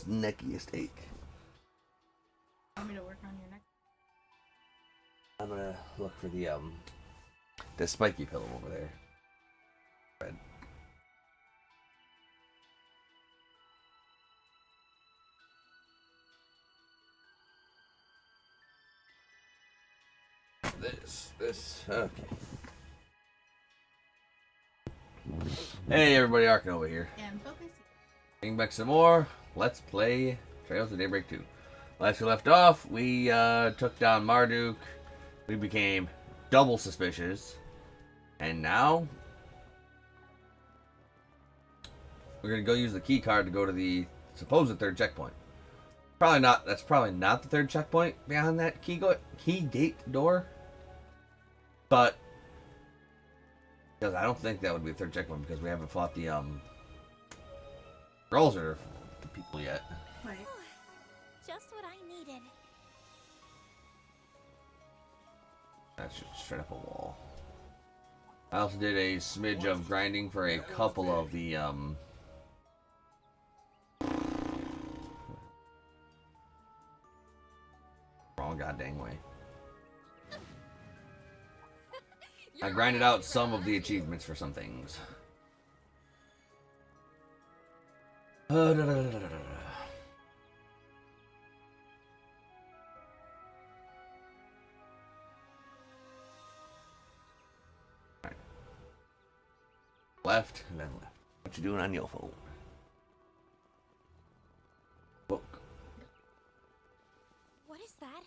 neckiest ache. Want me to work on your neck? I'm gonna look for the spiky pillow over there. Red. This, okay. Hey everybody, Arkin over here. And focus. Bring back some more. Let's play Trails of Daybreak 2. Last we left off, we took down Marduk. We became double suspicious. And now we're gonna go use the key card to go to the supposed third checkpoint. Probably not. That's probably not the third checkpoint behind that key gate door. But because I don't think that would be the third checkpoint because we haven't fought the girls or the people yet. Right. Just what I needed. That's just straight up a wall. I also did a smidge of grinding for a couple of the wrong goddamn way. I grinded out some of the achievements for some things. Right. Left and then left. What you doing on your phone? Book. What is that?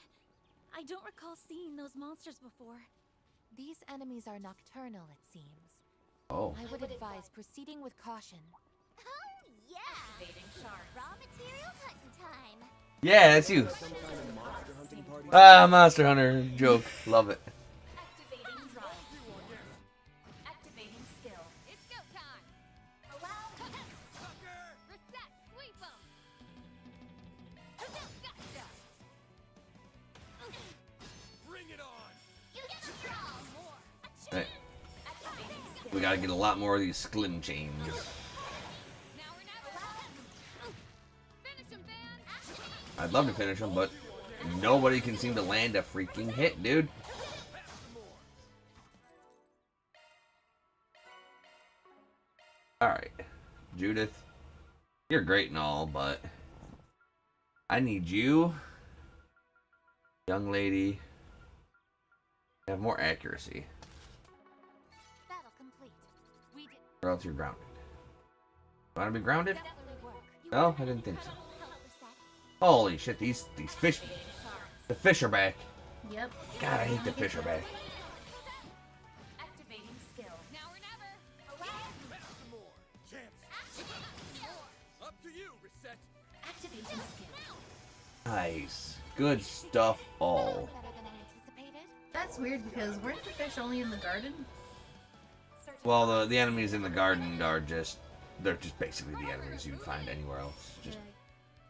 I don't recall seeing those monsters before. These enemies are nocturnal, it seems. Oh. I would advise proceeding with caution. Oh, yeah! Raw material hunting time. Yeah, that's you. Ah, Monster Hunter joke. Love it. Activating drive. Activating skill. It's go time. Allow. Reset. Sweep 'em. Gotcha. Bring it on. You get a draw more. Hey, Activating skill. we gotta get a lot more of these sklim chains. Now or never. Finish him, Dan. I'd love to finish them, but nobody can seem to land a freaking hit, dude. Alright. Judith, you're great and all, but I need you, young lady, to have more accuracy, Battle complete. We did or else you're grounded. Want to be grounded? definitely work. No, I didn't think so. Hello, Reset. Holy shit, these fish, the fish are back. Yep. God, I hate the fish are back. Activating skill. Now or never. Some more. Chance. Up to you, Reset. Activating skill. Nice, good stuff all. Better than I anticipated. That's weird because weren't the fish only in the garden? Well, the enemies in the garden are they're just basically the enemies you'd find anywhere else. Just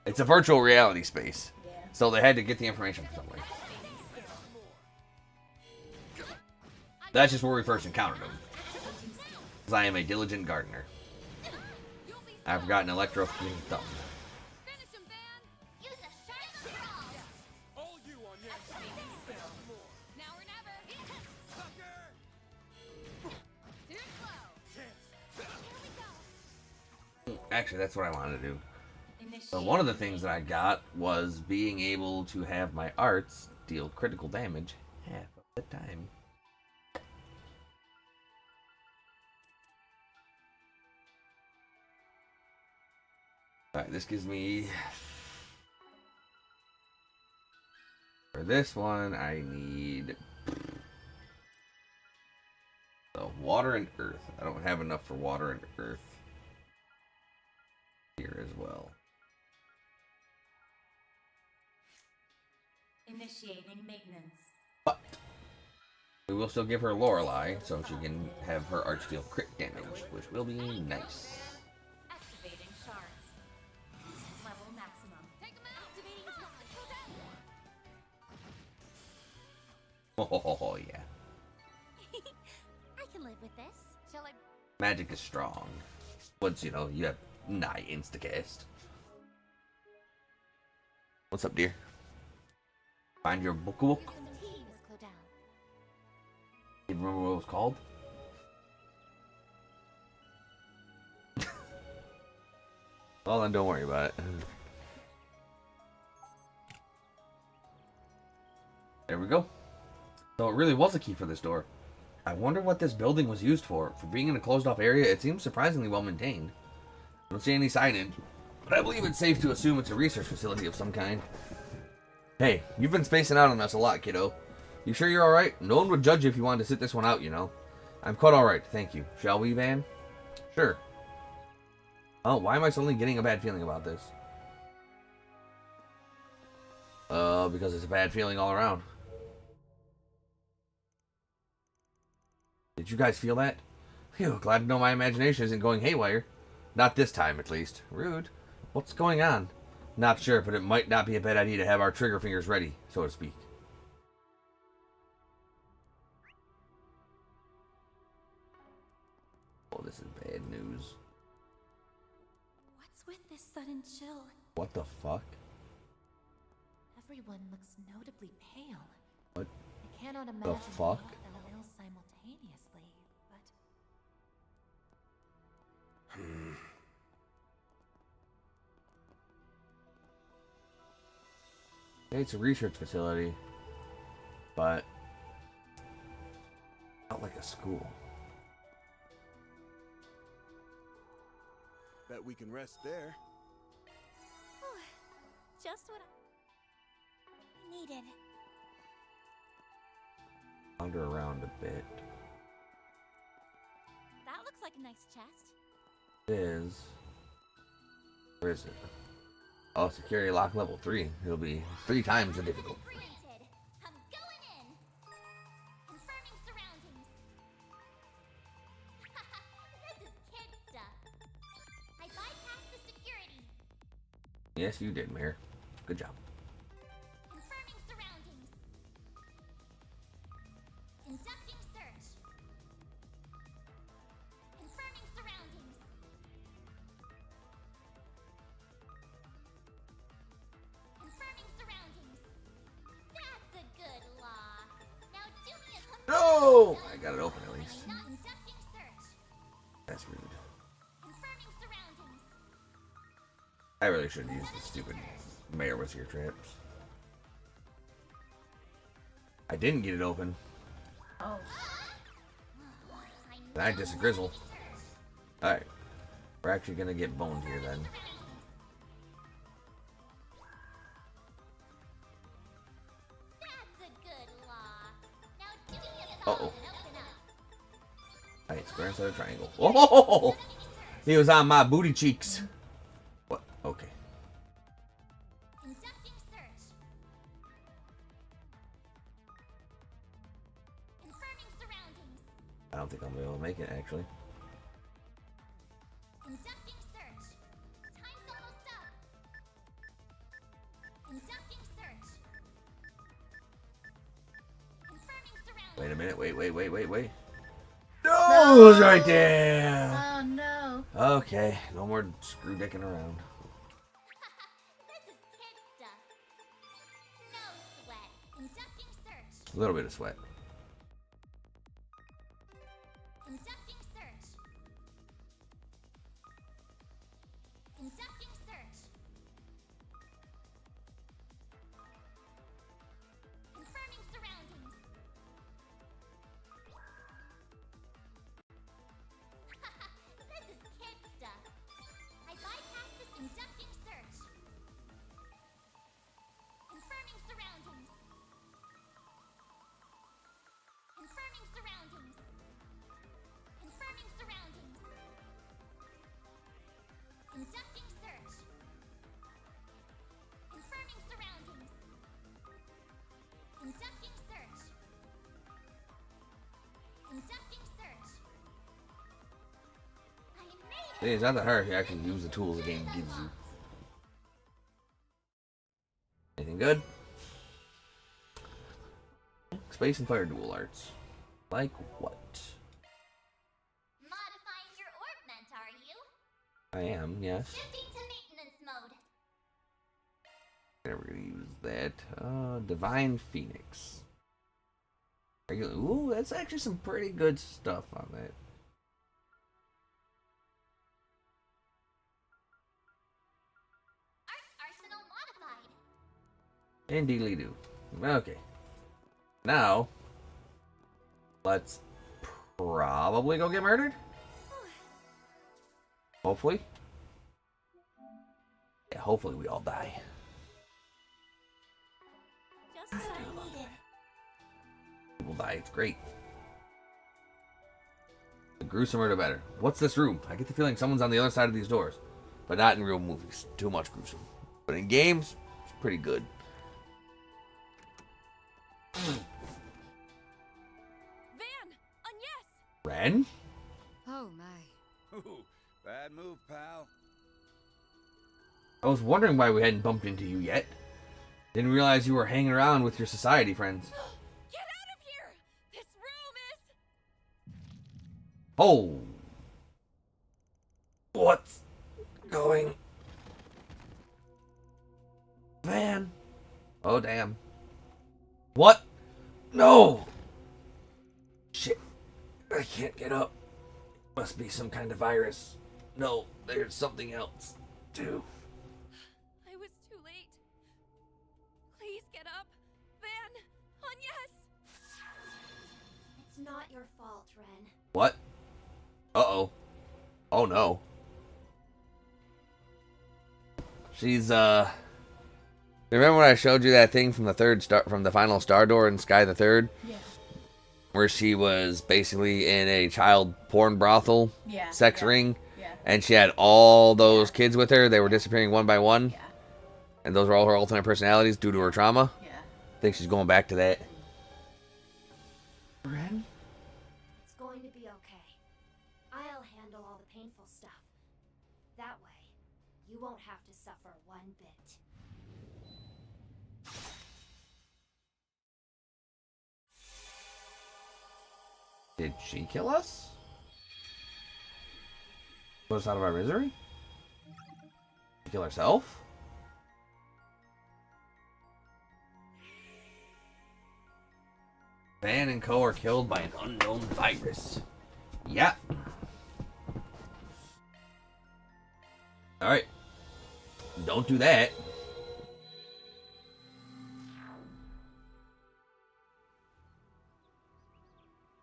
it's a virtual reality space, Yeah. so they had to get the information from somewhere. That's just where we first encountered them. Because I am a diligent gardener. I've got an electro thumb. Finish him, Dan. Use a sharp draw. All you on your Activating skill. more. Now or never. Sucker. Too slow. Chance. Here we go. Actually, that's what I wanted to do. Initiate. So one of the things that I got was being able to have my arts deal critical damage half of the time. Alright, this gives me... For this one, I need... So, water and earth. I don't have enough for water and earth here as well. Initiating maintenance. But we will still give her Lorelei so she can have her arch deal crit damage, which will be nice. Activating shards. Level maximum. Take him out. Activating Oh yeah. I can live with this. Shall I? Magic is strong. Once you know you have nigh instacast. What's up, dear? Find your book. You Miss Claudel. remember what it was called? Well, then don't worry about it. There we go. So it really was a key for this door. I wonder what this building was used for. For being in a closed-off area, it seems surprisingly well-maintained. I don't see any signage, but I believe it's safe to assume it's a research facility of some kind. Hey, you've been spacing out on us a lot, kiddo. You sure you're alright? No one would judge you if you wanted to sit this one out, you know. I'm quite alright, thank you. Shall we, Van? Sure. Oh, why am I suddenly getting a bad feeling about this? Because it's a bad feeling all around. Did you guys feel that? Phew, glad to know my imagination isn't going haywire. Not this time, at least. Rude. What's going on? Not sure, but it might not be a bad idea to have our trigger fingers ready, so to speak. Oh, this is bad news. What's with this sudden chill? What the fuck? Everyone looks notably pale. What I cannot imagine the fuck? they fell ill simultaneously, but It's a research facility, but not like a school. Bet we can rest there. just what I needed. Wander around a bit. That looks like a nice chest. It is. Where is it? Oh, security lock level 3. It'll be 3 times the difficult. Granted. I'm going in. Confirming surroundings. This is kid stuff. I bypassed the security. Yes, you did, Mayor. Good job. Confirming surroundings. Conducting search. Confirming surroundings. Confirming surroundings. That's a good law. Now do me a No! I got it open at least. Not conducting search. That's rude. Confirming surroundings. I really shouldn't use the stupid Mayor with your trips. I didn't get it open. Oh. I just grizzle. Alright. We're actually gonna get boned here then. That's a good law. Now do me a Uh-oh. solid and open up. Alright, square instead of triangle. Oh! He was on my booty cheeks. What? Okay. Conducting search. Confirming surroundings. I don't think I'm gonna be able to make it actually. Conducting search. Time's almost up. Conducting search. Confirming surroundings. Wait a minute. Wait. No! It was right there! Oh no. Okay, no more screw dicking around. This is kid stuff. No sweat. Conducting search. A little bit of sweat. Conducting search. Conducting search. Confirming surroundings. This is kid stuff. I bypassed this conducting search. Confirming surroundings. Confirming surroundings. Confirming surroundings. Conducting search. Confirming surroundings. Conducting search. Conducting search. I made See, it's not that hard if you actually use the tools the game gives you. Anything good? Space and fire dual arts. Like what? modifying your orbment, are you? I am, yes. Shifting to maintenance mode. Never gonna use that. Divine Phoenix. Regular. Ooh, that's actually some pretty good stuff on that. Arsenal modified. Indeedly do. Okay. Now, let's probably go get murdered. Hopefully. Yeah, hopefully we all die. Just what I needed. We'll die. It's great. The gruesomer the better. What's this room? I get the feeling someone's on the other side of these doors. But not in real movies. Too much gruesome. But in games, it's pretty good. Van! Yes! Ren? Oh my. Ooh, bad move, pal. I was wondering why we hadn't bumped into you yet. Didn't realize you were hanging around with your society friends. Get out of here! This room is... Oh! What's going... Van? Oh, damn. What? No! Shit. I can't get up. Must be some kind of virus. No, there's something else, too. I was too late. Please get up. Van! On yes! It's not your fault, Ren. What? Uh-oh. Oh, no. She's, Remember when I showed you that thing from the final Star Door in Sky the Third? Yeah. Where she was basically in a child porn brothel Yeah. sex yeah. ring, Yeah. and she had all those kids with her. They were disappearing one by one, Yeah. and those were all her alternate personalities due to her trauma. Yeah. I think she's going back to that. Ren? It's going to be okay. I'll handle all the painful stuff. That way, you won't have to suffer one bit. Did she kill us? Put us out of our misery? She kill herself? Van and Co. are killed by an unknown virus. Yeah. Alright. Don't do that.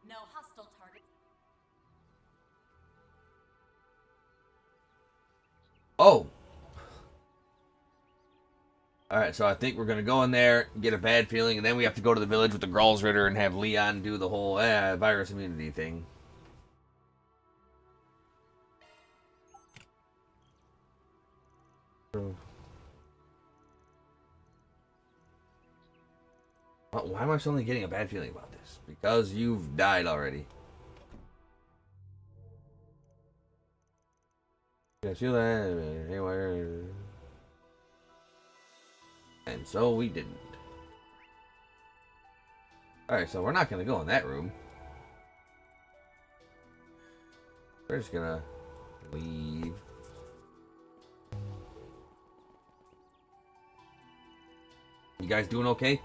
No hostile targets. Oh. Alright, so I think we're gonna go in there, get a bad feeling, and then we have to go to the village with the Gralsritter and have Leon do the whole virus immunity thing. Why am I suddenly getting a bad feeling about this? Because you've died already. Yeah, feel that anywhere. And so we didn't. Alright, so we're not gonna go in that room. We're just gonna leave. You guys doing okay?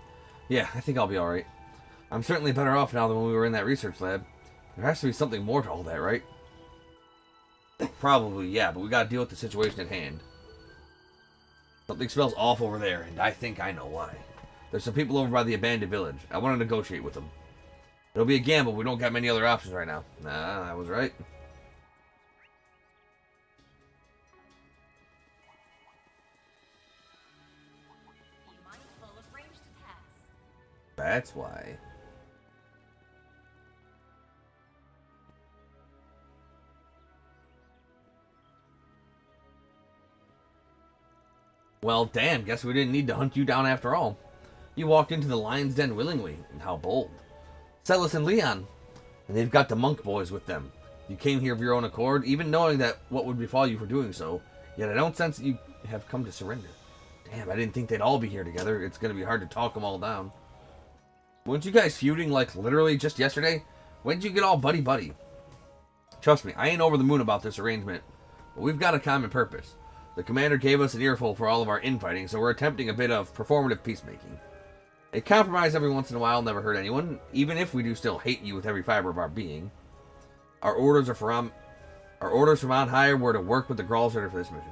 Yeah, I think I'll be alright. I'm certainly better off now than when we were in that research lab. There has to be something more to all that, right? Probably, yeah, but we gotta deal with the situation at hand. Something smells off over there, and I think I know why. There's some people over by the abandoned village. I want to negotiate with them. It'll be a gamble. We don't got many other options right now. Nah, I was right. Be mindful of ranged attacks. That's why. Well, damn, guess we didn't need to hunt you down after all. You walked into the lion's den willingly, and how bold. Celis and Leon, and they've got the monk boys with them. You came here of your own accord, even knowing that what would befall you for doing so, yet I don't sense that you have come to surrender. Damn, I didn't think they'd all be here together. It's gonna be hard to talk them all down. Weren't you guys feuding, like, literally just yesterday? When did you get all buddy-buddy? Trust me, I ain't over the moon about this arrangement, but we've got a common purpose. The commander gave us an earful for all of our infighting, so we're attempting a bit of performative peacemaking. A compromise every once in a while never hurt anyone, even if we do still hate you with every fiber of our being. Our orders from on high were to work with the Gralls for this mission.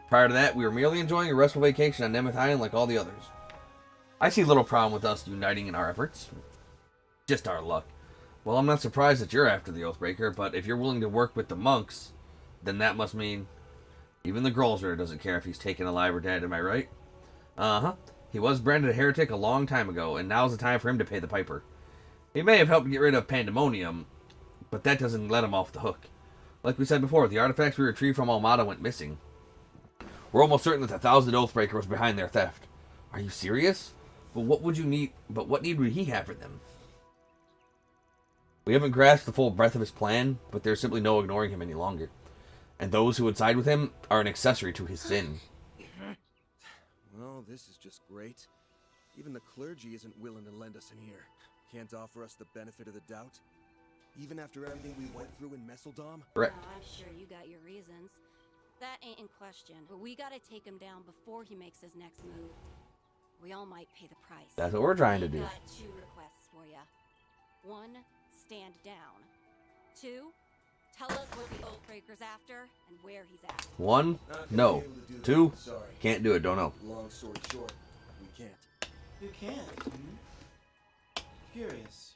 Prior to that, we were merely enjoying a restful vacation on Nemeth Island like all the others. I see little problem with us uniting in our efforts. Just our luck. Well, I'm not surprised that you're after the Oathbreaker, but if you're willing to work with the monks, then that must mean even the Gralsritter doesn't care if he's taken alive or dead, am I right? Uh-huh. He was branded a heretic a long time ago, and now's the time for him to pay the piper. He may have helped get rid of Pandemonium, but that doesn't let him off the hook. Like we said before, the artifacts we retrieved from Almada went missing. We're almost certain that the Thousand Oathbreaker was behind their theft. Are you serious? But what need would he have for them? We haven't grasped the full breadth of his plan, but there's simply no ignoring him any longer. And those who would side with him are an accessory to his sin. Well, this is just great. Even the clergy isn't willing to lend us an ear. Can't offer us the benefit of the doubt. Even after everything we went through in Messeldom? Correct. I'm sure you got your reasons. That ain't in question, but we gotta take him down before he makes his next move. We all might pay the price. That's what we're trying to do. Got 2 requests for ya. 1, stand down. 2, tell us what the Oathbreaker's after and where he's at. 1, no. 2, can't do it, don't know. Long story short, we can't. You can't. Curious.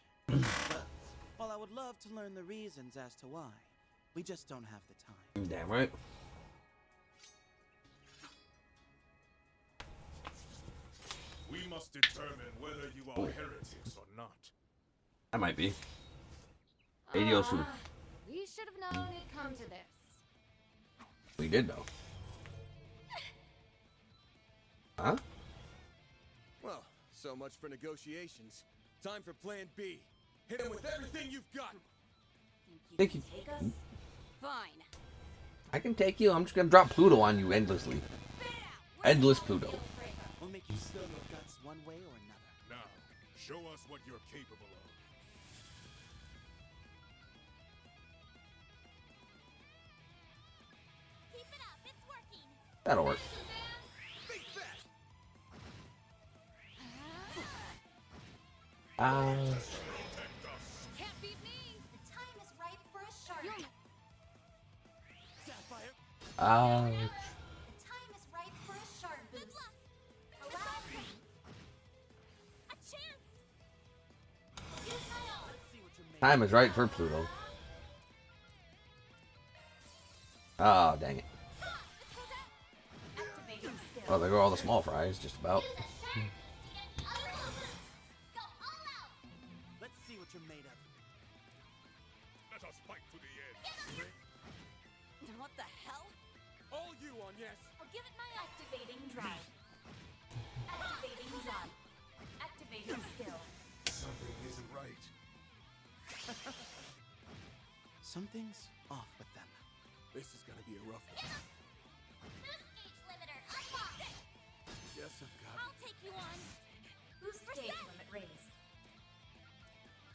Well, I would love to learn the reasons as to why. We just don't have the time. Damn right. We must determine whether you are heretics or not. That might be. Adiosu. We should have known it'd come to this. We did know. Huh? Well, so much for negotiations. Time for plan B. Hit him with everything you've got. Think you, Take us? Fine. I can take you. I'm just gonna drop Pluto on you endlessly. Endless Pluto. We'll make you spill your guts one way or another. Now, show us what you're capable of. Keep it up, it's working. That'll work. Think fast. Can't beat me. The time is ripe for a shark. Sapphire. The time is ripe for a shark boost. Allow me. A chance. Use my own. See what you're made Time is right for Pluto. Oh, dang it. Activating skill. Well, there go all the small fries, just about. Let's see what you're made of. Let us fight to the end. What the hell? All you on yes. I'll give it my Activating drive. Activating run. Activating skill. Something isn't right. Something's off with them. This is gonna be a rough one. Boost gauge limiter unlocked. Guess I've got I'll take you on. Boost gauge limit raised.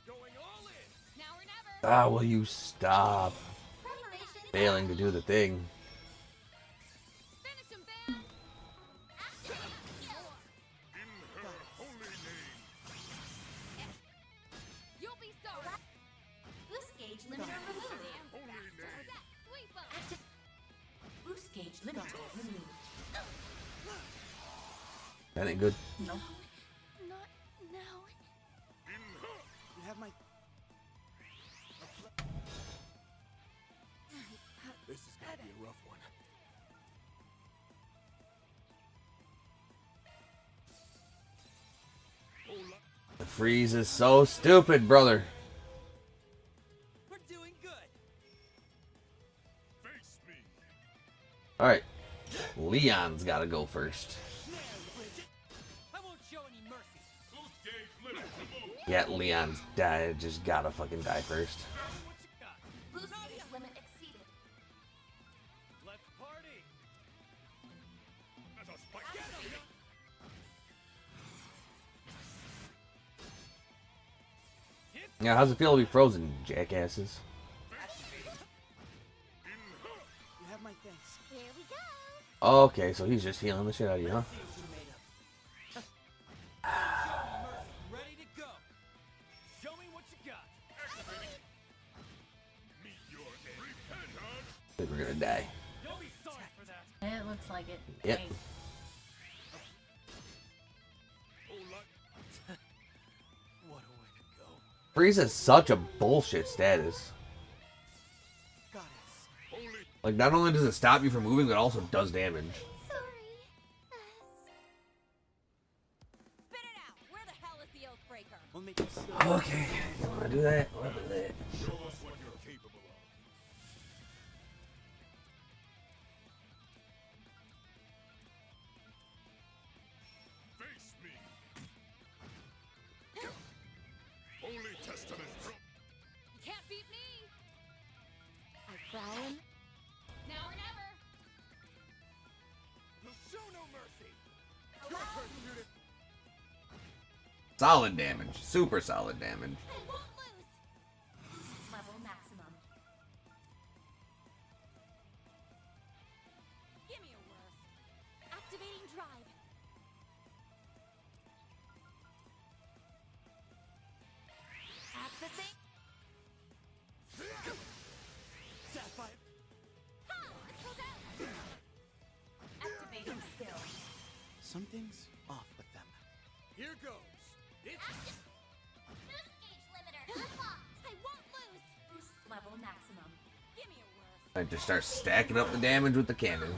going all in. Now or never. Ah, will you stop Preparation. failing to do the thing? Finish him, Van. In her holy name. You'll be sorry. Boost gauge limiter removed. Holy name. Sweep him. Boost gauge limiter removed. That ain't good. Not now. In her. You have my... This is gonna be a rough one. The freeze is so stupid, brother. We're doing good. Face me. Alright. Leon's gotta go first. Now, Bridget. I won't show any mercy. Boost gauge limit removed. Yeah, Leon's just gotta fucking die first. What you got? Boost gauge limit exceeded. Let's party. Let us fight. Yeah, how's it feel to be frozen, jackasses? You have my thanks. Here we go. Okay, so he's just healing the shit out of you, huh? Ready to go. Show me what you got. Meet your end. Repentance. I think we're gonna die. You'll be sorry for that. It looks like it. Yep. Hey, What a way to go. Frieza's such a bullshit status. Goddess. Like, not only does it stop you from moving, but also does damage. Sorry. Spit it out! Where the hell is the Oathbreaker? We'll make it so. Okay, you wanna do that? We'll do that. Show us what you're capable of. Face me. Holy Testament. You can't beat me. I frown. Now or never. You'll show no mercy. Solid damage. Super solid damage. I won't lose. Level maximum. Give me a worst. Activating drive. Accessing. Sapphire. Ha! It goes out. Activating skill. Something's off with them. Here goes. It's Boost gauge limiter. Unlocked. I won't lose. Boost level maximum. Give me a worst. I just start stacking up the damage with the cannon.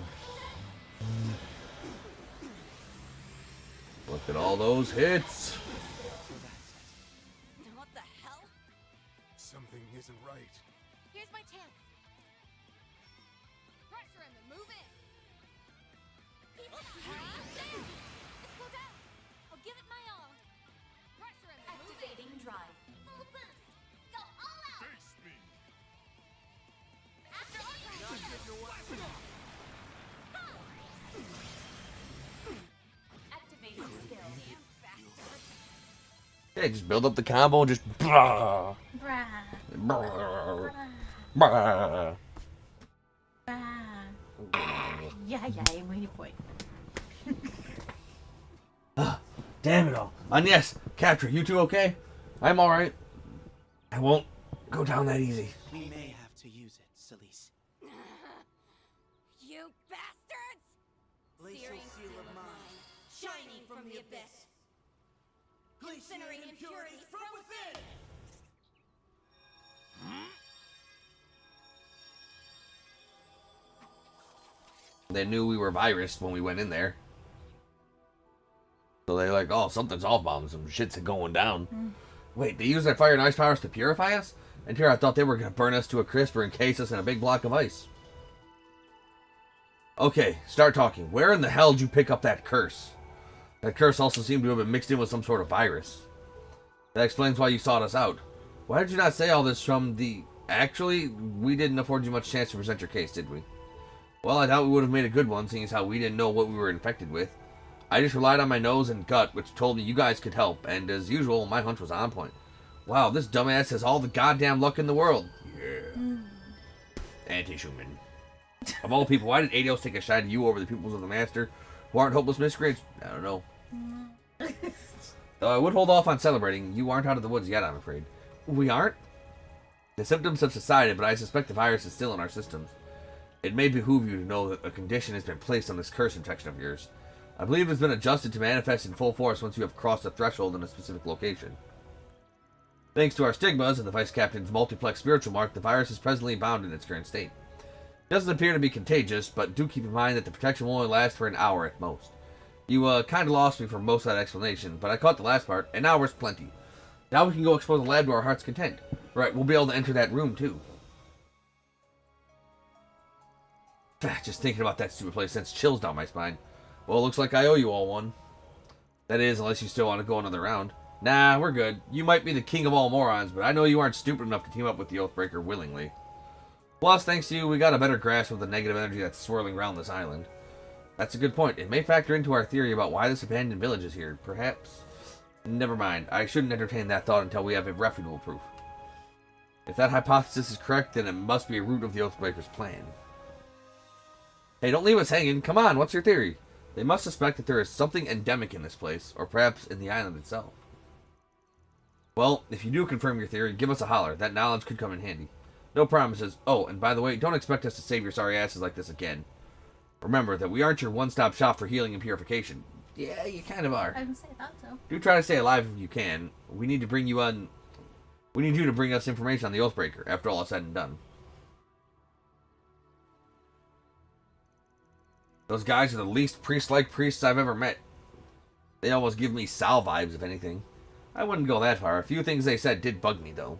Look at all those hits. What the hell? Something isn't right. Here's my chance. Pressure him and move in. Keep it up. There. This goes out. I'll give it my all. Pressure him and move in. Activating drive. Full boost. Go all out. Face me. After all you Activating skill. Yeah, just build up the combo and just brah, brah, brah, brah. brah. Yeah, where you point? Damn it all. And yes, Capture, you two okay? I'm alright. I won't go down that easy. We may have to use it, Celise. You bastards! Searing seal of mine, shining from the abyss. Incinerating impurities from within! They knew we were virus when we went in there. So they're like, oh, something's off bomb. Some shit's going down. Wait, they use their fire and ice powers to purify us? And here I thought they were going to burn us to a crisp or encase us in a big block of ice. Okay, start talking. Where in the hell did you pick up that curse? That curse also seemed to have been mixed in with some sort of virus. That explains why you sought us out. Why did you not say all this from the... Actually, we didn't afford you much chance to present your case, did we? Well, I doubt we would have made a good one, seeing as how we didn't know what we were infected with. I just relied on my nose and gut, which told me you guys could help, and as usual, my hunch was on point. Wow, this dumbass has all the goddamn luck in the world. Yeah. Anti-human. Of all people, why did Adios take a shot at you over the pupils of the Master, who aren't hopeless miscreants? I don't know. Though I would hold off on celebrating, you aren't out of the woods yet, I'm afraid. We aren't? The symptoms have subsided, but I suspect the virus is still in our systems. It may behoove you to know that a condition has been placed on this curse infection of yours. I believe it's been adjusted to manifest in full force once you have crossed the threshold in a specific location. Thanks to our stigmas and the Vice Captain's multiplex spiritual mark, the virus is presently bound in its current state. It doesn't appear to be contagious, but do keep in mind that the protection will only last for an hour at most. You kind of lost me for most of that explanation, but I caught the last part. An hour's plenty. Now we can go explore the lab to our heart's content. Right, we'll be able to enter that room too. Just thinking about that stupid place sends chills down my spine. Well, it looks like I owe you all one. That is, unless you still want to go another round. Nah, we're good. You might be the king of all morons, but I know you aren't stupid enough to team up with the Oathbreaker willingly. Plus, thanks to you, we got a better grasp of the negative energy that's swirling around this island. That's a good point. It may factor into our theory about why this abandoned village is here, perhaps. Never mind. I shouldn't entertain that thought until we have irrefutable proof. If that hypothesis is correct, then it must be a root of the Oathbreaker's plan. Hey, don't leave us hanging. Come on, what's your theory? They must suspect that there is something endemic in this place, or perhaps in the island itself. Well, if you do confirm your theory, give us a holler. That knowledge could come in handy. No promises. Oh, and by the way, don't expect us to save your sorry asses like this again. Remember that we aren't your one-stop shop for healing and purification. Yeah, you kind of are. I would say I thought so. Do try to stay alive if you can. We need to bring you on... We need you to bring us information on the Oathbreaker, after all is said and done. Those guys are the least priest-like priests I've ever met. They almost give me Sal vibes, if anything. I wouldn't go that far. A few things they said did bug me, though.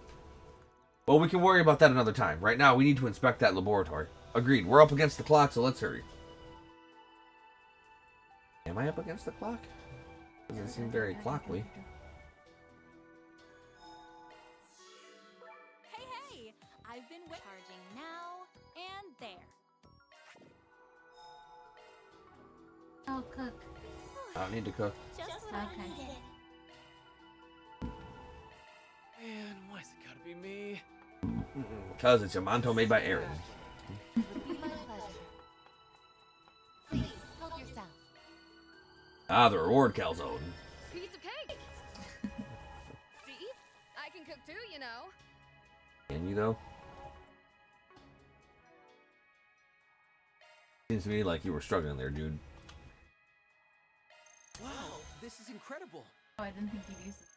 Well, we can worry about that another time. Right now, we need to inspect that laboratory. Agreed. We're up against the clock, so let's hurry. Am I up against the clock? Doesn't seem very clockly. Hey, I've been charging now and there. Oh, cook. I don't need to cook. Just Okay. Man, why's it gotta be me? Because it's a manto made by Aaron. be my pleasure. Please, help yourself. Ah, the reward calzone. Piece of cake. See? I can cook too, you know. Can you, though? Seems to me like you were struggling there, dude. Wow, this is incredible. Oh, I didn't think you'd use it.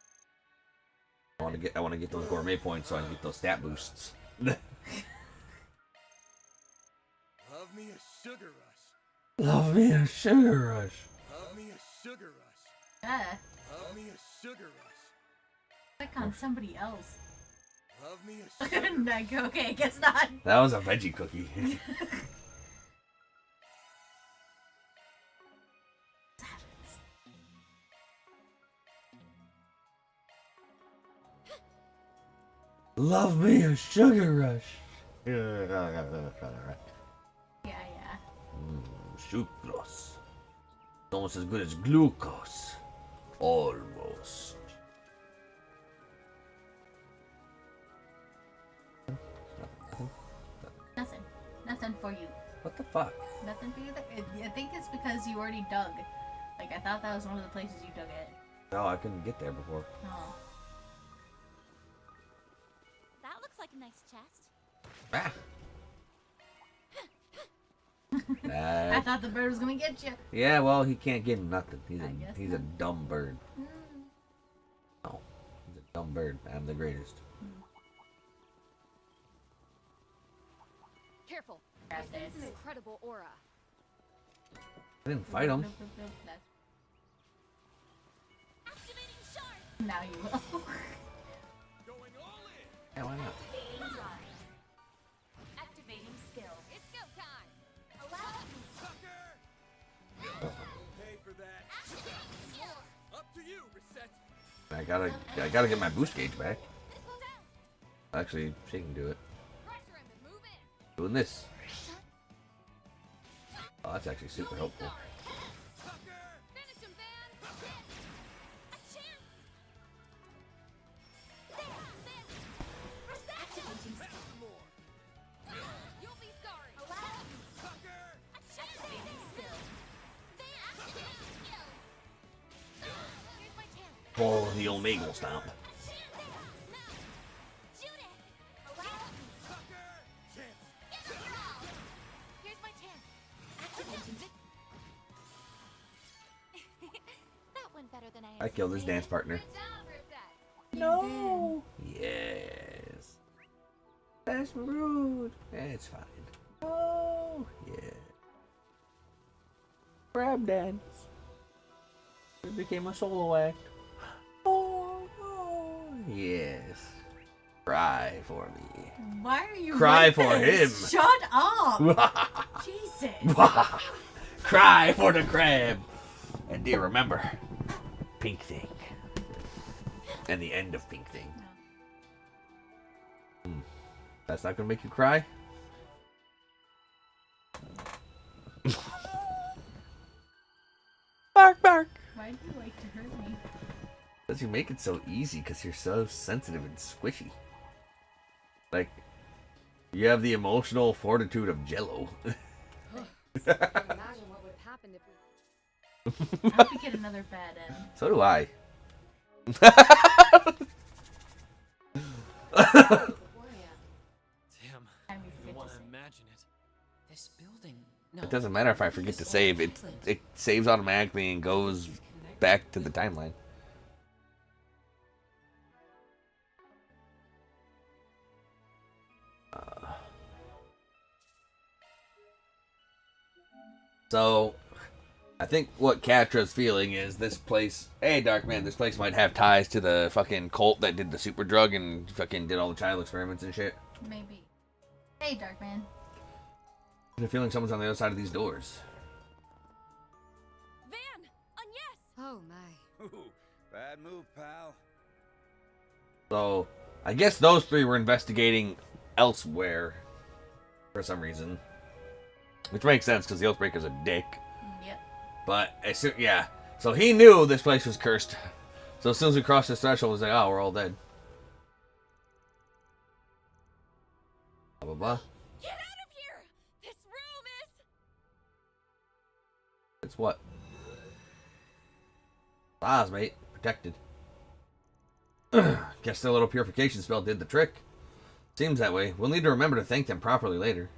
I want to get those gourmet points so I can get those stat boosts. Love me a sugar rush. Love me a sugar rush. Love me a sugar rush. Yeah. Love me a sugar rush. Click on somebody else. Love me a sugar rush. Like, okay, I guess not. That was a veggie cookie. Love me a sugar rush. Yeah. Sucrose. It's almost as good as glucose. Almost. Nothing for you. What the fuck? Nothing for you. I think it's because you already dug. Like, I thought that was one of the places you dug it. No, I couldn't get there before. Oh. That looks like a nice chest. Ah. I thought the bird was gonna get you. Yeah, well, he can't get nothing. I guess He's a not. dumb bird. Oh, he's a dumb bird. I'm the greatest. Careful. Grab I sense this. an incredible aura. I didn't fight him. Activating shark. Now you will. Going all in. Yeah, why not? Activating skill. It's go time. Sucker! Pay for that. Activating skill. Up to you, Reset. I gotta get my boost gauge back. Let's go down. Actually, she can do it. Pressure him and move in. Doing this. Oh, that's actually super helpful. Finish him, Van. A chance. Activating skill. You'll be sorry. A chance. Activating skill. Activating skill. Here's my chance. Oh, the Omegle stomp. I killed his dance partner. No. Yes. That's rude. It's fine. Oh, yeah. Crab dance. It became a solo act. Oh, no. Yes. Cry for me. Why are you Cry like for this? him. Shut up. Jesus. Cry for the crab. And dear, remember, Pink Thing. And the end of Pink Thing. That's not gonna make you cry? Bark, bark. Why do you like to hurt me? Because you make it so easy because you're so sensitive and squishy. Like, you have the emotional fortitude of Jello. I can imagine what would have happened if we. I hope we get another bad end. So do I. beforehand. Damn. Time we I forget want to to save. imagine it. This building. No. It doesn't matter if I forget to save. It saves automatically and goes back to the timeline. So, I think what Katra's feeling is this place. Hey, Darkman, this place might have ties to the fucking cult that did the super drug and fucking did all the child experiments and shit. Maybe. Hey, Darkman. I have a feeling someone's on the other side of these doors. Van! Yes! Oh my. Ooh, bad move, pal. So, I guess those three were investigating elsewhere for some reason. Which makes sense because the Oathbreaker's a dick. Yep. But, yeah. So he knew this place was cursed. So as soon as we crossed this threshold, he was like, oh, we're all dead. Blah, blah, blah. Get out of here! This room is... It's what? Oz, mate. Protected. Guess their little purification spell did the trick. Seems that way. We'll need to remember to thank them properly later.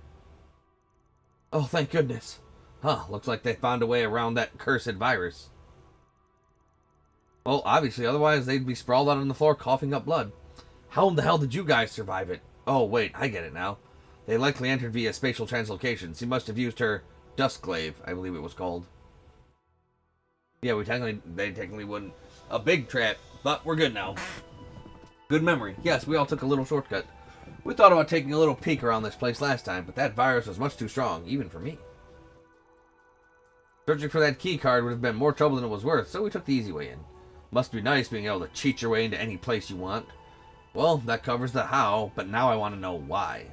Oh, thank goodness. Huh, looks like they found a way around that cursed virus. Well, obviously, otherwise they'd be sprawled out on the floor coughing up blood. How in the hell did you guys survive it? Oh, wait, I get it now. They likely entered via spatial translocations. He must have used her Duskglaive, I believe it was called. Yeah, they technically wouldn't. A big trap, but we're good now. Good memory. Yes, we all took a little shortcut. We thought about taking a little peek around this place last time, but that virus was much too strong, even for me. Searching for that key card would have been more trouble than it was worth, so we took the easy way in. Must be nice being able to cheat your way into any place you want. Well, that covers the how, but now I want to know why.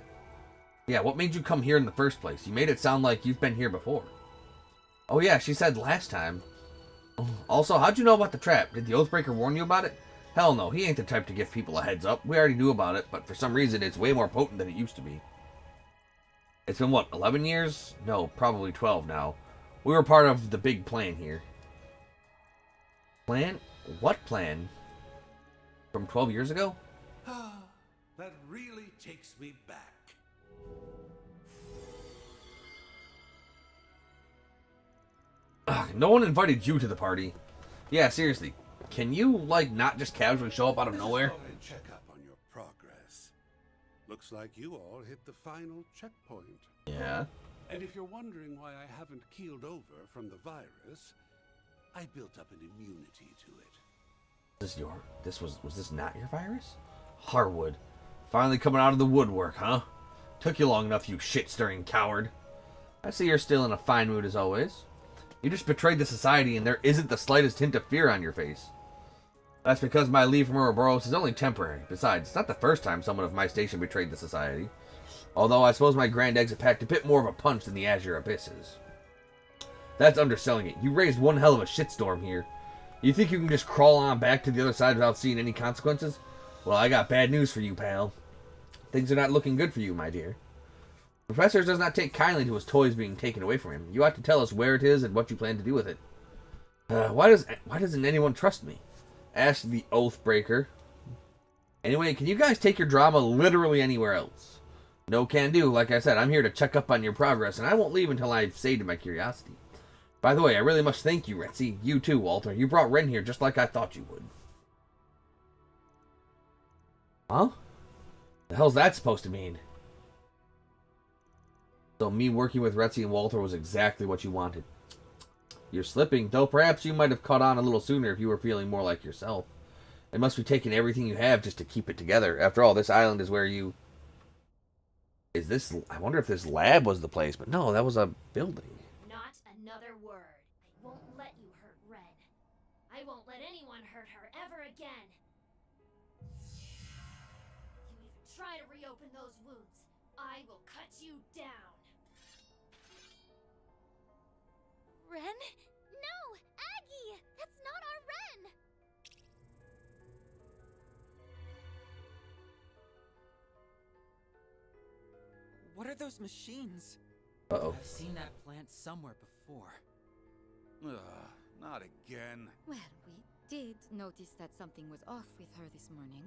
Yeah, what made you come here in the first place? You made it sound like you've been here before. Oh yeah, she said last time. Also, how'd you know about the trap? Did the Oathbreaker warn you about it? Hell no, he ain't the type to give people a heads up. We already knew about it, but for some reason it's way more potent than it used to be. It's been what, 11 years? No, probably 12 now. We were part of the big plan here. Plan? What plan? From 12 years ago? That really takes me back. Ugh, no one invited you to the party. Yeah, seriously. Can you, like, not just casually show up out of nowhere? Thought I'd check up on your progress. Looks like you all hit the final checkpoint. Yeah. And if you're wondering why I haven't keeled over from the virus, I built up an immunity to it. Was this not your virus? Harwood. Finally coming out of the woodwork, huh? Took you long enough, you shit-stirring coward. I see you're still in a fine mood as always. You just betrayed the society and there isn't the slightest hint of fear on your face. That's because my leave from Ouroboros is only temporary. Besides, it's not the first time someone of my station betrayed the society. Although I suppose my grand exit packed a bit more of a punch than the Azure Abysses. That's underselling it. You raised one hell of a shitstorm here. You think you can just crawl on back to the other side without seeing any consequences? Well, I got bad news for you, pal. Things are not looking good for you, my dear. The Professor does not take kindly to his toys being taken away from him. You ought to tell us where it is and what you plan to do with it. Why doesn't anyone trust me? Asked the Oathbreaker. Anyway, can you guys take your drama literally anywhere else? No can do. Like I said, I'm here to check up on your progress, and I won't leave until I've sated my curiosity. By the way, I really must thank you, Retzi. You too, Walter. You brought Ren here just like I thought you would. Huh? The hell's that supposed to mean? So me working with Retzi and Walter was exactly what you wanted. You're slipping, though perhaps you might have caught on a little sooner if you were feeling more like yourself. It must be taking everything you have just to keep it together. After all, this island is where you... I wonder if this lab was the place, but no, that was a building. Not another word. I won't let you hurt Ren. I won't let anyone hurt her ever again. You even try to reopen those wounds, I will cut you down. Ren? No! Aggie! That's not our Ren! What are those machines? Uh-oh. I've seen that plant somewhere before. Ugh, not again. Well, we did notice that something was off with her this morning.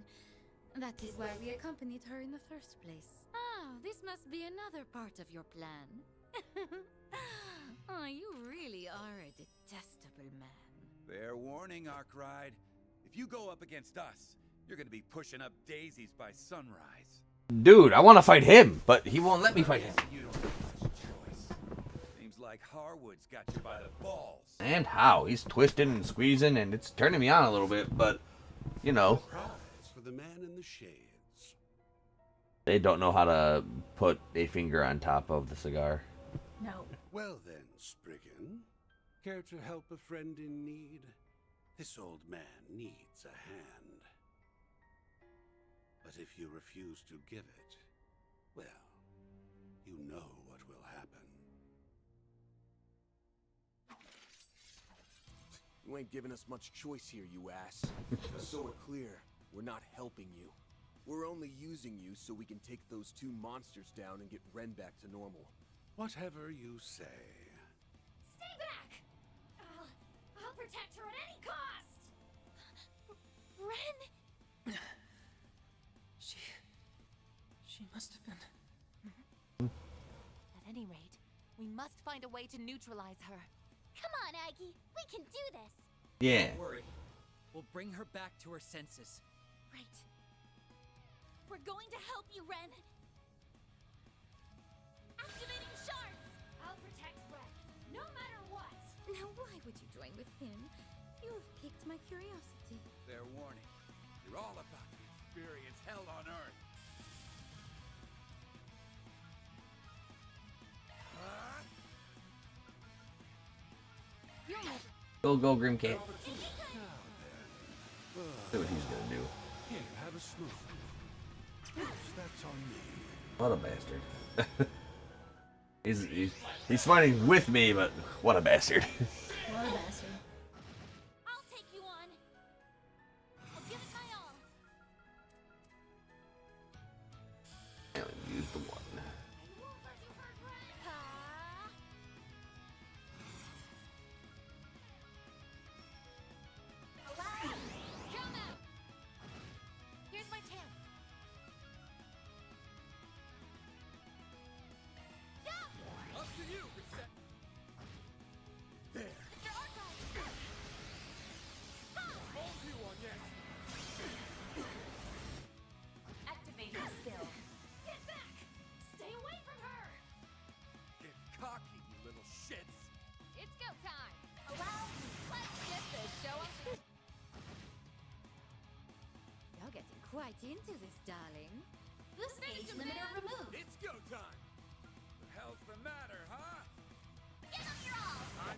That is why we accompanied her in the first place. Ah, this must be another part of your plan. Oh, you really are a detestable man. Fair warning, Arkride. If you go up against us, you're gonna be pushing up daisies by sunrise. Dude, I want to fight him, but he won't let me fight him. You don't have much choice. Seems like Harwood's got you by the balls. And how? He's twisting and squeezing, and it's turning me on a little bit, but, you know. Prize for the man in the shades. They don't know how to put a finger on top of the cigar. No. Well then, Spriggan, care to help a friend in need? This old man needs a hand. But if you refuse to give it, well, you know what will happen. You ain't giving us much choice here, you ass. So we're clear, we're not helping you. We're only using you so we can take those two monsters down and get Ren back to normal. Whatever you say. Stay back! I'll protect her at any cost! Ren! She must have been. At any rate, we must find a way to neutralize her. Come on, Aggie. We can do this. Yeah. Don't worry. We'll bring her back to her senses. Right. We're going to help you, Ren. Activating shards! I'll protect Ren, no matter what. Now, why would you join with him? You've piqued my curiosity. Fair warning. You're all about to experience hell on Earth. Go, Grimcat. Now then. See what he's gonna do. Here, have a smoke. Yes, that's on me. What a bastard. he's fighting with me, but what a bastard. What a bastard. I'll take you on. I'll give it my all. And use the one. I won't let you hurt Ren. Come out. Here's my chance. Up to you, Reset. There. Mr. Archive. Hold you on yet. Activating skill. Get back! Stay away from her! Get cocky, you little shits. It's go time. Well, let's get this show on. You're getting quite into this, darling. Boost gauge limiter removed. It's go time. The hell's the matter, huh? Give them your all.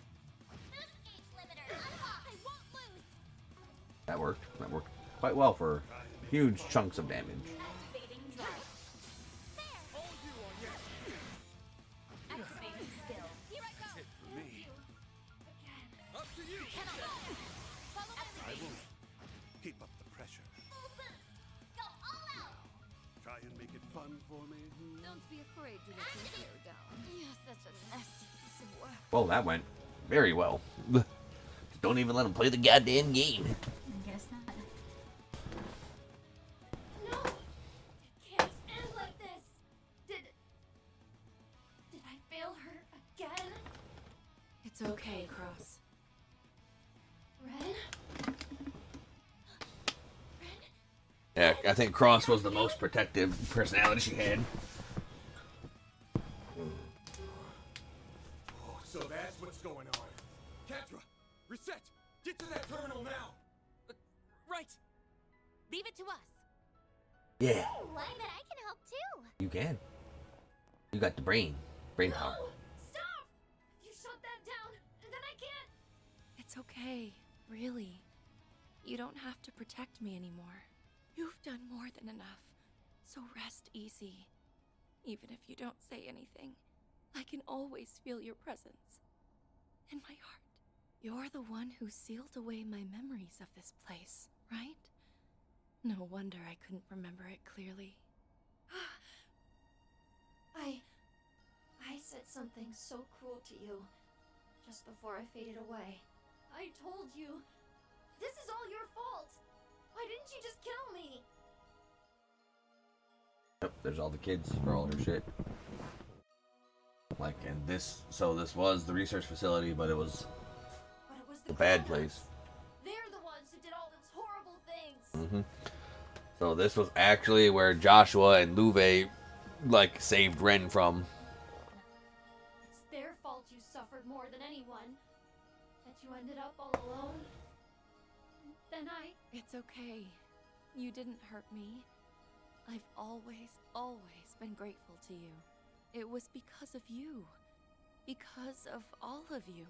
Boost gauge limiter unlocked. I won't lose. That worked. That worked quite well for huge chunks of damage. Activating drive. There. Hold you on yet. Activating skill. Here I go. It for me. Again. Up to you. Cannot. Follow I activating. won't. Keep up the pressure. Full boost. Go all out. Try and make it fun for me. Don't be afraid to let your hair down. You're such a nasty piece of work. Well, that went very well. Just don't even let him play the goddamn game. I guess not. No! It can't end like this! Did I fail her again? It's okay, Cross. Ren? Yeah, I think Cross was the most protective personality she had. Oh, so that's what's going on. Catra, Reset! Get to that terminal now! Right. Leave it to us. Yeah, Why, but I can help too! you can. You got the brain power. No! Stop! If you shut that down, then I can't... It's okay, really. You don't have to protect me anymore. You've done more than enough, so rest easy. Even if you don't say anything, I can always feel your presence. In my heart. You're the one who sealed away my memories of this place, right? No wonder I couldn't remember it clearly. I said something so cruel to you just before I faded away. I told you, this is all your fault. Why didn't you just kill me? Yep, there's all the kids for all her shit. Like, and this was the research facility, but it was the bad place. They're the ones who did all those horrible things. So this was actually where Joshua and Luve, like, saved Ren from. It's their fault you suffered more than anyone. That you ended up all alone. Then It's okay. You didn't hurt me. I've always been grateful to you. It was because of you, because of all of you,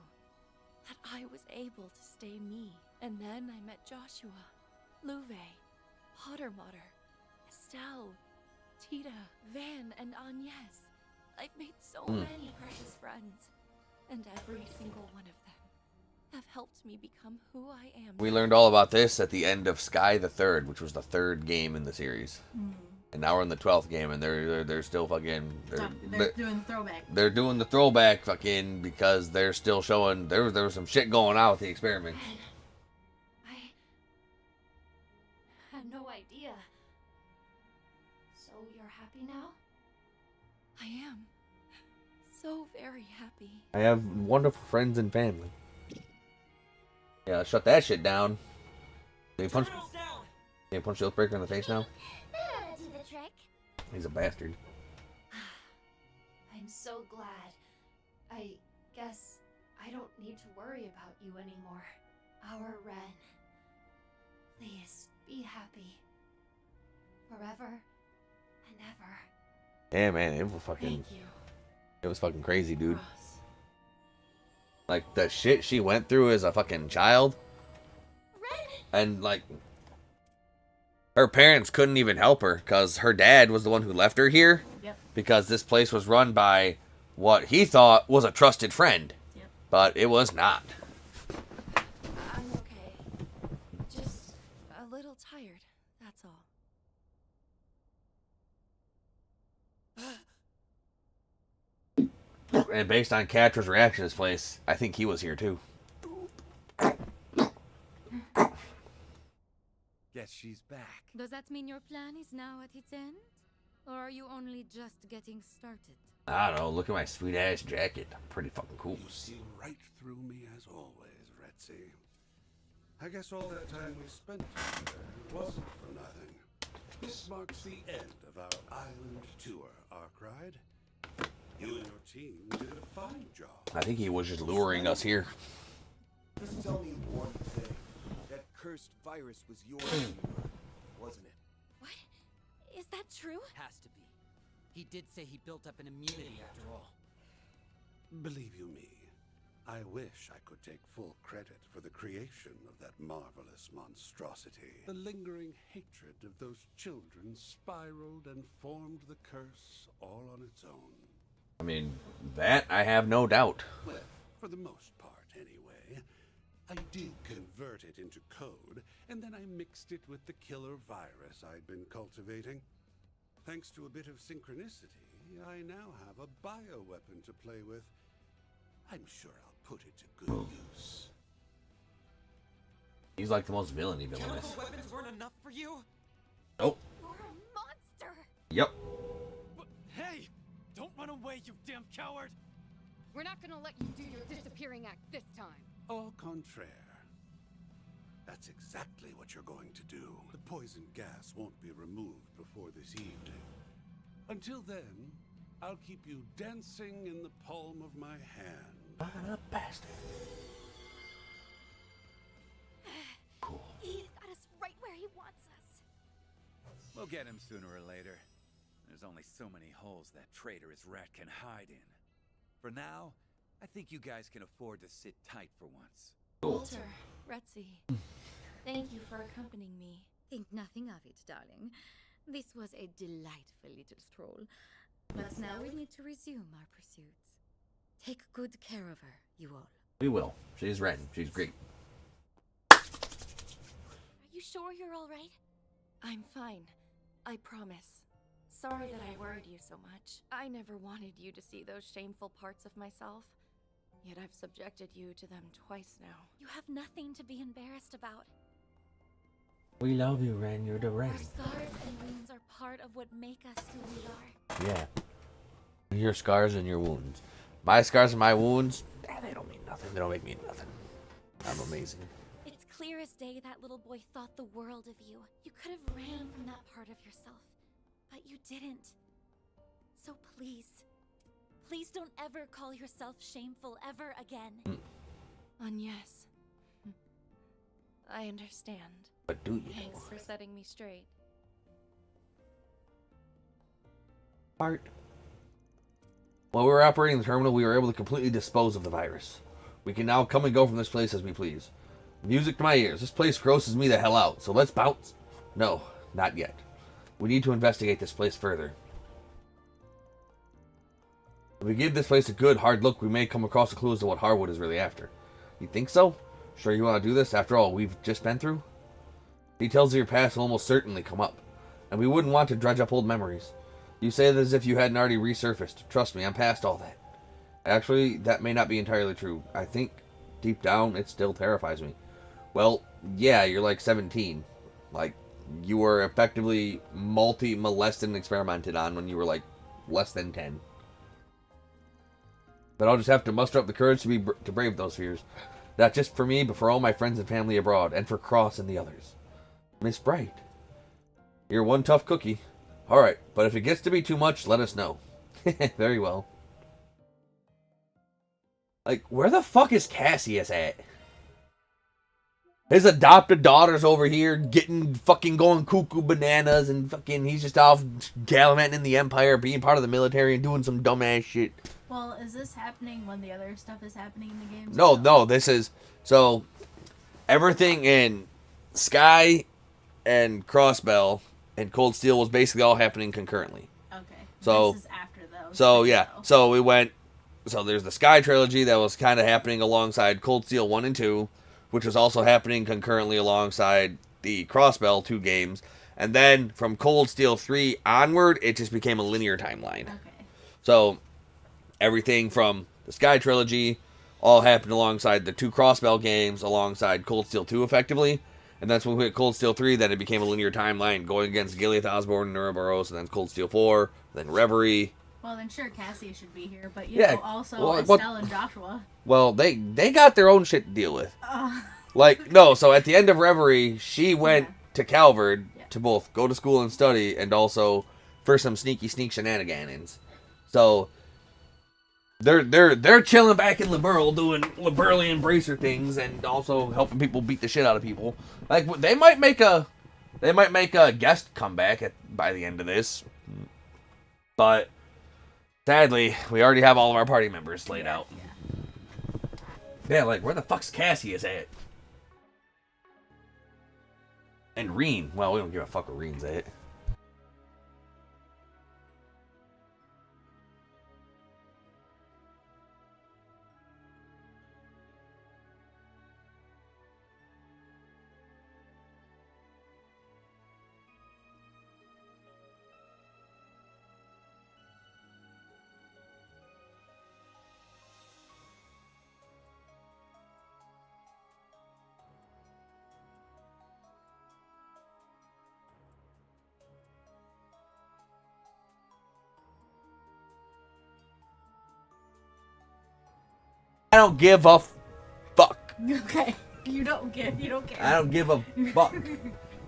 that I was able to stay me. And then I met Joshua, Luve, Pottermotter, Estelle, Tita, Van, and Agnes. I've made so many precious friends, and every single one of them have helped me become who I am. We learned all about this at the end of Sky the Third, which was the third game in the series. And now we're in the 12th game, and they're still fucking... They're doing the throwback. They're doing the throwback fucking because they're still showing... There was some shit going on with the experiment. I had no idea. So you're happy now? I am. So very happy. I have wonderful friends and family. Yeah, shut that shit down. Did you punch the Oathbreaker in the face now? That'll do the trick. He's a bastard. I'm so glad. I guess I don't need to worry about you anymore. Our Ren. Please be happy. Forever and ever. Yeah, man, it was fucking... Thank you. It was fucking crazy, dude. Ross. Like, the shit she went through as a fucking child. And, like, her parents couldn't even help her because her dad was the one who left her here. Yep. Because this place was run by what he thought was a trusted friend. Yep. But it was not. I'm okay. Just a little tired, that's all. And based on Catra's reaction to this place, I think he was here too. Guess she's back. Does that mean your plan is now at its end? Or are you only just getting started? I don't know, look at my sweet ass jacket. I'm pretty fucking cool. You see right through me as always, Retsy. I guess all that time we spent together wasn't for nothing. This marks the end of our island tour, Arkride. You and your team did a fine job. I think he was just luring us here. Just tell me one thing. That cursed virus was your handiwork, wasn't it? What? Is that true? Has to be. He did say he built up an immunity after all. Believe you me, I wish I could take full credit for the creation of that marvelous monstrosity. The lingering hatred of those children spiraled and formed the curse all on its own. I mean, that I have no doubt. Well, for the most part, anyway. I did convert it into code, and then I mixed it with the killer virus I'd been cultivating. Thanks to a bit of synchronicity, I now have a bioweapon to play with. I'm sure I'll put it to good use. He's like the most villainy villainous. Chemical weapons weren't enough for you? Nope. You're a monster! Yep. But, hey! Don't run away, you damn coward! We're not gonna let you do your disappearing act this time. Au contraire. That's exactly what you're going to do. The poison gas won't be removed before this evening. Until then, I'll keep you dancing in the palm of my hand. What a bastard. Cool. He's got us right where he wants us. We'll get him sooner or later. There's only so many holes that traitorous rat can hide in. For now, I think you guys can afford to sit tight for once. Walter, Retsy, thank you for accompanying me. Think nothing of it, darling. This was a delightful little stroll. But now we need to resume our pursuits. Take good care of her, you all. We will. She's Ren. She's great. Are you sure you're all right? I'm fine. I promise. sorry that I worried you so much. I never wanted you to see those shameful parts of myself. Yet I've subjected you to them twice now. You have nothing to be embarrassed about. We love you, Ren. You're the Ren. Our scars and wounds are part of what make us who we are. Yeah. Your scars and your wounds. My scars and my wounds, they don't mean nothing. They don't make me nothing. I'm amazing. It's clear as day that little boy thought the world of you. You could have ran from that part of yourself, but you didn't. So please, please don't ever call yourself shameful ever again. Yes. I understand. But do you? Thanks for setting me straight. Part. While we were operating the terminal, we were able to completely dispose of the virus. We can now come and go from this place as we please. Music to my ears. This place grosses me the hell out, so let's bounce. No, not yet. We need to investigate this place further. If we give this place a good, hard look, we may come across a clue as to what Harwood is really after. You think so? Sure you want to do this after all we've just been through? Details of your past will almost certainly come up, and we wouldn't want to dredge up old memories. You say that as if you hadn't already resurfaced. Trust me, I'm past all that. Actually, that may not be entirely true. I think, deep down, it still terrifies me. Well, yeah, you're like 17. Like, you were effectively molested and experimented on when you were like less than 10. But I'll just have to muster up the courage to brave those fears. Not just for me, but for all my friends and family abroad, and for Cross and the others. Miss Bright, you're one tough cookie. Alright, but if it gets to be too much, let us know. Very well. Like, where the fuck is Cassius at? His adopted daughter's over here getting fucking going cuckoo bananas, and fucking he's just off gallivanting in the Empire, being part of the military and doing some dumbass shit. Well, is this happening when the other stuff is happening in the game? No, this is... So, everything in Sky and Crossbell and Cold Steel was basically all happening concurrently. Okay. So, this is after those. So, yeah. So, we went... So, there's the Sky trilogy that was kind of happening alongside Cold Steel 1 and 2, which was also happening concurrently alongside the Crossbell 2 games. And then, from Cold Steel 3 onward, it just became a linear timeline. Okay. So, everything from the Sky trilogy all happened alongside the 2 Crossbell games, alongside Cold Steel 2, effectively. And that's when we hit Cold Steel 3, then it became a linear timeline, going against Gileath Osborne and Ouroboros, and then Cold Steel 4, then Reverie. Well, then sure, Cassie should be here, but you know, also Estelle and Joshua. Well, they got their own shit to deal with. Like, no, so at the end of Reverie, she went to Calvard to both go to school and study, and also for some sneak shenanigans. So, they're chilling back in Liberl, doing Liberlian bracer things, and also helping people beat the shit out of people. Like, they might make a guest comeback by the end of this, but sadly, we already have all of our party members laid out. Yeah, like, where the fuck's Cassius at? And Reen. Well, we don't give a fuck where Reen's at. I don't give a fuck. Okay. You don't care. I don't give a fuck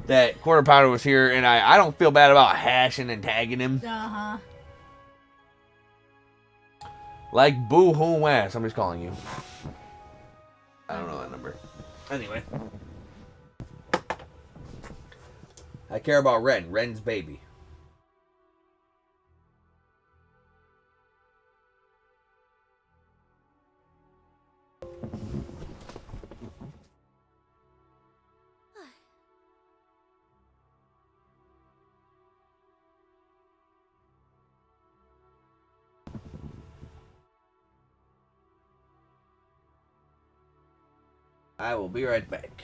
that Quarter Pounder was here, and I don't feel bad about hashing and tagging him. Uh-huh. Like boo-hoo ass. Somebody's calling you. I don't know that number. Anyway. I care about Ren. Ren's baby. I will be right back.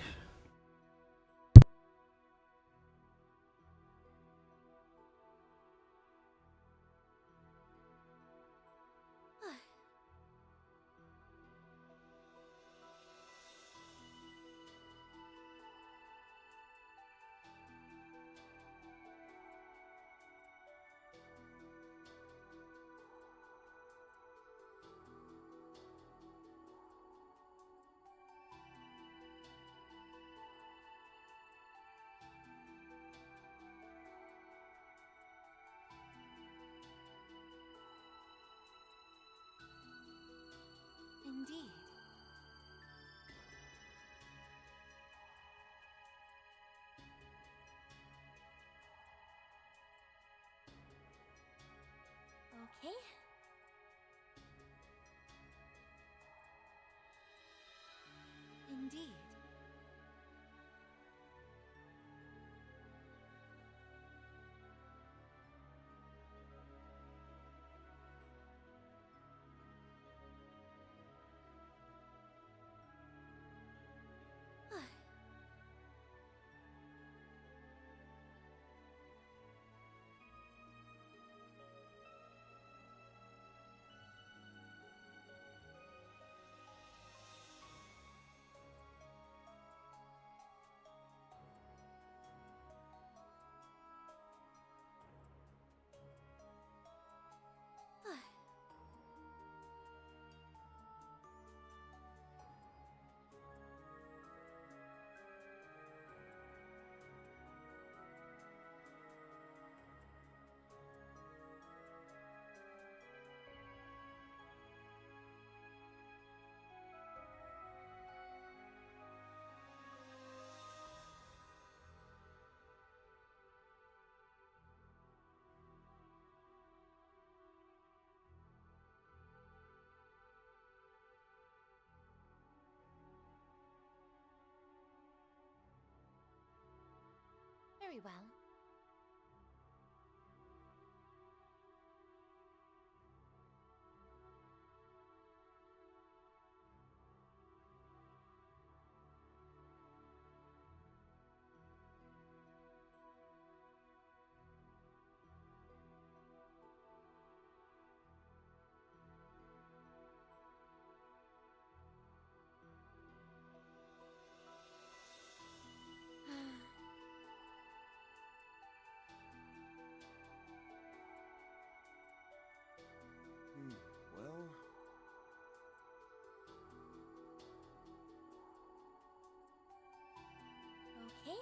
Very well. Well, Okay.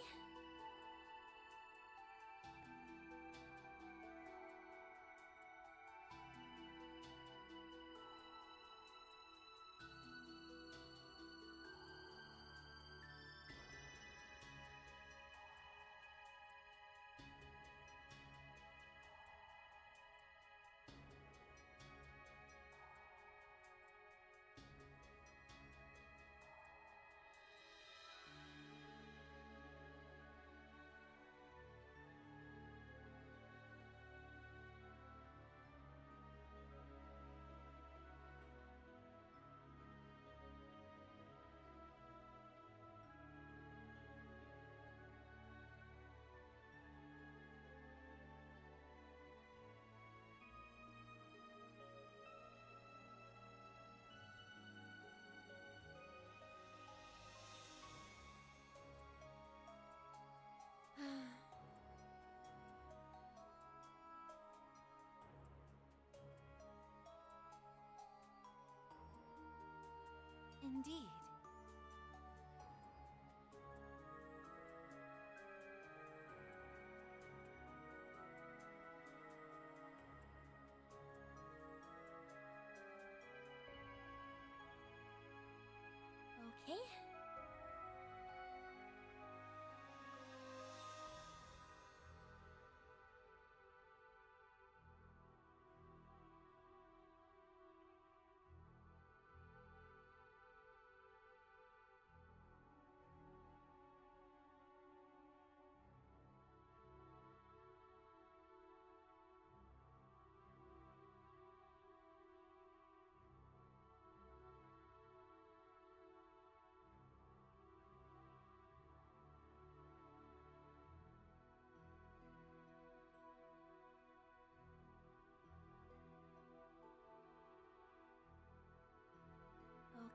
Indeed. Okay.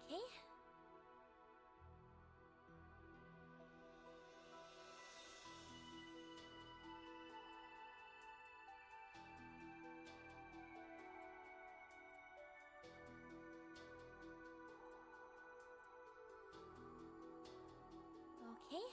Okay. Okay.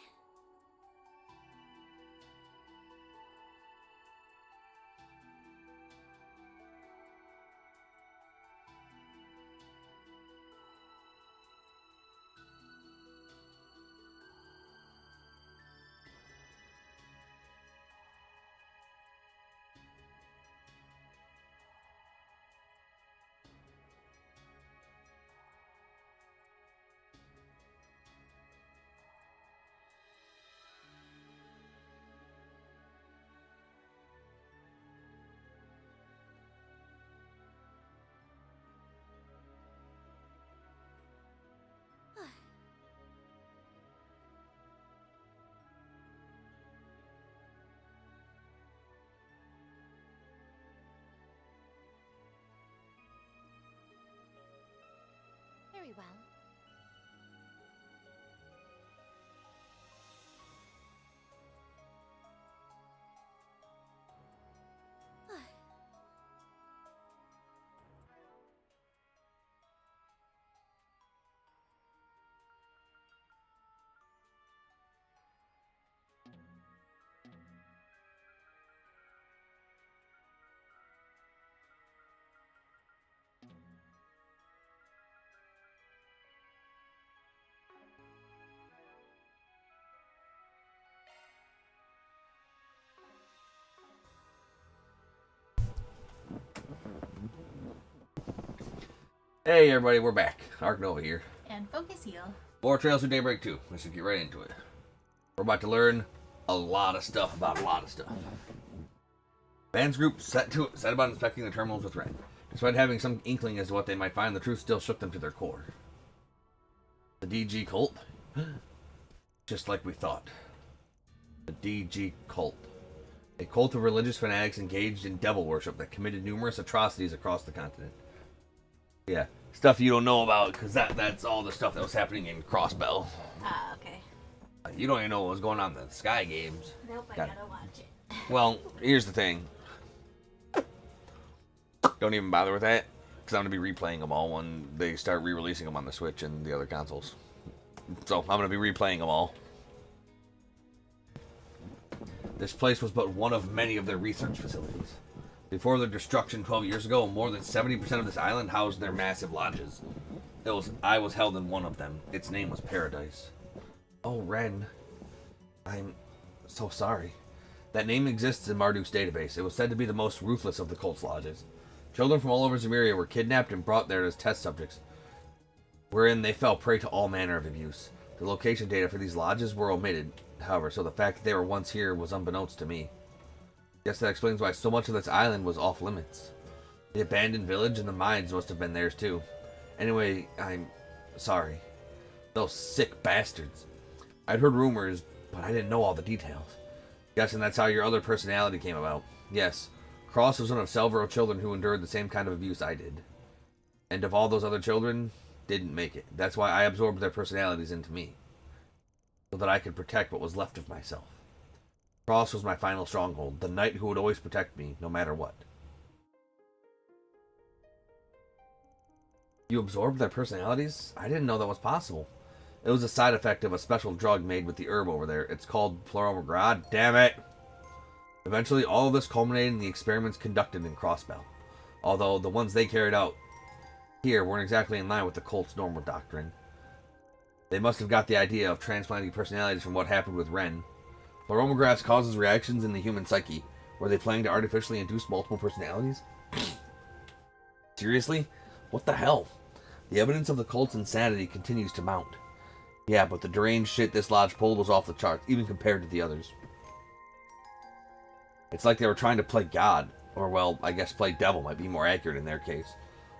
Very well. Hey everybody, we're back. Ark Nova here. And Focus Heal. More Trails to Daybreak 2. Let's just get right into it. We're about to learn a lot of stuff about a lot of stuff. Van's group set about inspecting the terminals with Ren. Despite having some inkling as to what they might find, the truth still shook them to their core. The DG cult? Just like we thought. The DG cult. A cult of religious fanatics engaged in devil worship that committed numerous atrocities across the continent. Yeah, stuff you don't know about, because that's all the stuff that was happening in Crossbell. Ah, okay. You don't even know what was going on in the Sky Games. Nope, I gotta watch it. Well, here's the thing. Don't even bother with that, because I'm going to be replaying them all when they start re-releasing them on the Switch and the other consoles. So, I'm going to be replaying them all. This place was but one of many of their research facilities. Before their destruction 12 years ago, more than 70% of this island housed their massive lodges. I was held in one of them. Its name was Paradise. Oh, Ren. I'm so sorry. That name exists in Marduk's database. It was said to be the most ruthless of the cult's lodges. Children from all over Zemeria were kidnapped and brought there as test subjects, wherein they fell prey to all manner of abuse. The location data for these lodges were omitted, however, so the fact that they were once here was unbeknownst to me. Guess that explains why so much of this island was off limits. The abandoned village and the mines must have been theirs too. Anyway, I'm sorry. Those sick bastards. I'd heard rumors, but I didn't know all the details. Guessing that's how your other personality came about. Yes, Cross was one of several children who endured the same kind of abuse I did. And of all those other children, didn't make it. That's why I absorbed their personalities into me. So that I could protect what was left of myself. Cross was my final stronghold, the knight who would always protect me, no matter what. You absorbed their personalities? I didn't know that was possible. It was a side effect of a special drug made with the herb over there. It's called Pleuromagrad. Damn it! Eventually, all of this culminated in the experiments conducted in Crossbell. Although, the ones they carried out here weren't exactly in line with the cult's normal doctrine. They must have got the idea of transplanting personalities from what happened with Ren. Pleuromagrad causes reactions in the human psyche. Were they planning to artificially induce multiple personalities? Seriously? What the hell? The evidence of the cult's insanity continues to mount. Yeah, but the deranged shit this lodge pulled was off the charts, even compared to the others. It's like they were trying to play God. Or, well, I guess play devil might be more accurate in their case.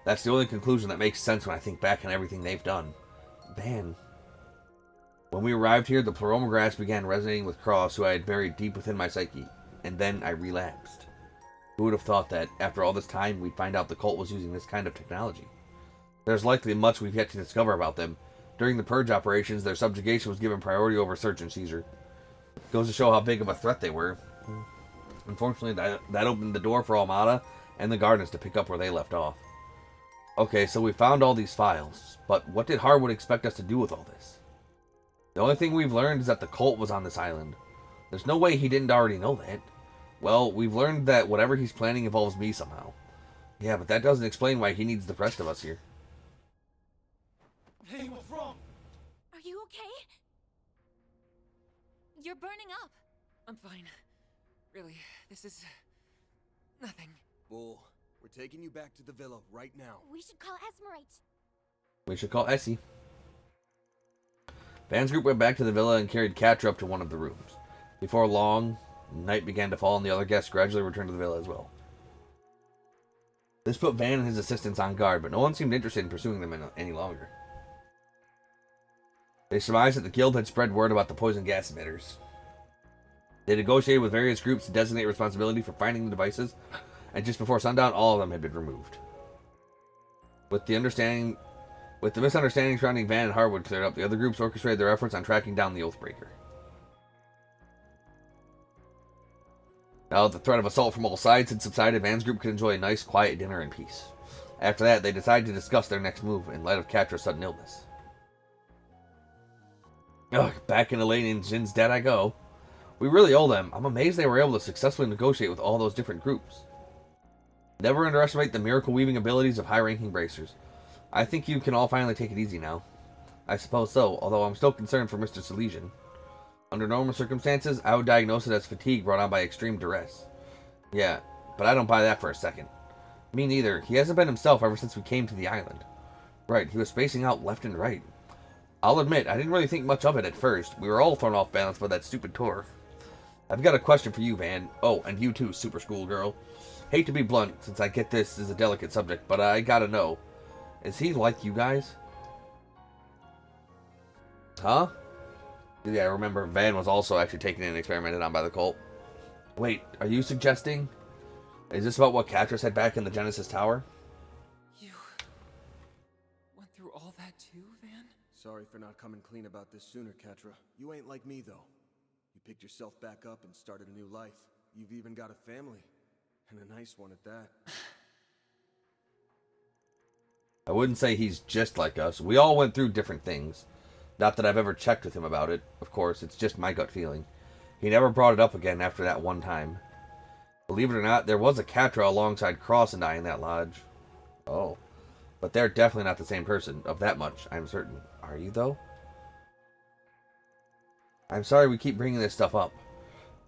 That's the only conclusion that makes sense when I think back on everything they've done. Man. When we arrived here, the Pleuromagrad began resonating with Cross, who I had buried deep within my psyche. And then I relapsed. Who would have thought that, after all this time, we'd find out the cult was using this kind of technology? There's likely much we've yet to discover about them. During the purge operations, their subjugation was given priority over search and seizure. Goes to show how big of a threat they were. Unfortunately, that opened the door for Almada and the Gardens to pick up where they left off. Okay, so we found all these files, but what did Harwood expect us to do with all this? The only thing we've learned is that the cult was on this island. There's no way he didn't already know that. Well, we've learned that whatever he's planning involves me somehow. Yeah, but that doesn't explain why he needs the rest of us here. Hey, what's wrong? Are you okay? You're burning up. I'm fine. Really, this is nothing. Bull, we're taking you back to the villa right now. We should call Esmerite. We should call Essie. Van's group went back to the villa and carried Catra up to one of the rooms. Before long, night began to fall and the other guests gradually returned to the villa as well. This put Van and his assistants on guard, but no one seemed interested in pursuing them any longer. They surmised that the guild had spread word about the poison gas emitters. They negotiated with various groups to designate responsibility for finding the devices, and just before sundown, all of them had been removed. With the misunderstanding surrounding Van and Harwood cleared up, the other groups orchestrated their efforts on tracking down the Oathbreaker. Now that the threat of assault from all sides had subsided, Van's group could enjoy a nice, quiet dinner in peace. After that, they decided to discuss their next move in light of Catra's sudden illness. Ugh, back in Elaine and Jin's debt I go. We really owe them. I'm amazed they were able to successfully negotiate with all those different groups. Never underestimate the miracle-weaving abilities of high-ranking bracers. I think you can all finally take it easy now. I suppose so, although I'm still concerned for Mr. Silesian. Under normal circumstances, I would diagnose it as fatigue brought on by extreme duress. Yeah, but I don't buy that for a second. Me neither. He hasn't been himself ever since we came to the island. Right, he was spacing out left and right. I'll admit, I didn't really think much of it at first. We were all thrown off balance by that stupid tour. I've got a question for you, Van. Oh, and you too, super schoolgirl. Hate to be blunt, since I get this is a delicate subject, but I gotta know. Is he like you guys? Huh? Yeah, I remember Van was also actually taken in and experimented on by the cult. Wait, are you suggesting? Is this about what Catra said back in the Genesis Tower? You went through all that too, Van? Sorry for not coming clean about this sooner, Catra. You ain't like me, though. You picked yourself back up and started a new life. You've even got a family. And a nice one at that. I wouldn't say he's just like us. We all went through different things. Not that I've ever checked with him about it. Of course, it's just my gut feeling. He never brought it up again after that one time. Believe it or not, there was a Catra alongside Cross and I in that lodge. Oh. But they're definitely not the same person. Of that much, I'm certain. Are you, though? I'm sorry we keep bringing this stuff up.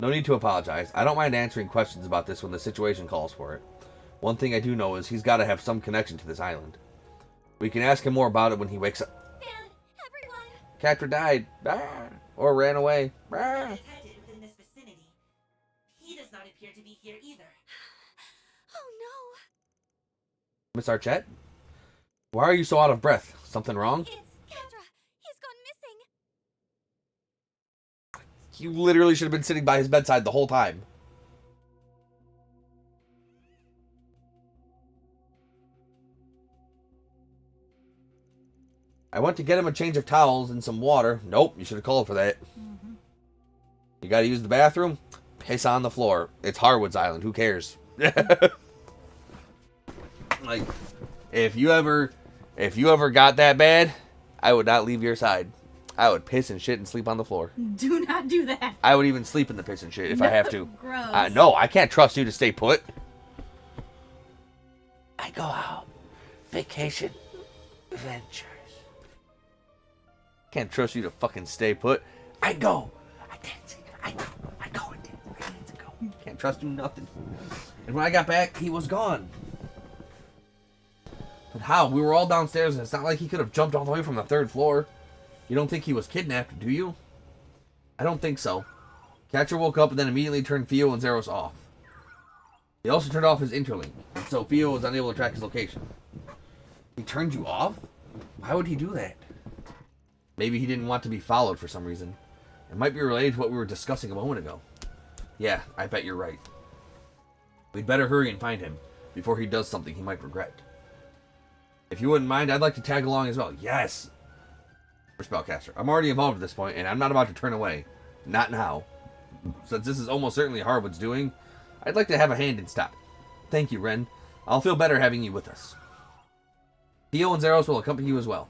No need to apologize. I don't mind answering questions about this when the situation calls for it. One thing I do know is he's got to have some connection to this island. We can ask him more about it when he wakes up. Van, everyone! Catra died. Ah, or ran away. Ah. Within this vicinity. He does not appear to be here either. Oh no! Miss Archette? Why are you so out of breath? Something wrong? It's Catra! He's gone missing! You literally should have been sitting by his bedside the whole time. I went to get him a change of towels and some water. Nope, you should have called for that. Mm-hmm. You gotta use the bathroom? Piss on the floor. It's Harwood's Island. Who cares? Like, if you ever got that bad, I would not leave your side. I would piss and shit and sleep on the floor. Do not do that. I would even sleep in the piss and shit if I have to. Gross. No, I can't trust you to stay put. I go out. Vacation. Adventures. Can't trust you to fucking stay put. I go. I dance. I go and dance. I dance and go. Can't trust you nothing. And when I got back, he was gone. But how? We were all downstairs, and it's not like he could have jumped all the way from the 3rd floor. You don't think he was kidnapped, do you? I don't think so. Catcher woke up and then immediately turned Theo and Zeros off. He also turned off his interlink, and so Theo was unable to track his location. He turned you off? Why would he do that? Maybe he didn't want to be followed for some reason. It might be related to what we were discussing a moment ago. Yeah, I bet you're right. We'd better hurry and find him before he does something he might regret. If you wouldn't mind, I'd like to tag along as well. Yes! For Spellcaster. I'm already involved at this point, and I'm not about to turn away. Not now. Since this is almost certainly Harwood's doing, I'd like to have a hand in stop. Thank you, Ren. I'll feel better having you with us. Theo and Zeros will accompany you as well.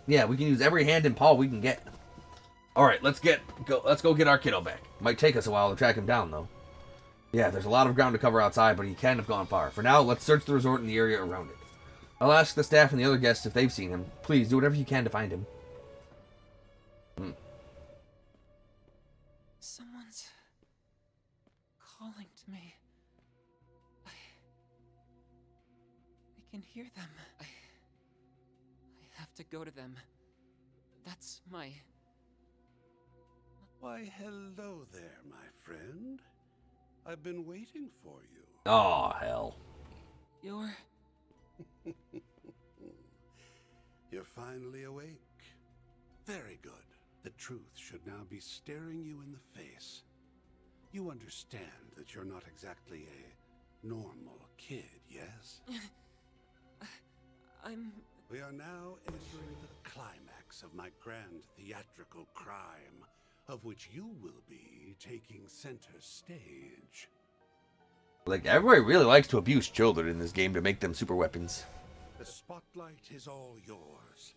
Yeah, we can use every hand and paw we can get. Alright, let's go get our kiddo back. Might take us a while to track him down, though. Yeah, there's a lot of ground to cover outside, but he can't have gone far. For now, let's search the resort and the area around it. I'll ask the staff and the other guests if they've seen him. Please, do whatever you can to find him. Someone's calling to me. I can hear them. I have to go to them. That's my... Why, hello there, my friend. I've been waiting for you. Oh, hell. You're finally awake. Very good. The truth should now be staring you in the face. You understand that you're not exactly a normal kid, yes? We are now entering the climax of my grand theatrical crime, of which you will be taking center stage. Like, everybody really likes to abuse children in this game to make them super weapons. The spotlight is all yours,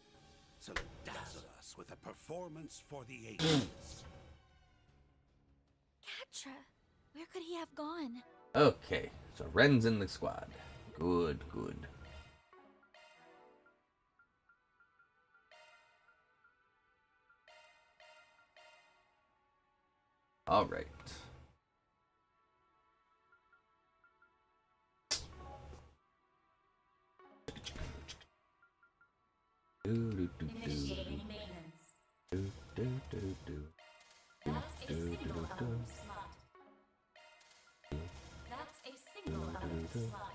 so dazzle us with a performance for the ages. Catra, where could he have gone? Okay, so Ren's in the squad. Good, good. All right. Initiating maintenance. That's a signal of element slot. That's a single element slot.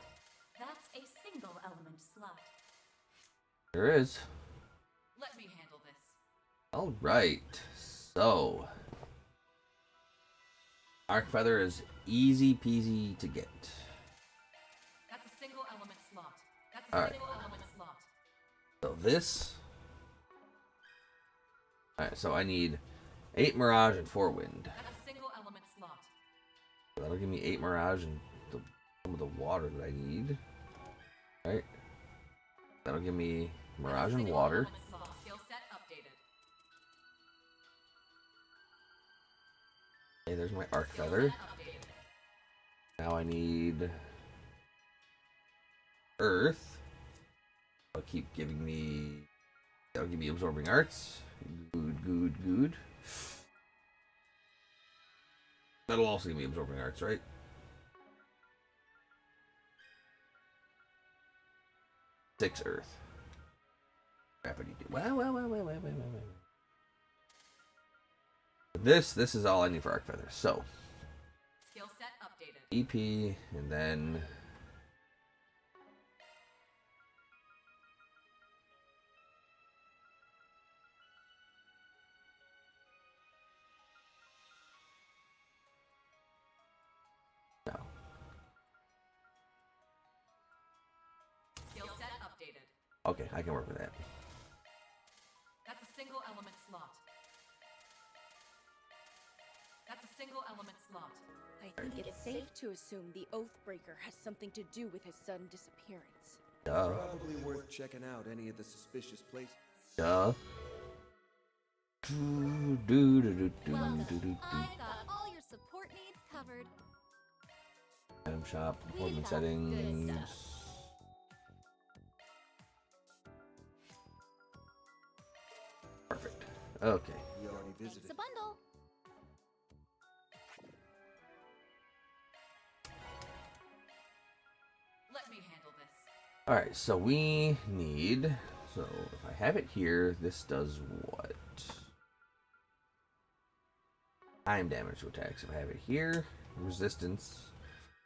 That's a single element slot. There is. Let me handle this. All right. So, arc feather is easy peasy to get. That's a single element slot. That's All a right. single element slot. So this. All right. So I need 8 mirage and 4 wind. That's a single element slot. That'll give me 8 mirage and some of the water that I need. All right. That'll give me mirage and water. Skill set updated. Okay, there's my arc feather. Now I need earth. I'll keep giving me. That'll give me absorbing arts. Good. That'll also give me absorbing arts, right? Six earth. Rapidity. Wait. This is all I need for arc feather. So Skill set updated. EP and then no. Skill set updated. Okay, I can work with that. That's a single element slot. That's a single element slot. I think it's safe to assume the Oathbreaker has something to do with his sudden disappearance. Duh. Probably worth checking out any of the suspicious places. Duh. Welcome. I've got all your support needs covered. Item shop, We've appointment got settings. good stuff. Perfect. Okay. We already visited. It's a bundle. Let me handle this. Alright, so we need. So if I have it here, this does what? Time damage to attacks. If I have it here, resistance.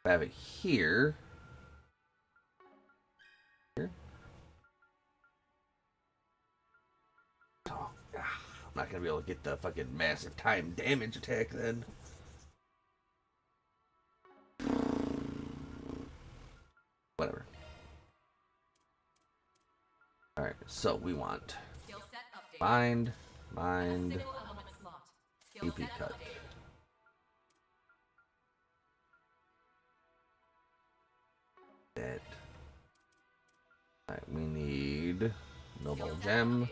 If I have it here. Here. Oh, I'm not gonna be able to get the fucking massive time damage attack then. Whatever. Alright, so we want Skill set updated. mind, That's a mind, single element slot. Skill EP set cut. updated. Dead. Alright, we need Noble Gem.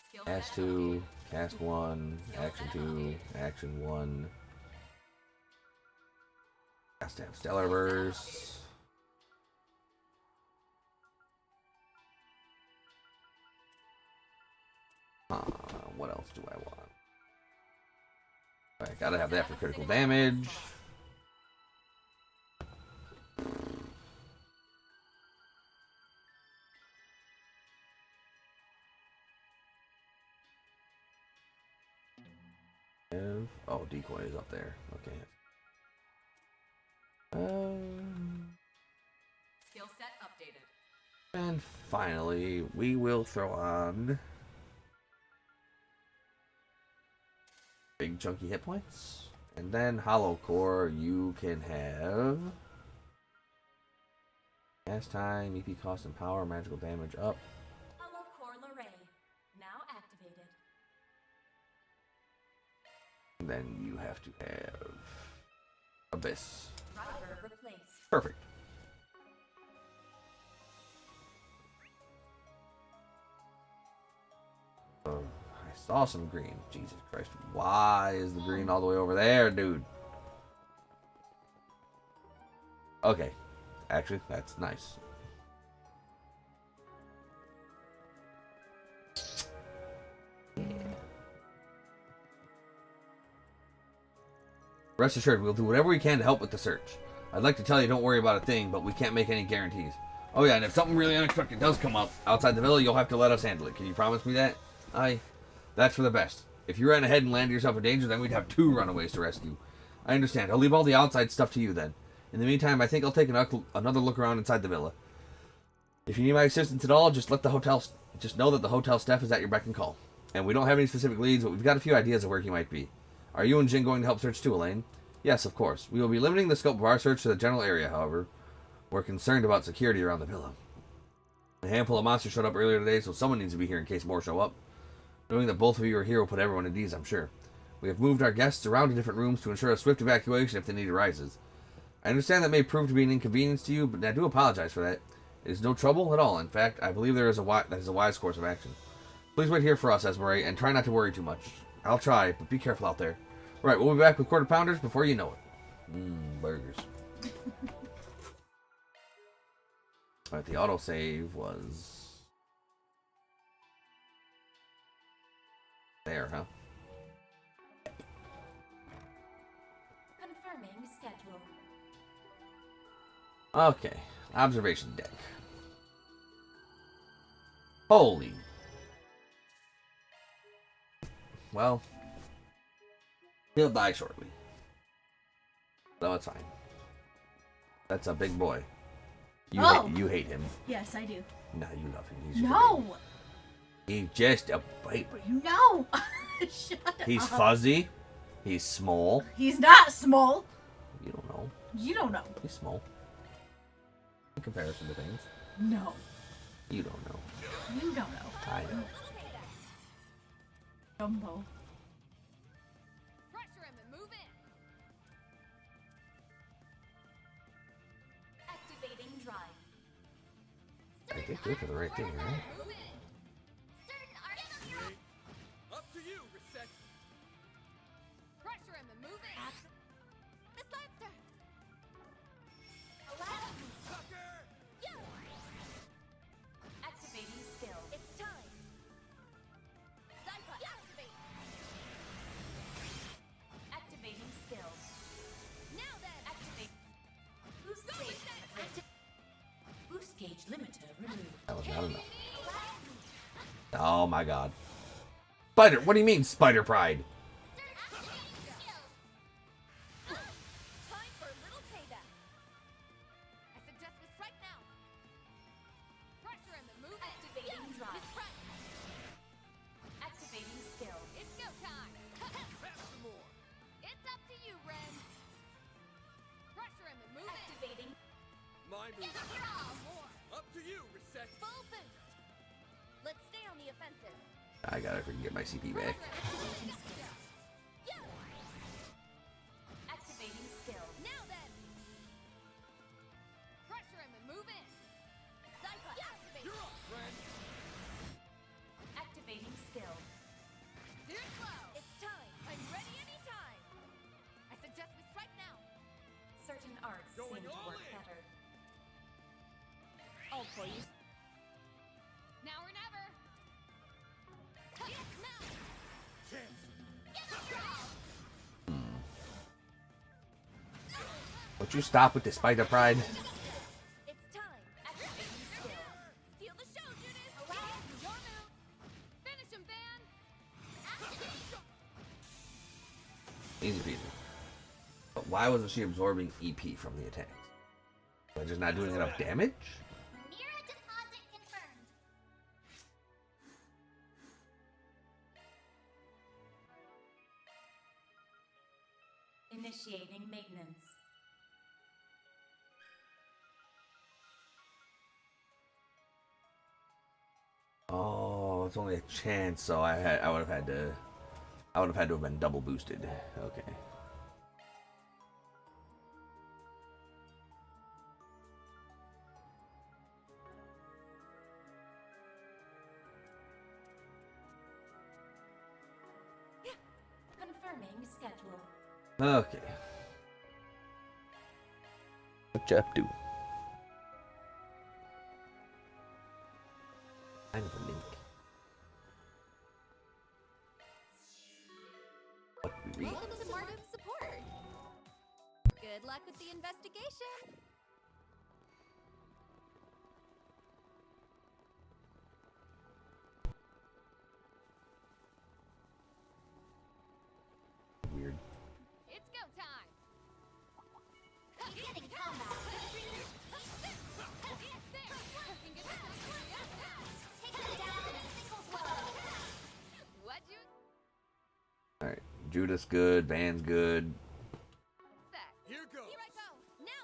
Skill Cast set 2, cast 1, action 2, action 1. Has to have Stellar Burst. What else do I want? Alright, gotta have that for critical damage. Oh, decoy is up there. Okay. Skill set updated. And finally, we will throw on big chunky hit points. And then Hollow Core, you can have cast time, EP cost and power, magical damage up. Hollow Core Lorraine. Now activated. And then you have to have Abyss. Driver replaced. Perfect. I saw some green. Jesus Christ. Why is the green all the way over there, dude? Okay. Actually, that's nice. Rest assured, we'll do whatever we can to help with the search. I'd like to tell you don't worry about a thing, but we can't make any guarantees. Oh yeah, and if something really unexpected does come up outside the villa, you'll have to let us handle it. Can you promise me that? That's for the best. If you ran ahead and landed yourself in danger, then we'd have 2 runaways to rescue. I understand. I'll leave all the outside stuff to you then. In the meantime, I think I'll take another look around inside the villa. If you need my assistance at all, just know that the hotel staff is at your beck and call. And we don't have any specific leads, but we've got a few ideas of where he might be. Are you and Jin going to help search too, Elaine? Yes, of course. We will be limiting the scope of our search to the general area, however. We're concerned about security around the villa. A handful of monsters showed up earlier today, so someone needs to be here in case more show up. Knowing that both of you are here will put everyone at ease, I'm sure. We have moved our guests around to different rooms to ensure a swift evacuation if the need arises. I understand that may prove to be an inconvenience to you, but I do apologize for that. It is no trouble at all. In fact, I believe that is a wise course of action. Please wait here for us, Esmeralda, and try not to worry too much. I'll try, but be careful out there. Right, we'll be back with quarter pounders before you know it. Burgers. Alright, the autosave was... there, huh? Confirming schedule. Okay, observation deck. Holy. Well, he'll die shortly. So it's fine. That's a big boy. You hate him. Yes, I do. No, you love him. He's No! He's just a baby. No! Shut He's up. fuzzy. He's small. He's not small. You don't know. You don't know. He's small. In comparison to things. No. You don't know. You don't know. I know. Jumbo. Pressure him and move in. Activating drive. I think good for the right thing, right? Move in. Certain arts. Up to you, Reset. Pressure him and move in. Miss Lancer. Sucker! Activating skill. It's time. Zypa, activate. Activating skill. Now then. Activate. Boost Go gauge. Reset. Boost gauge limiter removed. That was not enough. Oh my god. Spider, what do you mean, Spider Pride? Time for a little payback. I suggest we strike now. Pressure him and move in. Activating drive. Miss Price. Activating skill. It's go time. Have some more. It's up to you, Ren. Pressure him and move Activating. My move. in. More. Up to you, Reset. Full boost. Let's stay on the offensive. I gotta freaking get my CP back. Activating skill. Now then. Pressure him and move in. Zypa, activate. You're up, friend. Activating skill. Too slow. It's time. I'm ready anytime. I suggest we strike now. Certain arts Going seem to all work in. better. All for you. Now or never. Yes, now. Get up, girl. Would you stop with the Spider Pride? It's time. Activating skill. Steal the show, Judas. Your move. Finish him, Van. Activate. Easy peasy. But why wasn't she absorbing EP from the attacks? By just not doing enough damage? Mirror deposit confirmed. Initiating maintenance. Oh, it's only a chance, so I would have had to have been double boosted. Okay. Confirming schedule. Okay. What you up to? Kind of a link. What we read? Welcome to Martin's support. Good luck with the investigation. Beginning combat. Take them down in a single blow. What'd you Alright, Judith's good, Van's good. Here goes. Here I go. Now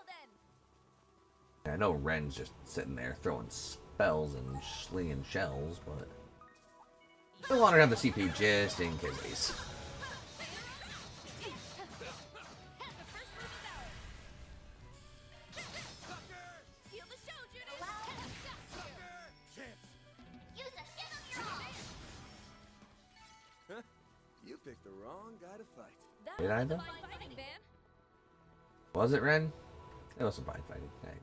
then. I know Ren's just sitting there throwing spells and slinging shells, but still want to have the CP just in case. Steal the show, Judas. Use a shit of your own. Huh? You picked the wrong guy to fight. Did I though? Fighting, Van. Was it Ren? It was some fine fighting. Right.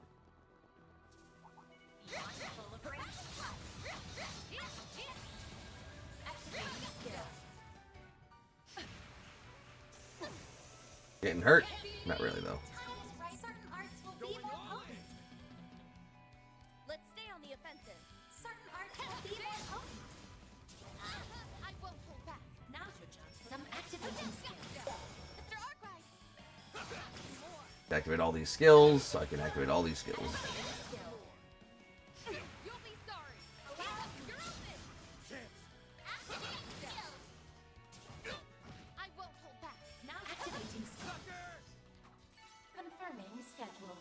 Getting hurt? Not really though. Certain arts will be more potent. Let's stay on the offensive. Certain arts will be more potent. I won't hold back. Now's your chance for some activating skills. Mr. Arkwright! Activate all these skills, so I can activate all these skills. You'll be sorry. You're open. Activating skills. I won't hold back. Now activating skills. Confirming schedule.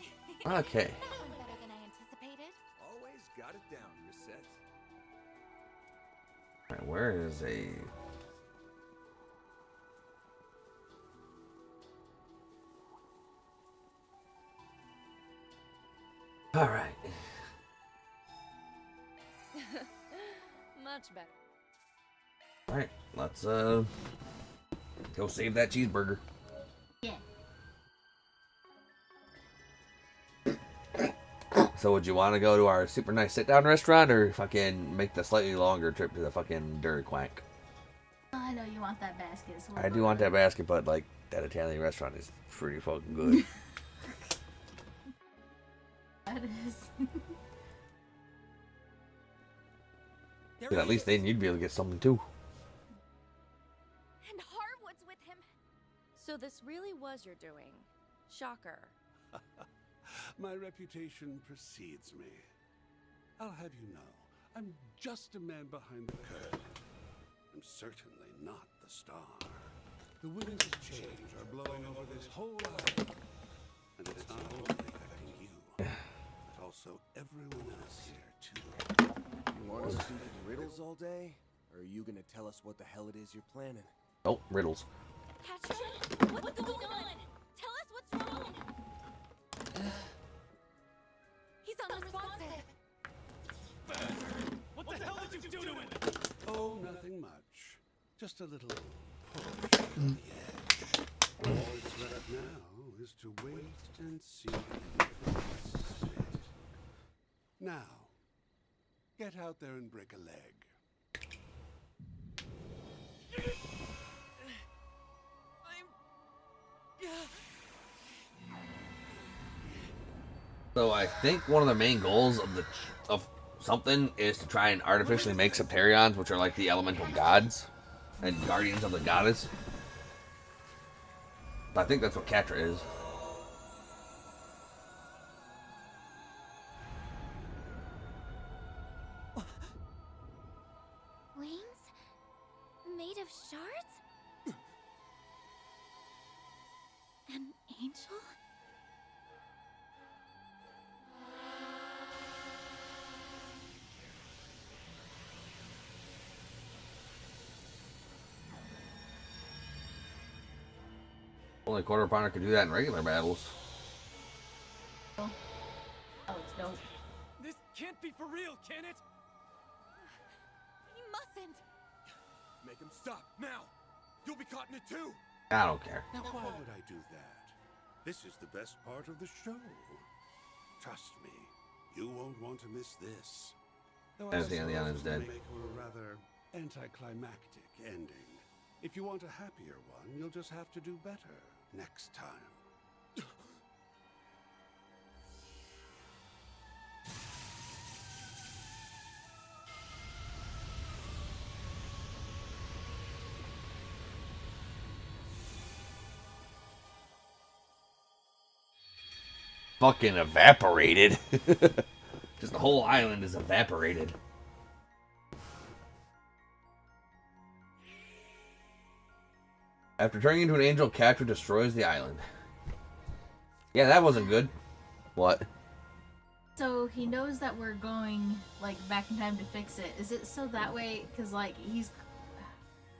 Okay. That went better than I anticipated. Always got it down, Reset. Alright, where is a... Alright. Much better. Alright, let's go save that cheeseburger. Yeah. So would you want to go to our super nice sit-down restaurant or fucking make the slightly longer trip to the fucking Dairy Quack? I know you want that basket. So we'll I go do want there. that basket, but like that Italian restaurant is pretty fucking good. That is. But at least then you'd be able to get something too. And Harwood's with him. So this really was your doing. Shocker. My reputation precedes me. I'll have you know, I'm just a man behind the curtain. I'm certainly not the star. The winds of change are blowing over this whole island. And it's not only affecting you, but also everyone else here, too. You want us to do riddles all day? Or are you gonna tell us what the hell it is you're planning? Oh, riddles. Patrick, what's going on? Tell us what's wrong. He's unresponsive. What the hell did you do to him? Oh, nothing much. Just a little push on the edge. All that's left now is to wait and see if it's fit. Now, get out there and break a leg. So I think one of the main goals of something is to try and artificially make Septarions, which are like the elemental gods and guardians of the goddess. I think that's what Catra is. Wings? Made of shards? An angel? Only Quarter Pounder could do that in regular battles. Oh, it's dope. This can't be for real, can it? He mustn't. Make him stop, now! You'll be caught in it too! I don't care. Now, why would I do that? This is the best part of the show. Trust me, you won't want to miss this. Though I Everything on the suppose island's it will dead. make for a rather anticlimactic ending. If you want a happier one, you'll just have to do better next time. fucking evaporated. Just the whole island is evaporated. After turning into an angel, Catra destroys the island. Yeah, that wasn't good. What? So he knows that we're going like back in time to fix it. Is it so that way? Because like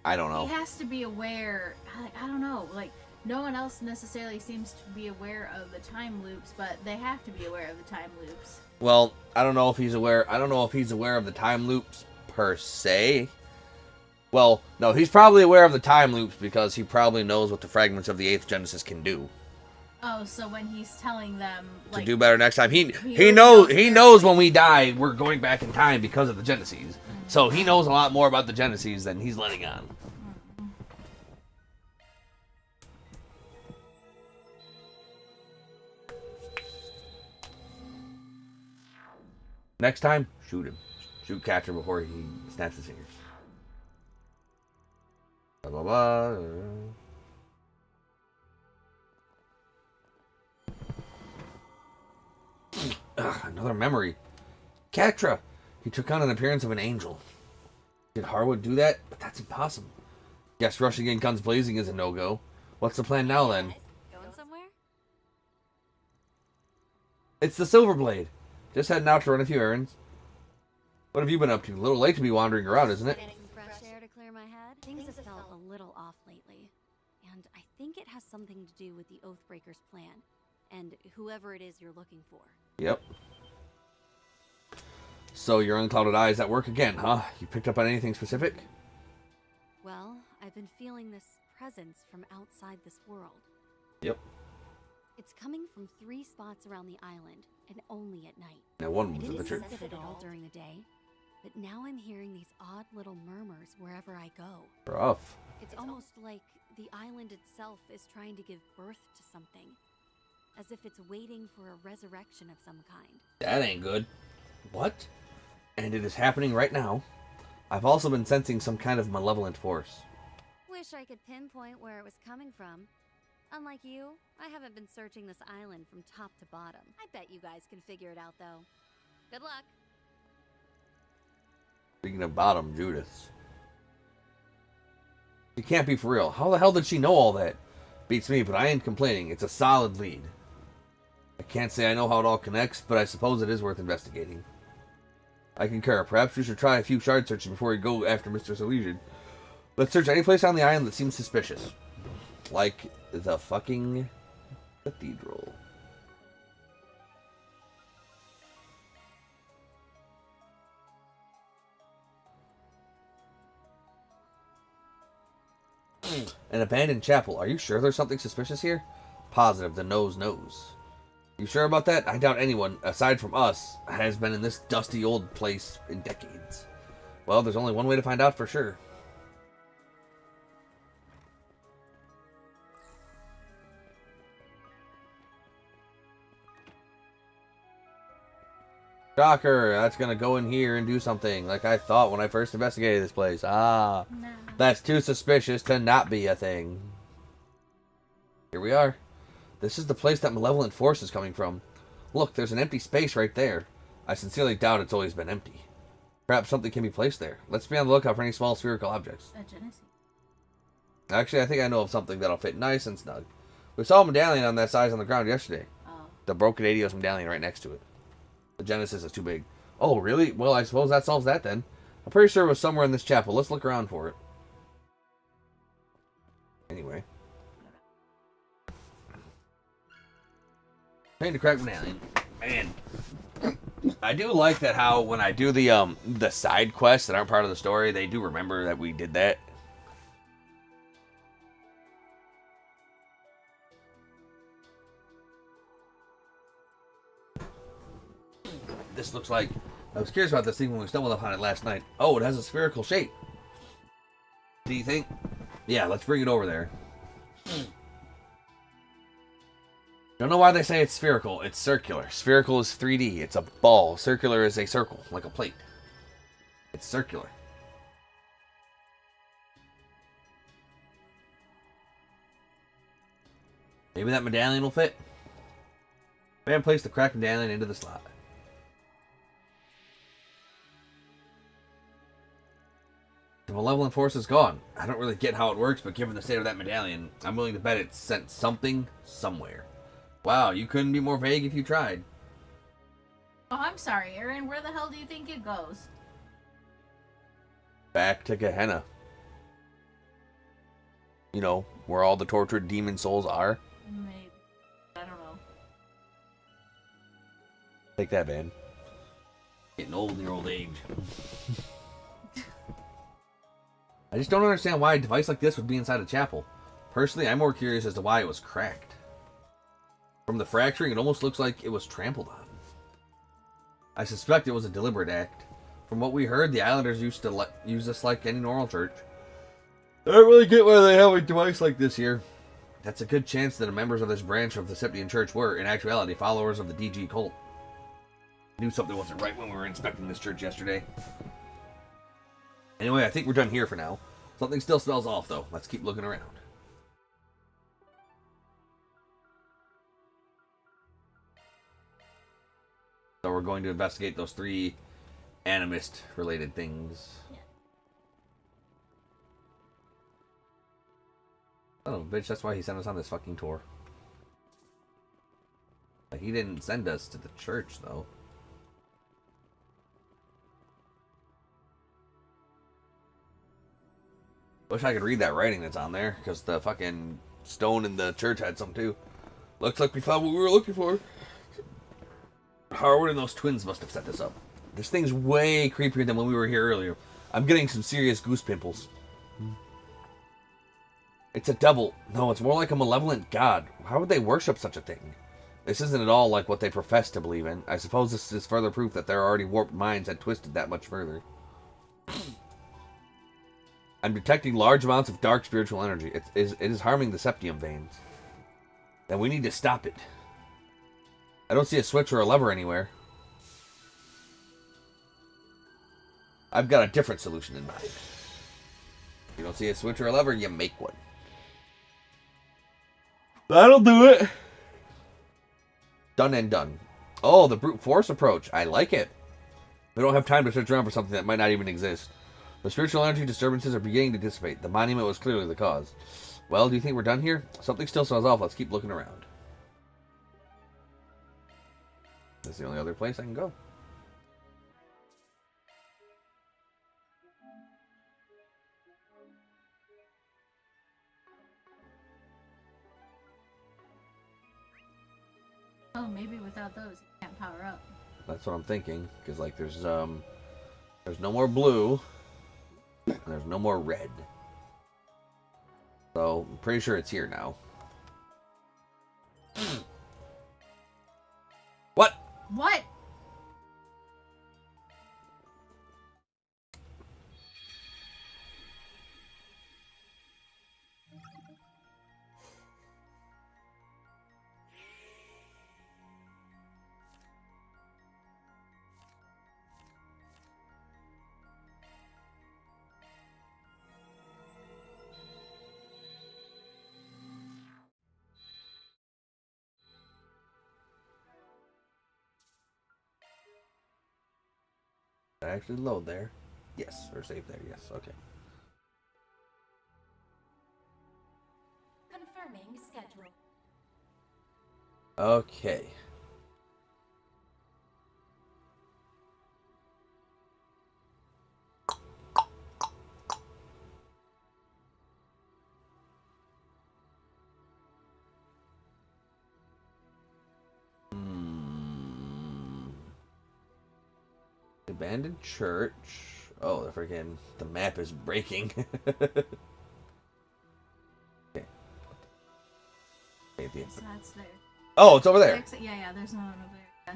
I don't know. He has to be aware. I don't know. Like no one else necessarily seems to be aware of the time loops, but they have to be aware of the time loops. Well, I don't know if he's aware. I don't know if he's aware of the time loops per se. Well, no, he's probably aware of the time loops because he probably knows what the fragments of the 8th Genesis can do. Oh, so when he's telling them like, To do better next time, he knows when we die we're going back in time because of the Genesis. Mm-hmm. So he knows a lot more about the Genesis than he's letting on. Mm-hmm. Next time, shoot him. Shoot Catra before he snaps his fingers. Blah, blah, blah. Another memory. Catra! He took on an appearance of an angel. Did Harwood do that? But that's impossible. Guess rushing in guns blazing is a no-go. What's the plan now, then? Going somewhere? It's the Silverblade. Just heading out to run a few errands. What have you been up to? A little late to be wandering around, isn't it? Getting some fresh air to clear my head. Things have felt a little off lately. And I think it has something to do with the Oathbreaker's plan. And whoever it is you're looking for. Yep. So your unclouded eye is at work again, huh? You picked up on anything specific? Well, I've been feeling this presence from outside this world. Yep. It's coming from 3 spots around the island, and only at night. Now one was in the I church. didn't sense it at all during the day, but now I'm hearing these odd little murmurs wherever I go. Rough. It's almost like the island itself is trying to give birth to something. As if it's waiting for a resurrection of some kind. That ain't good. What? And it is happening right now. I've also been sensing some kind of malevolent force. Wish I could pinpoint where it was coming from. Unlike you, I haven't been searching this island from top to bottom. I bet you guys can figure it out, though. Good luck. Speaking of bottom, Judith. You can't be for real. How the hell did she know all that? Beats me, but I ain't complaining. It's a solid lead. I can't say I know how it all connects, but I suppose it is worth investigating. I concur. Perhaps we should try a few shard searches before we go after Mr. Salesian. Let's search any place on the island that seems suspicious. Like the fucking cathedral. An abandoned chapel. Are you sure there's something suspicious here? Positive. The nose knows. You sure about that? I doubt anyone, aside from us, has been in this dusty old place in decades. Well, there's only one way to find out for sure. Shocker, that's gonna go in here and do something, like I thought when I first investigated this place. Ah, no. That's too suspicious to not be a thing. Here we are. This is the place that malevolent force is coming from. Look, there's an empty space right there. I sincerely doubt it's always been empty. Perhaps something can be placed there. Let's be on the lookout for any small spherical objects. Actually, I think I know of something that'll fit nice and snug. We saw a medallion on that size on the ground yesterday. Oh. The broken Adios medallion right next to it. The Genesis is too big. Oh, really? Well, I suppose that solves that then. I'm pretty sure it was somewhere in this chapel. Let's look around for it. Anyway. Trying to crack medallion. Man. I do like that how when I do the side quests that aren't part of the story, they do remember that we did that. This looks like... I was curious about this thing when we stumbled upon it last night. Oh, it has a spherical shape. Do you think? Yeah, let's bring it over there. Don't know why they say it's spherical. It's circular. Spherical is 3D. It's a ball. Circular is a circle, like a plate. It's circular. Maybe that medallion will fit. Man placed the cracked medallion into the slot. The malevolent force is gone. I don't really get how it works, but given the state of that medallion, I'm willing to bet it sent something somewhere. Wow, you couldn't be more vague if you tried. Oh, I'm sorry, Aaron. Where the hell do you think it goes? Back to Gehenna. You know, where all the tortured demon souls are. Maybe. I don't know. Take that, man. Getting old in your old age. I just don't understand why a device like this would be inside a chapel. Personally, I'm more curious as to why it was cracked. From the fracturing, it almost looks like it was trampled on. I suspect it was a deliberate act. From what we heard, the Islanders used to use this like any normal church. I don't really get why they have a device like this here. That's a good chance that the members of this branch of the Septian Church were, in actuality, followers of the DG cult. I knew something wasn't right when we were inspecting this church yesterday. Anyway, I think we're done here for now. Something still smells off, though. Let's keep looking around. So we're going to investigate those 3 animist-related things. Yeah. Oh, bitch, that's why he sent us on this fucking tour. But he didn't send us to the church, though. Wish I could read that writing that's on there, because the fucking stone in the church had some too. Looks like we found what we were looking for. Harwood and those twins must have set this up. This thing's way creepier than when we were here earlier. I'm getting some serious goose pimples. It's a devil. No, it's more like a malevolent god. How would they worship such a thing? This isn't at all like what they profess to believe in. I suppose this is further proof that their already warped minds had twisted that much further. I'm detecting large amounts of dark spiritual energy. It is harming the septium veins. Then we need to stop it. I don't see a switch or a lever anywhere. I've got a different solution in mind. You don't see a switch or a lever, you make one. That'll do it. Done and done. Oh, the brute force approach. I like it. We don't have time to search around for something that might not even exist. The spiritual energy disturbances are beginning to dissipate. The monument was clearly the cause. Well, do you think we're done here? Something still smells off. Let's keep looking around. That's the only other place I can go. Oh, maybe without those, you can't power up. That's what I'm thinking. Because, like, there's no more blue. And there's no more red. So, I'm pretty sure it's here now. What? What? Did I actually load there? Yes, or save there, yes, okay. Confirming schedule. Okay. Abandoned church. Oh, the freaking the map is breaking. Okay. So that's there. Oh, it's over there. Yeah, there's no one over there. Yeah.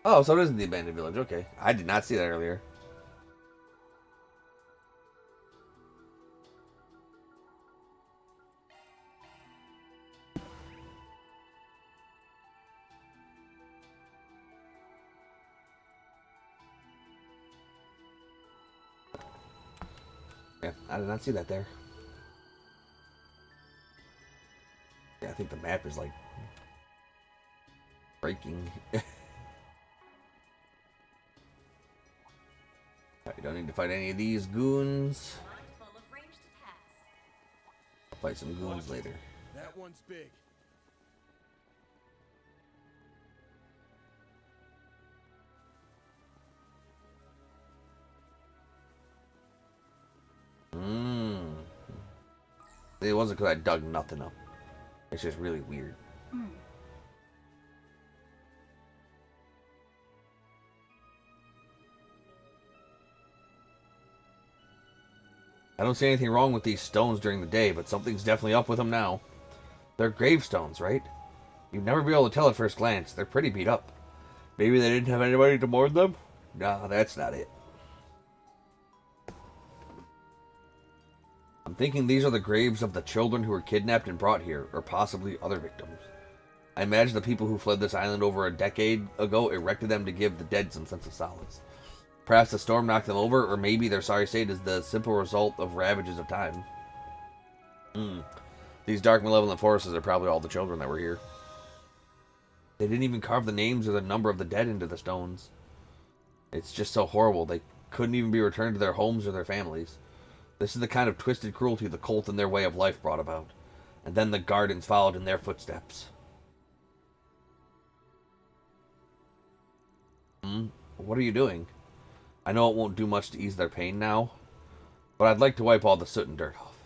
Oh, so it isn't the abandoned village. Okay. I did not see that earlier. Yeah, I did not see that there. Yeah, I think the map is like Breaking. You don't need to fight any of these goons. I'll fight some goons later. That one's big. It wasn't because I dug nothing up. It's just really weird. I don't see anything wrong with these stones during the day, but something's definitely up with them now. They're gravestones, right? You'd never be able to tell at first glance. They're pretty beat up. Maybe they didn't have anybody to mourn them? Nah, that's not it. I'm thinking these are the graves of the children who were kidnapped and brought here, or possibly other victims. I imagine the people who fled this island over a decade ago erected them to give the dead some sense of solace. Perhaps the storm knocked them over, or maybe their sorry state is the simple result of ravages of time. These dark, malevolent forces are probably all the children that were here. They didn't even carve the names or the number of the dead into the stones. It's just so horrible. They couldn't even be returned to their homes or their families. This is the kind of twisted cruelty the cult and their way of life brought about. And then the Gardens followed in their footsteps. What are you doing? I know it won't do much to ease their pain now, but I'd like to wipe all the soot and dirt off.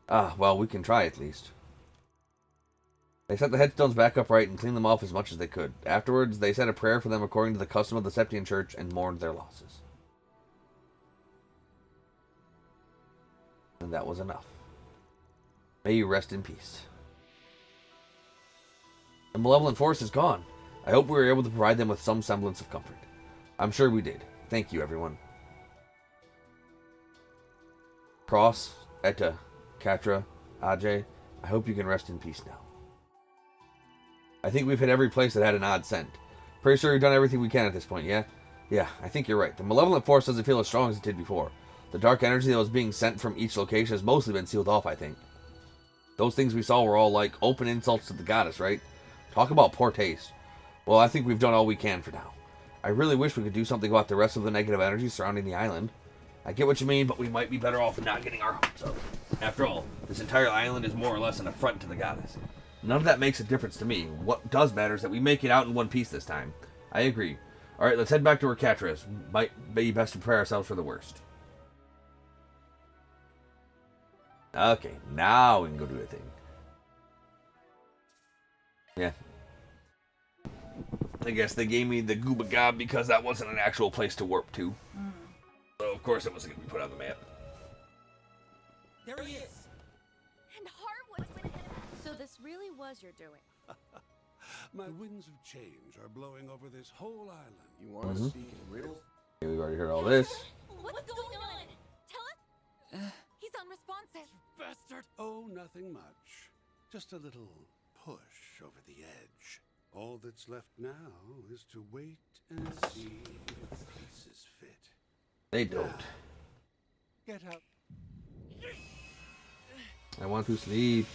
Ah, well, we can try at least. They set the headstones back upright and cleaned them off as much as they could. Afterwards, they said a prayer for them according to the custom of the Septian Church and mourned their losses. And that was enough. May you rest in peace. The malevolent force is gone. I hope we were able to provide them with some semblance of comfort. I'm sure we did. Thank you, everyone. Cross, Etta, Katra, Ajay, I hope you can rest in peace now. I think we've hit every place that had an odd scent. Pretty sure we've done everything we can at this point, yeah? Yeah, I think you're right. The malevolent force doesn't feel as strong as it did before. The dark energy that was being sent from each location has mostly been sealed off, I think. Those things we saw were all like open insults to the goddess, right? Talk about poor taste. Well, I think we've done all we can for now. I really wish we could do something about the rest of the negative energy surrounding the island. I get what you mean, but we might be better off not getting our hopes up. After all, this entire island is more or less an affront to the goddess. None of that makes a difference to me. What does matter is that we make it out in one piece this time. I agree. Alright, let's head back to where Katra is. Might be best to prepare ourselves for the worst. Okay, now we can go do a thing. Yeah. I guess they gave me the Gooba Gob because that wasn't an actual place to warp to. So of course it wasn't going to be put on the map. There he is! And Harwood's been... So this really was your doing? My winds of change are blowing over this whole island. You want to speak in riddles? Yeah, we've already heard all this. What's going on? Tell us? He's unresponsive. Bastard! Oh, nothing much. Just a little push over the edge. All that's left now is to wait and see if the pieces fit. They don't. Get up. I want to sleep.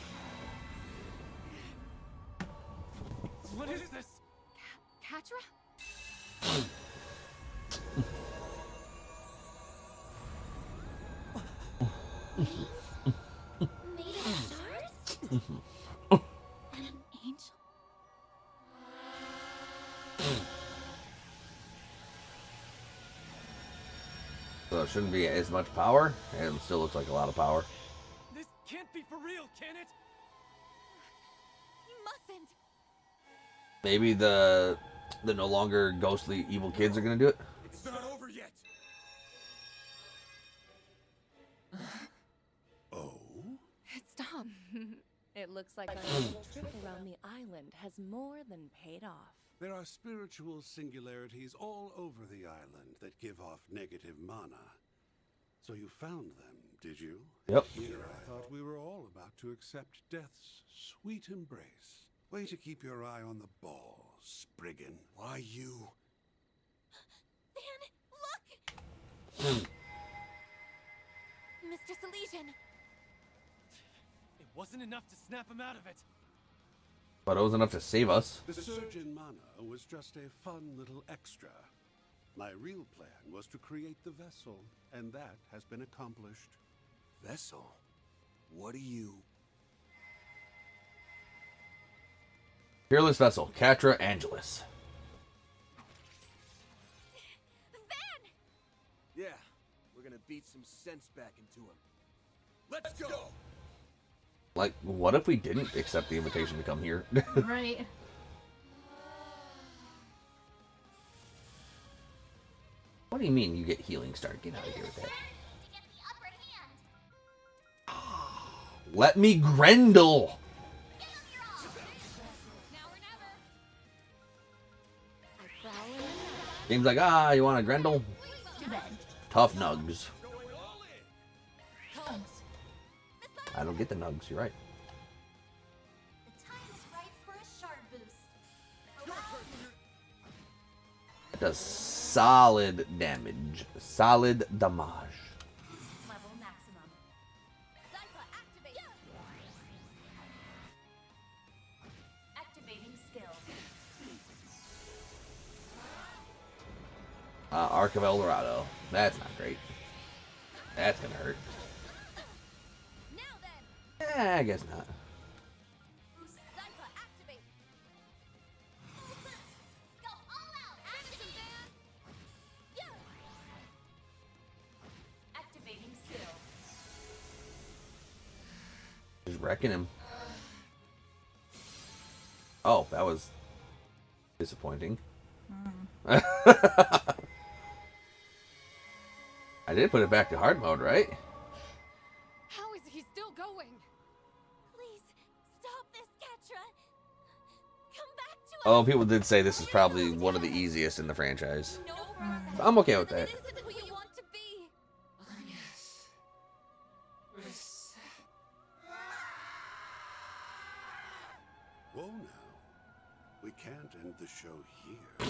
What is this? Katra? Made of stars? And an angel? So it shouldn't be as much power. And it still looks like a lot of power. This can't be for real, can it? He mustn't. Maybe the no longer ghostly evil kids are going to do it. It's not over yet. Oh? Stop. It looks like our little trip around the island has more than paid off. There are spiritual singularities all over the island that give off negative mana. So you found them, did you? Yep. Here I thought we were all about to accept death's sweet embrace. Way to keep your eye on the ball, Spriggan. Why you? Van, look! Mr. Salesian! It wasn't enough to snap him out of it. But it was enough to save us. The surge in mana was just a fun little extra. My real plan was to create the vessel, and that has been accomplished. Vessel? What do you... Fearless vessel, Catra Angelus. Yeah, we're gonna beat some sense back into him. Let's go! Like, what if we didn't accept the invitation to come here? Right. What do you mean you get healing start? Get out of here with that. Let me Grendel! Game's like, you want a Grendel? Too bad. Tough nugs. I don't get the nugs, you're right. The time is right for a shard boost. It does solid damage. Solid damage. Level maximum. Activating skill. Arc of El Dorado. That's not great. That's gonna hurt. I guess not. Activating skill. Just wrecking him. Oh, that was disappointing. I did put it back to hard mode, right? How is he still going? Please stop this, Catra. Come back to us. Oh, people did say this is probably one of the easiest in the franchise. I'm okay with that. Who you want to be? Whoa now. We can't end the show here.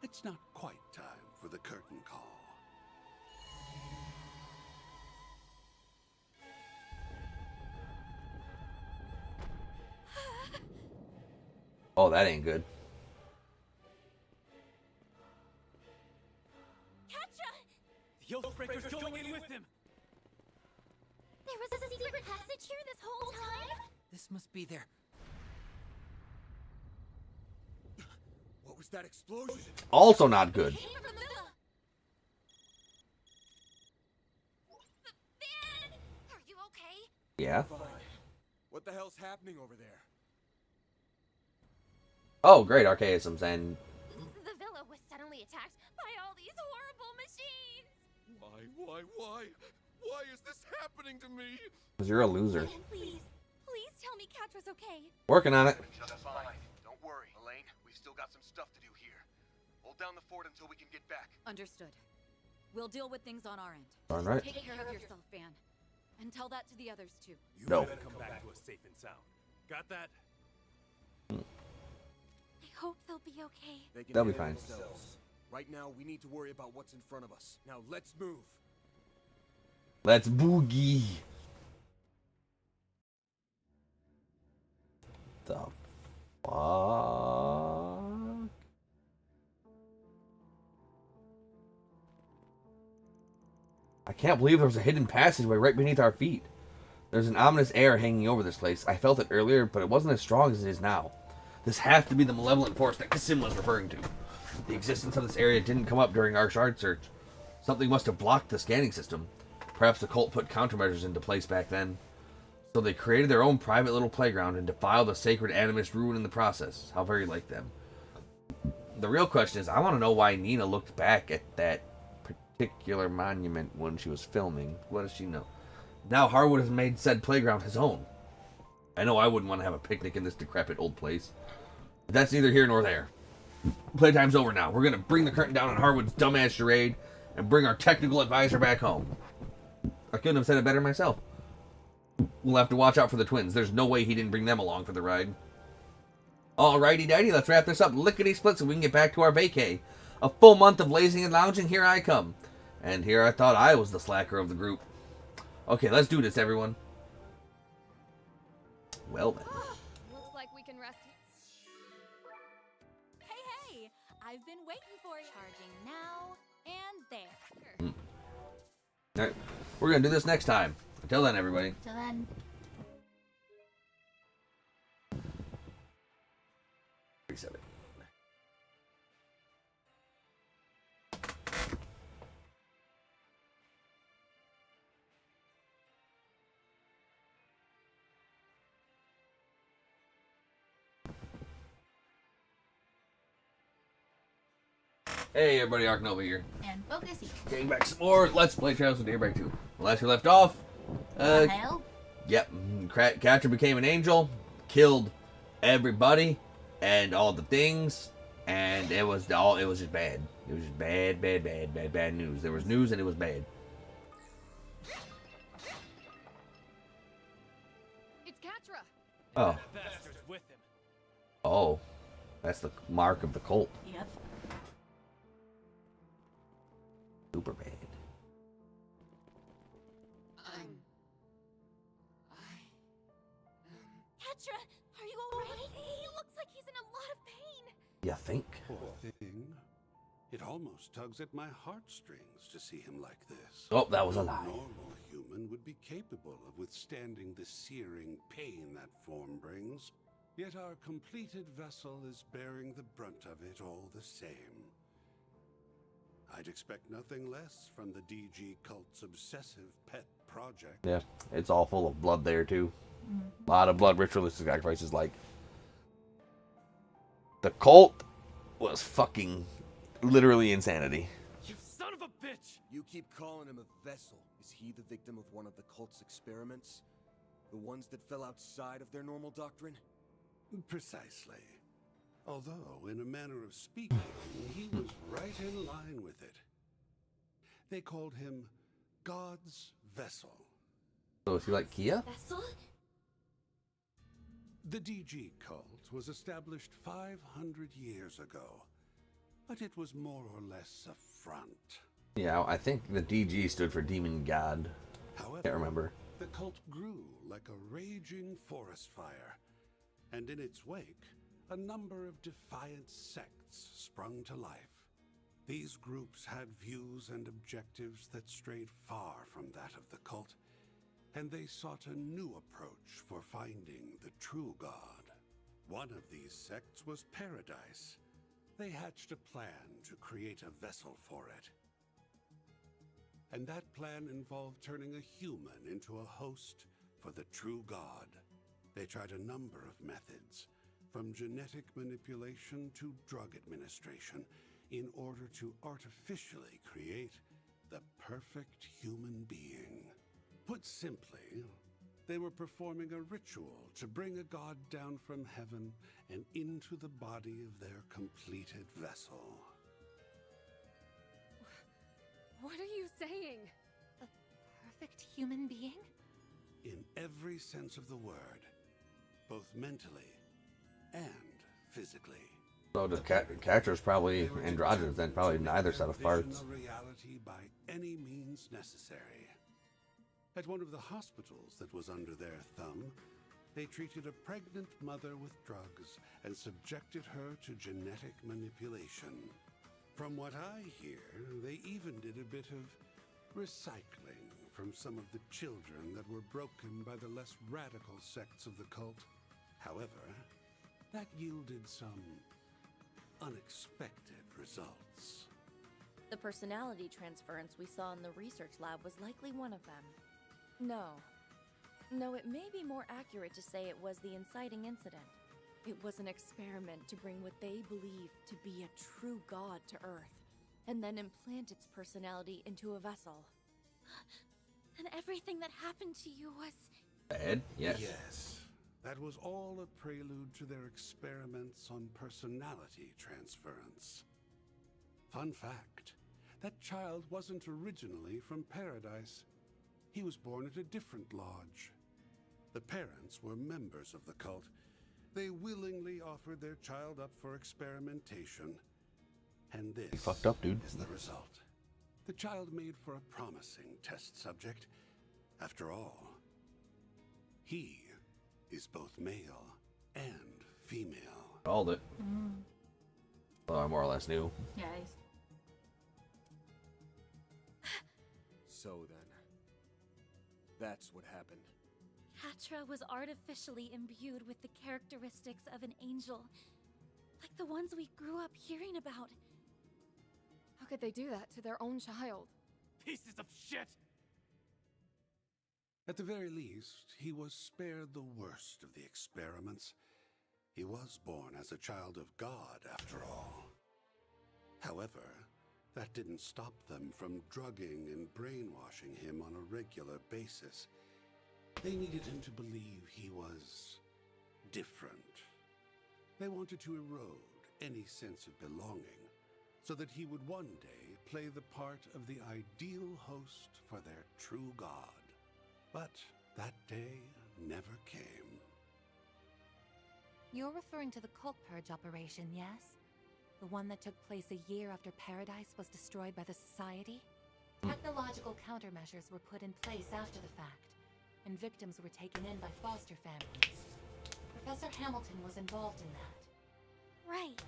It's not quite time for the curtain call. Oh, that ain't good. The Oathbreaker's going in with him! There was a secret passage here this whole time? This must be there. What was that explosion? Also not good. Came from the villa. Ben! Are you okay? Yeah. Fine. What the hell's happening over there? Oh, great archaisms and The villa was suddenly attacked by all these horrible machines. Why is this happening to me? because you're a loser. Please tell me Catra's okay. Working on it. Just fine. Don't worry, Elaine. We've still got some stuff to do here. Hold down the fort until we can get back. Understood. We'll deal with things on our end. Darn right. Take care of yourself, Van. And tell that to the others, too. No. Come back to us safe and sound. Got that? I hope they'll be okay. They can They'll be handle fine. themselves. Right now, we need to worry about what's in front of us. Now, let's move. Let's boogie. The fuck? I can't believe there was a hidden passageway right beneath our feet. There's an ominous air hanging over this place. I felt it earlier, but it wasn't as strong as it is now. This has to be the malevolent force that Kasim was referring to. The existence of this area didn't come up during our shard search. Something must have blocked the scanning system. Perhaps the cult put countermeasures into place back then. So they created their own private little playground and defiled a sacred animist ruin in the process. How very like them. The real question is, I want to know why Nina looked back at that particular monument when she was filming. What does she know? Now Harwood has made said playground his own. I know I wouldn't want to have a picnic in this decrepit old place. But that's neither here nor there. Playtime's over now. We're going to bring the curtain down on Harwood's dumbass charade and bring our technical advisor back home. I couldn't have said it better myself. We'll have to watch out for the twins. There's no way he didn't bring them along for the ride. Alrighty, daddy, let's wrap this up lickety-split so we can get back to our vacay. A full month of lazing and lounging, here I come. And here I thought I was the slacker of the group. Okay, let's do this, everyone. Well then. Looks like can rest. Hey, I've been waiting for you. Charging now and there. All right, we're gonna do this next time. Until then, everybody. Till then. Reset it. Hey everybody, Arknova here. And Focusy. Getting back some more Let's Play Trails of Daybreak 2. Last we left off, Hell? yep, Catcher became an angel, killed everybody and all the things, and it was just bad. It was just bad news. There was news and it was bad. It's Catra. Oh. That bastard's with him. Oh. That's the mark of the cult. Yep. Super bad. Ketra, are you alright? He looks like he's in a lot of pain. You think? Poor thing. It almost tugs at my heartstrings to see him like this. Oh, that was a No lie. normal human would be capable of withstanding the searing pain that form brings. Yet our completed vessel is bearing the brunt of it all the same. I'd expect nothing less from the DG cult's obsessive pet project. Yeah, it's all full of blood there too. A lot of blood, ritualistic sacrifices. Like the cult was fucking literally insanity. You son of a bitch! You keep calling him a vessel. Is he the victim of one of the cult's experiments? The ones that fell outside of their normal doctrine? Precisely. Although, in a manner of speaking, he was right in line with it. They called him God's vessel. So is he like Kia? Vessel? The DG cult was established 500 years ago, but it was more or less a front. Yeah, I think the DG stood for Demon God. However, Can't remember. the cult grew like a raging forest fire, and in its wake, a number of defiant sects sprung to life. These groups had views and objectives that strayed far from that of the cult, and they sought a new approach for finding the true God. One of these sects was Paradise. They hatched a plan to create a vessel for it. And that plan involved turning a human into a host for the true God. They tried a number of methods, from genetic manipulation to drug administration, in order to artificially create the perfect human being. Put simply, they were performing a ritual to bring a god down from heaven and into the body of their completed vessel. What are you saying? A perfect human being? In every sense of the word, both mentally and physically. So the Catcher's probably androgynous, then probably neither set of parts. A reality by any means necessary. At one of the hospitals that was under their thumb, they treated a pregnant mother with drugs and subjected her to genetic manipulation. From what I hear, they even did a bit of recycling from some of the children that were broken by the less radical sects of the cult. However, that yielded some unexpected results. The personality transference we saw in the research lab was likely one of them. No, it may be more accurate to say it was the inciting incident. It was an experiment to bring what they believe to be a true god to Earth, and then implant its personality into a vessel. And everything that happened to you was... Bad? Yes. Yes. That was all a prelude to their experiments on personality transference. Fun fact, that child wasn't originally from Paradise. He was born at a different lodge. The parents were members of the cult. They willingly offered their child up for experimentation. And this You fucked up, dude. is the result. The child made for a promising test subject. After all, he is both male and female. Called it. Well, I more or less knew. Yeah. So then, that's what happened. Catra was artificially imbued with the characteristics of an angel, like the ones we grew up hearing about. How could they do that to their own child? Pieces of shit! At the very least, he was spared the worst of the experiments. He was born as a child of God, after all. However, that didn't stop them from drugging and brainwashing him on a regular basis. They needed him to believe he was different. They wanted to erode any sense of belonging, so that he would one day play the part of the ideal host for their true God. But that day never came. You're referring to the cult purge operation, yes? The one that took place a year after Paradise was destroyed by the Society? Technological countermeasures were put in place after the fact, and victims were taken in by foster families. Professor Hamilton was involved in that. Right.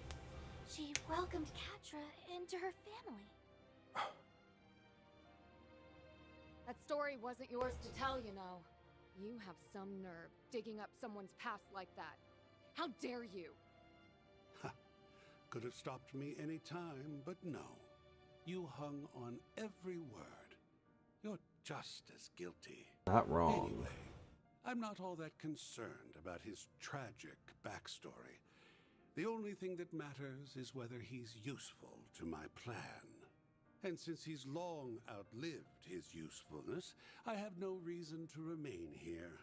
She welcomed Catra into her family. That story wasn't yours to tell, you know. You have some nerve digging up someone's past like that. How dare you? Could have stopped me any time, but no. You hung on every word. You're just as guilty. Not wrong. Anyway, I'm not all that concerned about his tragic backstory. The only thing that matters is whether he's useful to my plan. And since he's long outlived his usefulness, I have no reason to remain here.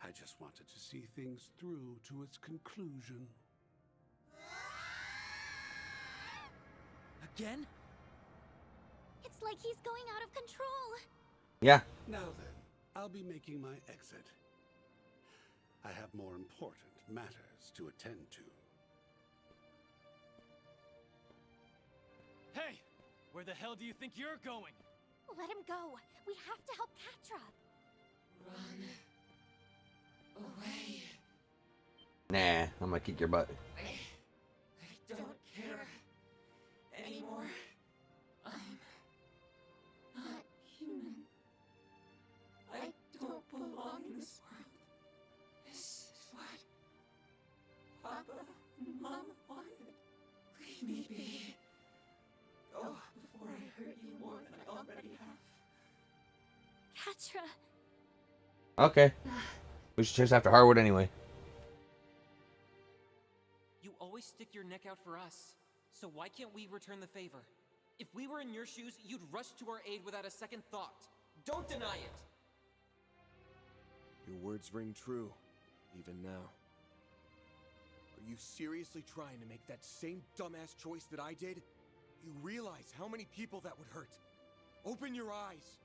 I just wanted to see things through to its conclusion. Again? It's like he's going out of control. Yeah. Now then, I'll be making my exit. I have more important matters to attend to. Hey! Where the hell do you think you're going? Let him go. We have to help Catra. Run away. Nah, I'm gonna kick your butt. I don't care anymore. I'm not human. I don't belong in this world. This is what Papa and Mom wanted. Leave me be. Go before I hurt you more than I already have. Catra. Okay. We should chase after Harwood anyway. You always stick your neck out for us. So why can't we return the favor? If we were in your shoes, you'd rush to our aid without a second thought. Don't deny it! Your words ring true, even now. Are you seriously trying to make that same dumbass choice that I did? You realize how many people that would hurt. Open your eyes.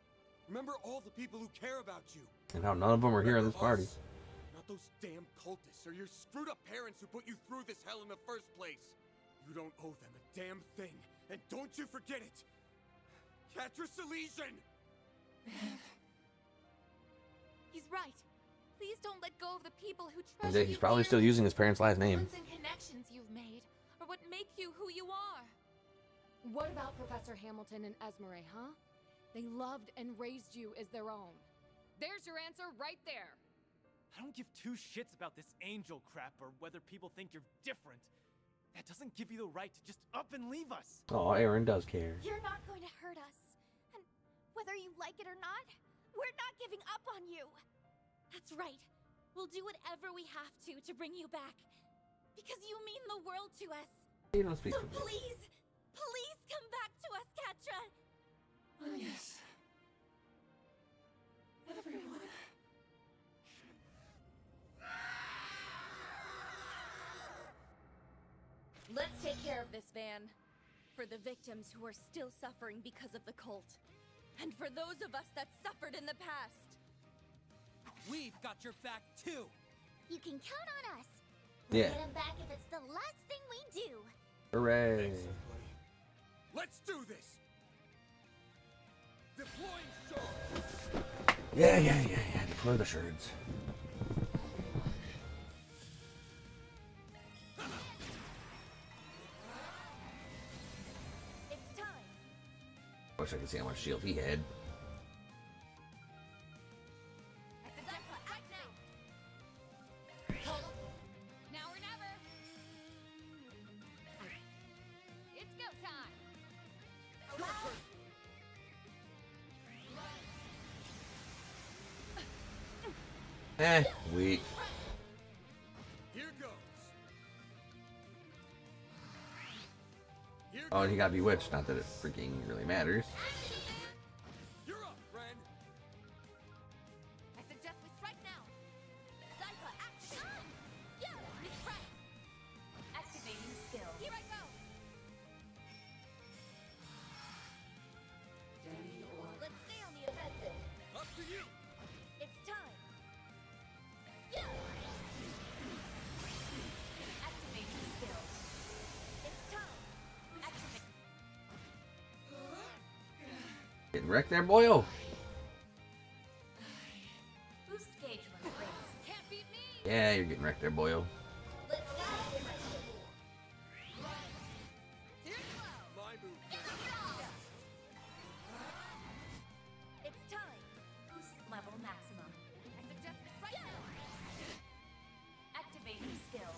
Remember all the people who care about you. And how none of them are here in this party. Not those damn cultists or your screwed up parents who put you through this hell in the first place. You don't owe them a damn thing. And don't you forget it. Catrice Elysian! He's right. Please don't let go of the people who treasure He's probably still using his parents' last name. bonds and connections you've made are what make you who you are. What about Professor Hamilton and Esmeralda, huh? They loved and raised you as their own. There's your answer right there. I don't give two shits about this angel crap or whether people think you're different. That doesn't give you the right to just up and leave us. Oh, Aaron does care. You're not going to hurt us. And whether you like it or not, we're not giving up on you. That's right. We'll do whatever we have to bring you back. Because you mean the world to us. You don't speak So for me. please, please come back to us, Catra. Oh, yes. Everyone. Let's take care of this, Van. For the victims who are still suffering because of the cult. And for those of us that suffered in the past. We've got your back, too. You can count on us. Yeah. Get him back if it's the last thing we do. Hooray. Let's do this! Deploying shards! Yeah. Deploy the shards. wish I could see how much shield he had. Now or never. It's go time. Weak. Here goes. Oh, and he got bewitched. Not that it freaking really matters. You're up, Ren. I suggest we strike now. Zypha, activate. Yeah, it's right. Activating skill. Here I go. Let's stay on the offensive. Up to you. It's time. Yeah. Activating skill. It's time. Activate. Getting wrecked there, boyo. Boost gauge limit raised. Can't beat me. Yeah, you're getting wrecked there, boyo. Let's go. My move. It's time. Boost level maximum. I suggest right now. Activating skill.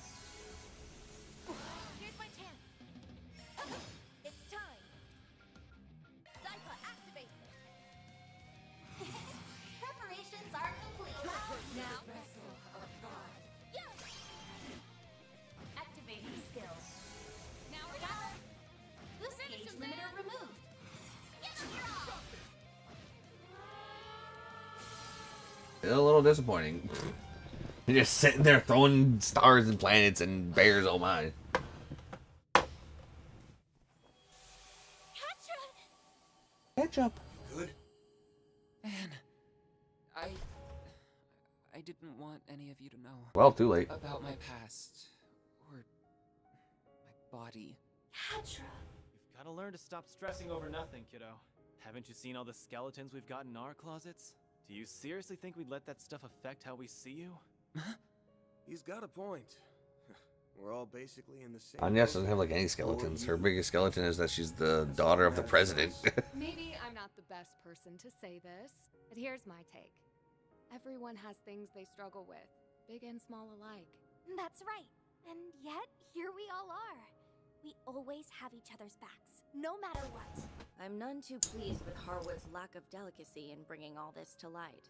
Here's my chance. It's time. Zypha, activate. Preparations are complete. Now. Yeah. Activating skill. Now or never. Boost gauge limiter removed. Still a little disappointing. You're just sitting there throwing stars and planets and bears, oh my. Ketchup. Good. Man, I didn't want any of you to know. Well, too late. About my past or my body. You've gotta learn to stop stressing over nothing, kiddo. Haven't you seen all the skeletons we've got in our closets? Do you seriously think we'd let that stuff affect how we see you? He's got a point. We're all basically in the same. Agnes doesn't have like any skeletons. Her biggest skeleton is that she's the daughter of the president. Maybe I'm not the best person to say this, but here's my take. Everyone has things they struggle with, big and small alike. That's right. And yet, here we all are. We always have each other's backs, no matter what. I'm none too pleased with Harwood's lack of delicacy in bringing all this to light.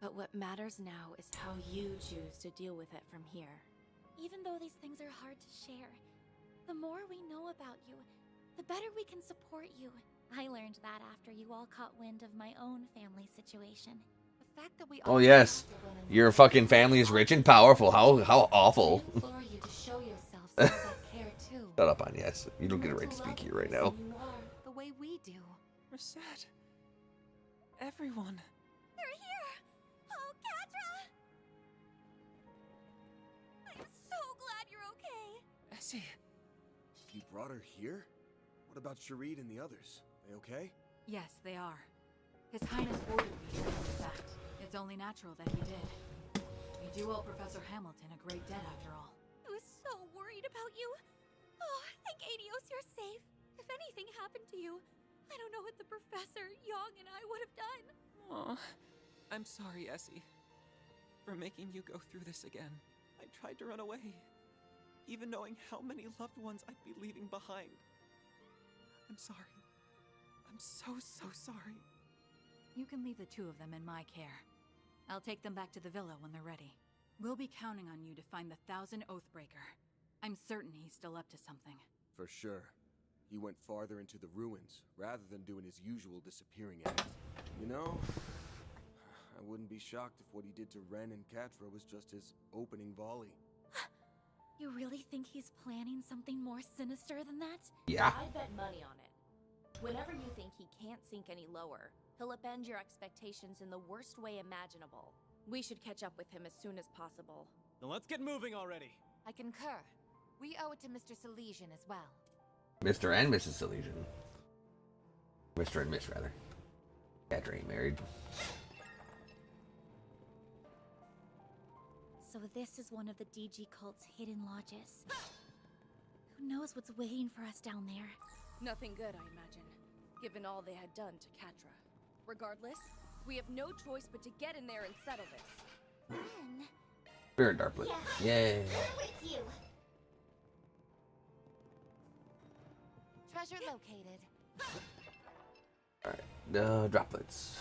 But what matters now is how you choose to deal with it from here. Even though these things are hard to share, the more we know about you, the better we can support you. I learned that after you all caught wind of my own family situation. The fact that we Oh yes, your fucking family is rich and powerful. How awful. I implore you to show yourself some of that care too. Shut up, Agnes. You don't get a right to speak here right now. You are the way we do. Reset. Everyone. They're here! Oh, Catra! I'm so glad you're okay. Essie, you brought her here? What about Sharid and the others? They okay? Yes, they are. His Highness ordered me to do that. It's only natural that he did. We do owe Professor Hamilton a great debt after all. I was so worried about you. Oh, thank Adios you're safe. If anything happened to you, I don't know what the Professor, Young, and I would have done. Aw, I'm sorry, Essie, for making you go through this again. I tried to run away, even knowing how many loved ones I'd be leaving behind. I'm sorry. I'm so sorry. You can leave the two of them in my care. I'll take them back to the villa when they're ready. We'll be counting on you to find the 1,000 Oathbreaker. I'm certain he's still up to something. For sure. He went farther into the ruins, rather than doing his usual disappearing act. You know, I wouldn't be shocked if what he did to Ren and Catra was just his opening volley. You really think he's planning something more sinister than that? Yeah. I'd bet money on it. Whenever you think he can't sink any lower, he'll upend your expectations in the worst way imaginable. We should catch up with him as soon as possible. Then let's get moving already. I concur. We owe it to Mr. Silesian as well. Mr. and Mrs. Silesian. Mr. and Miss, rather. Catra ain't married. So this is one of the DG cult's hidden lodges. Who knows what's waiting for us down there? Nothing good, I imagine. given all they had done to Catra. Regardless, we have no choice but to get in there and settle this. Spirit Darklet. Yay. We're with you. Treasure located. Alright, the droplets.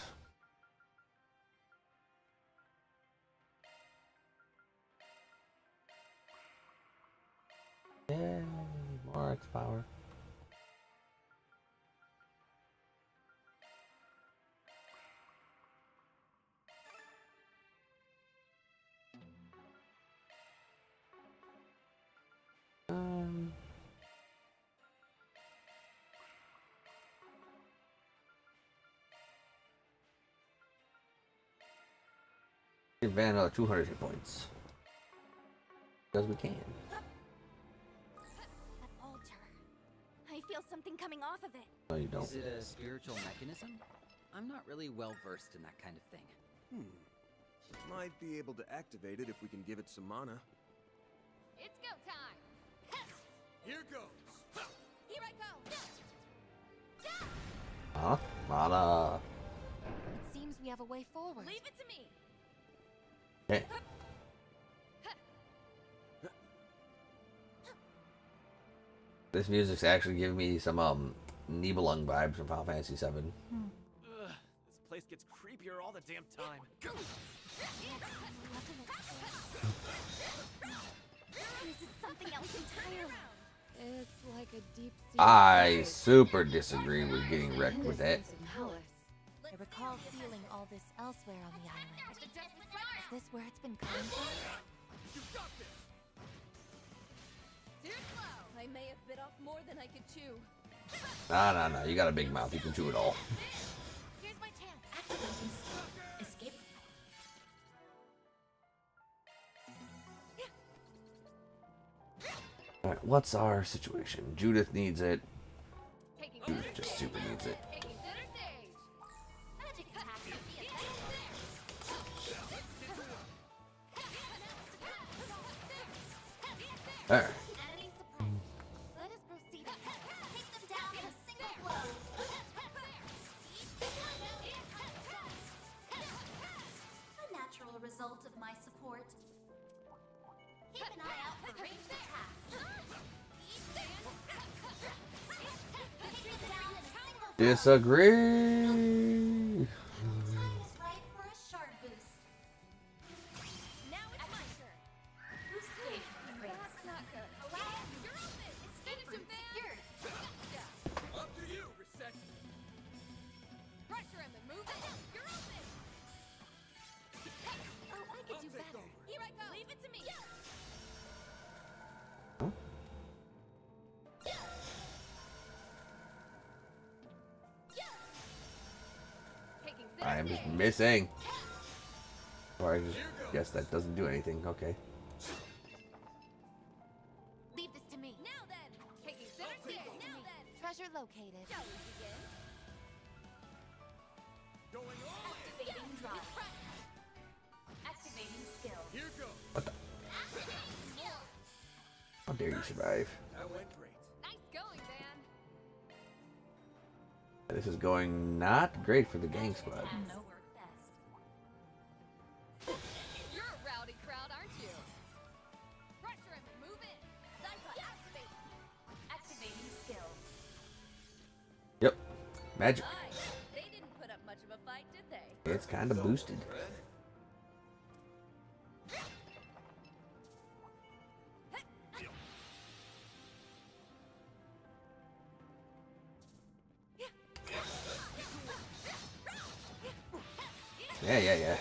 Yay, more X power. Give Van another 200 hit points. Because we can. That altar. I feel something coming off of it. No, you don't. Is it a spiritual mechanism? I'm not really well versed in that kind of thing. Might be able to activate it if we can give it some mana. It's go time. Here goes. Here I go. Huh? Mana. It seems we have a way forward. Leave it to me. Okay. This music's actually giving me some Nibelung vibes from Final Fantasy VII. Ugh, this place gets creepier all the damn time. This is something else entirely. It's like a deep sea. I super disagree with getting wrecked with that. I recall feeling all this elsewhere on the island. Is this where it's been coming from? You got this. I may have bit off more than I could chew. Nah. You got a big mouth. You can chew it all. Here's my chance. Escape. Alright, what's our situation? Judith needs it. Judith just super needs it. Magic attack. Alright. Enemy suppressed. Let us proceed. Take them down in a single blow. A natural result of my support. Keep an eye out for ranged attacks. Take them down in a single blow. Disagree. Time is right for a shard boost. Now it's my turn. Boost gauge. That's not good. You're open. It's finished him, secured. Up to you, Reset. Pressure him and move it. You're open. Oh, I could do better. Here I go. Leave it to me. I am just missing. Or I just guess that doesn't do anything. Okay. Leave this to me. Now then. Taking center stage. Now then. Treasure located. Shall we begin? Going all in. Activating drop. Activating skill. Here goes. What the? Activating skill. How dare you survive? That went great. Nice going, Van. This is going not great for the gang squad. No work best. You're a rowdy crowd, aren't you? Pressure him and move in. Cypher, activate. Activating skill. Yep. Magic. Nice. They didn't put up much of a fight, did they? It's kind of boosted. Yeah.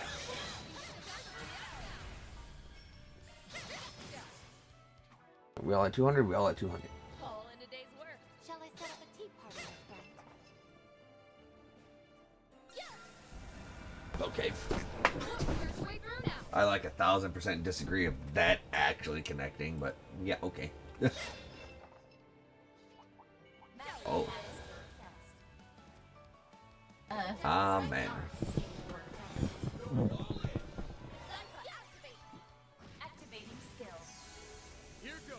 We all at 200? We all at 200. All in a day's work. Shall I set up a tea party, friend? Okay. You're straight through now. I like 1000% disagree of that actually connecting, but yeah, okay. Oh. Amen. Activating skill. Here goes.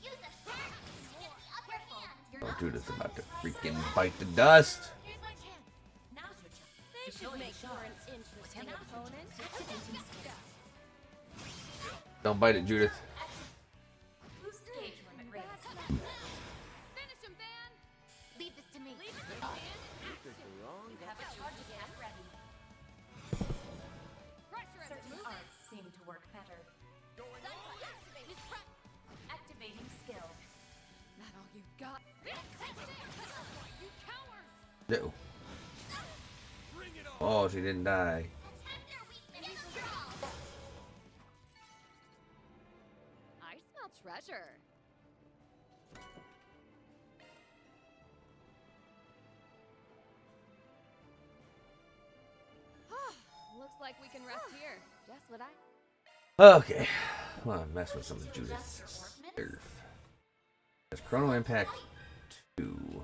Use a shard to get the upper hand. You're not Judith's about to freaking bite the dust. They should make for an interesting opponent. Don't bite it, Judith. Boost gauge limit raised. Finish him, Van! Leave this to me. Leave it to me, Van! You have a charge attack ready. Pressure him! Certain arts seem to work better. Activating skill. That all you've got? You cowards! No. Oh, she didn't die. I smell treasure. Looks like we can rest here. Just what I... Okay. I want to mess with some of Judith's stuff. There's Chrono Impact 2.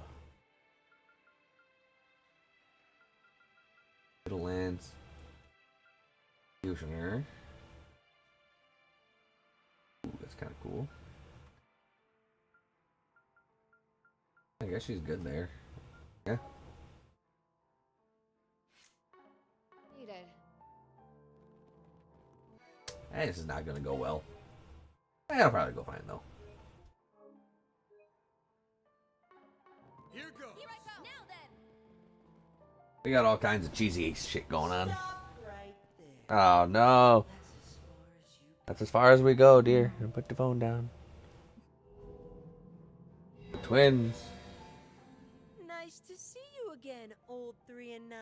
Middle Lands. Fusioner. Ooh, that's kind of cool. I guess she's good there. Yeah. Needed. Hey, this is not gonna go well. I'll probably go fine though. Here goes. Here I go! Now then! We got all kinds of cheesy shit going on. Oh no. That's as far as we go, dear. And put the phone down. The twins. Nice to see you again, old 3 and 9.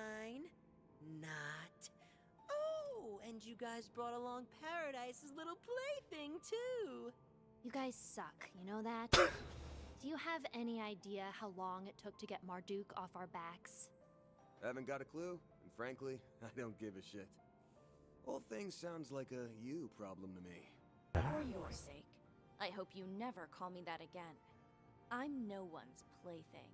Not. Oh, and you guys brought along Paradise's little plaything too. You guys suck, you know that? Do you have any idea how long it took to get Marduk off our backs? Haven't got a clue, and frankly, I don't give a shit. Whole thing sounds like a you problem to me. For your sake, I hope you never call me that again. I'm no one's plaything.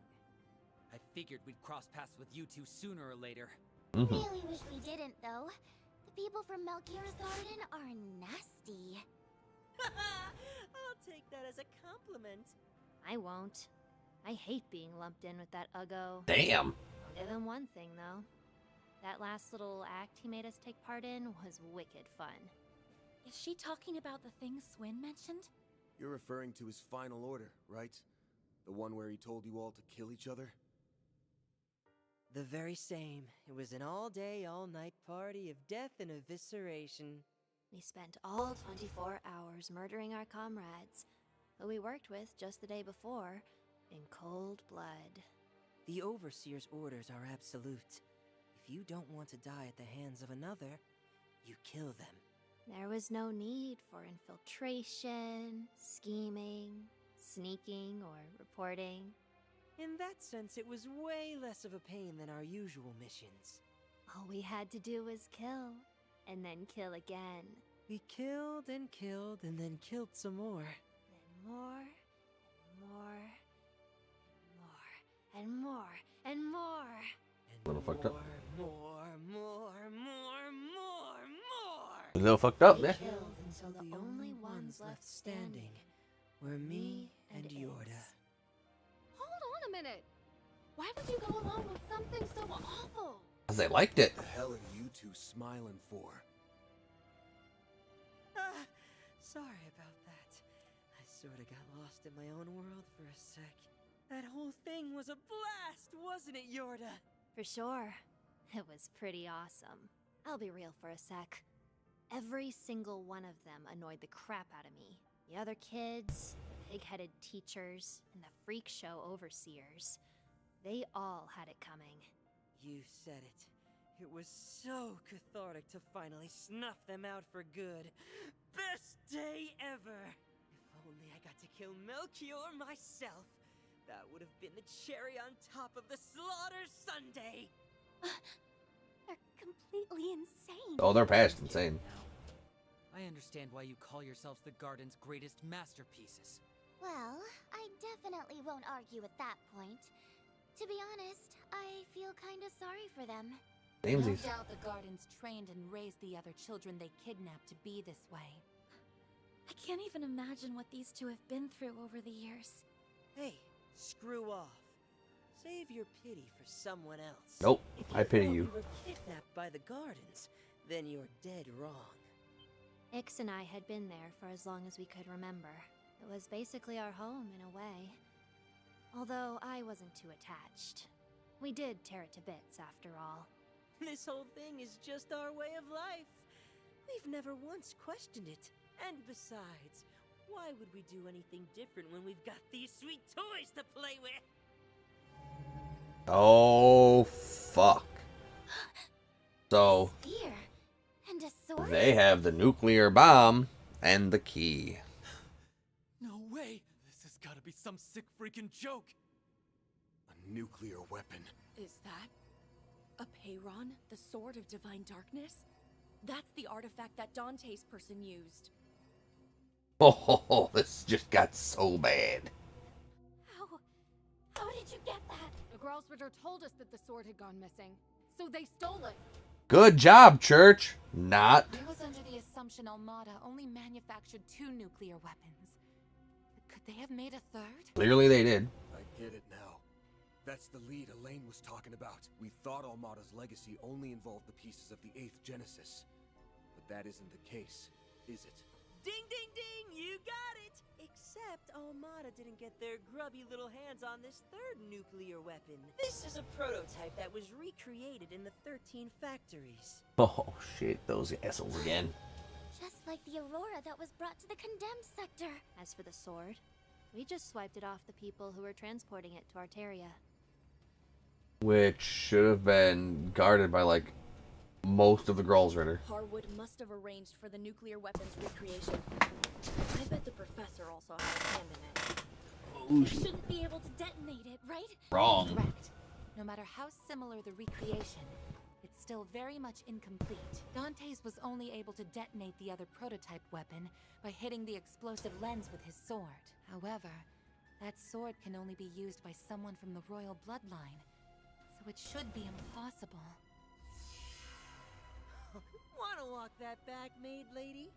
I figured we'd cross paths with you two sooner or later. Really wish we didn't, though. The people from Melchior's Garden are nasty. I'll take that as a compliment. I won't. I hate being lumped in with that Uggo. Damn. Give him one thing, though. That last little act he made us take part in was wicked fun. Is she talking about the thing Swin mentioned? You're referring to his final order, right? The one where he told you all to kill each other? The very same. It was an all-day, all-night party of death and evisceration. We spent all 24 hours murdering our comrades, who we worked with just the day before, in cold blood. The Overseer's orders are absolute. If you don't want to die at the hands of another, you kill them. There was no need for infiltration, scheming, sneaking, or reporting. In that sense, it was way less of a pain than our usual missions. All we had to do was kill, and then kill again. We killed and killed and then killed some more. Then more, and more, and more, and more. A little fucked up. More. A little fucked up, We yeah. killed until the only ones left standing were me and Yorda. Hold on a minute. Why would you go along with something so awful? Because they liked it. What the hell are you two smiling for? Sorry about that. I sorta got lost in my own world for a sec. That whole thing was a blast, wasn't it, Yorda? For sure. It was pretty awesome. I'll be real for a sec. Every single one of them annoyed the crap out of me. The other kids, the pig-headed teachers, and the freak show overseers. They all had it coming. You said it. It was so cathartic to finally snuff them out for good. Best day ever! If only I got to kill Melchior myself. That would have been the cherry on top of the slaughter sundae! They're completely insane. Oh, they're past insane. I understand why you call yourselves the Garden's greatest masterpieces. Well, I definitely won't argue at that point. To be honest, I feel kinda sorry for them. No doubt the Gardens trained and raised the other children they kidnapped to be this way. I can't even imagine what these two have been through over the years. Hey, Screw off. Save your pity for someone else. Nope, I pity If you. you were kidnapped by the Gardens, then you're dead wrong. Ix and I had been there for as long as we could remember. It was basically our home in a way. Although I wasn't too attached. We did tear it to bits after all. This whole thing is just our way of life. We've never once questioned it. And besides, why would we do anything different when we've got these sweet toys to play with? Oh, fuck. So, Spear and a sword. they have the nuclear bomb and the key. No way! This has gotta be some sick freaking joke! A nuclear weapon. Is that a Peyron, the Sword of Divine Darkness? That's the artifact that Dante's person used. Oh, this just got so bad. How did you get that? The Gralsritter told us that the sword had gone missing, so they stole it. Good job, Church. Not. I was under the assumption Armada only manufactured 2 nuclear weapons. Could they have made a third? Clearly they did. I get it now. That's the lead Elaine was talking about. We thought Armada's legacy only involved the pieces of the 8th Genesis. But that isn't the case, is it? Ding, ding, ding! You got it! Except Armada didn't get their grubby little hands on this third nuclear weapon. This is a prototype that was recreated in the 13 factories. Oh, shit, those assholes again. Just like the Aurora that was brought to the condemned sector. As for the sword, we just swiped it off the people who were transporting it to Arteria. Which should have been guarded by, like, most of the Gralsritter. Harwood must have arranged for the nuclear weapons recreation. I bet the professor also had a hand in it. You shouldn't be able to detonate it, right? Wrong. Correct. No matter how similar the recreation, it's still very much incomplete. Dante's was only able to detonate the other prototype weapon by hitting the explosive lens with his sword. However, that sword can only be used by someone from the royal bloodline, so it should be impossible. Wanna walk that back, maid lady?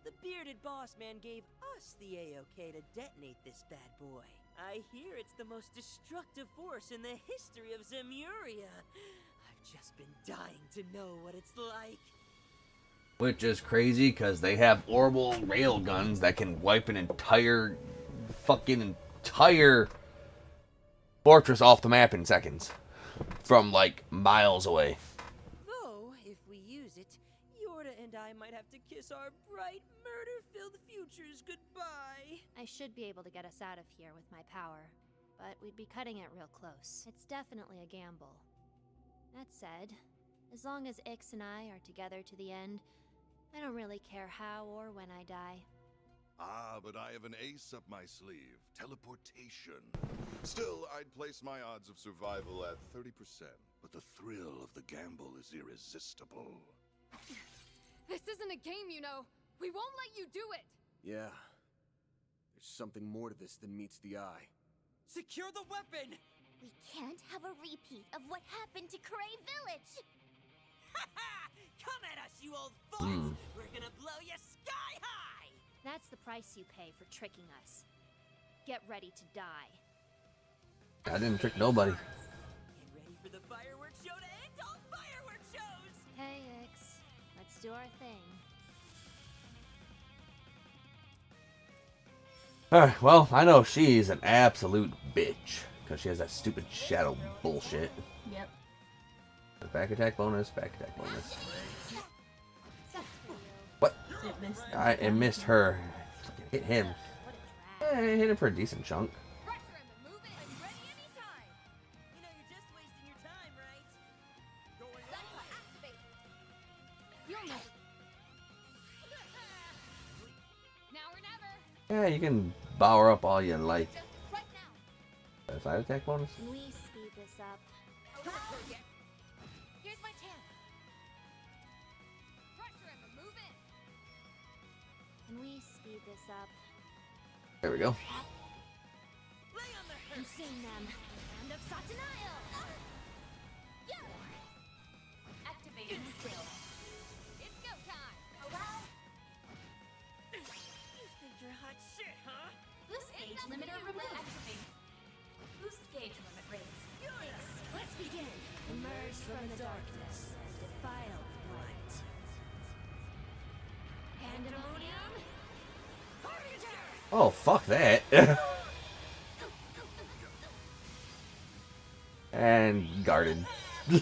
The bearded boss man gave us the A-OK to detonate this bad boy. I hear it's the most destructive force in the history of Zemuria. I've just been dying to know what it's like. Which is crazy, because they have orbital rail guns that can wipe an entire fortress off the map in seconds. From, like, miles away. Though, if we use it, Yorda and I might have to kiss our bright, murder-filled futures goodbye. I should be able to get us out of here with my power, but we'd be cutting it real close. It's definitely a gamble. That said, as long as Ix and I are together to the end, I don't really care how or when I die. Ah, but I have an ace up my sleeve. Teleportation. Still, I'd place my odds of survival at 30%. But the thrill of the gamble is irresistible. This isn't a game, you know. We won't let you do it. Yeah. There's something more to this than meets the eye. Secure the weapon! We can't have a repeat of what happened to Cray Village. Come at us, you old fools! We're gonna blow you sky high! That's the price you pay for tricking us. Get ready to die. I didn't trick nobody. Get ready for the fireworks show to end all fireworks shows! Hey, Ix. Let's do our thing. Alright, well, I know she's an absolute bitch. Because she has that stupid shadow bullshit. Yep. Back attack bonus, back attack bonus. What? It missed. It missed her. Fucking hit him. I hit him for a decent chunk. Yeah, you can power up all you like. Side attack bonus? Can we speed this up? Here's my chance. Pressure him, move in. Can we speed this up? There we go. I'm seeing them. Hand of Satanael! Activating skill. It's go time. You think you're hot shit, huh? This age limiter removed. Emerge from the darkness and defile the light. Pandemonium! Oh, fuck that. And guarded. My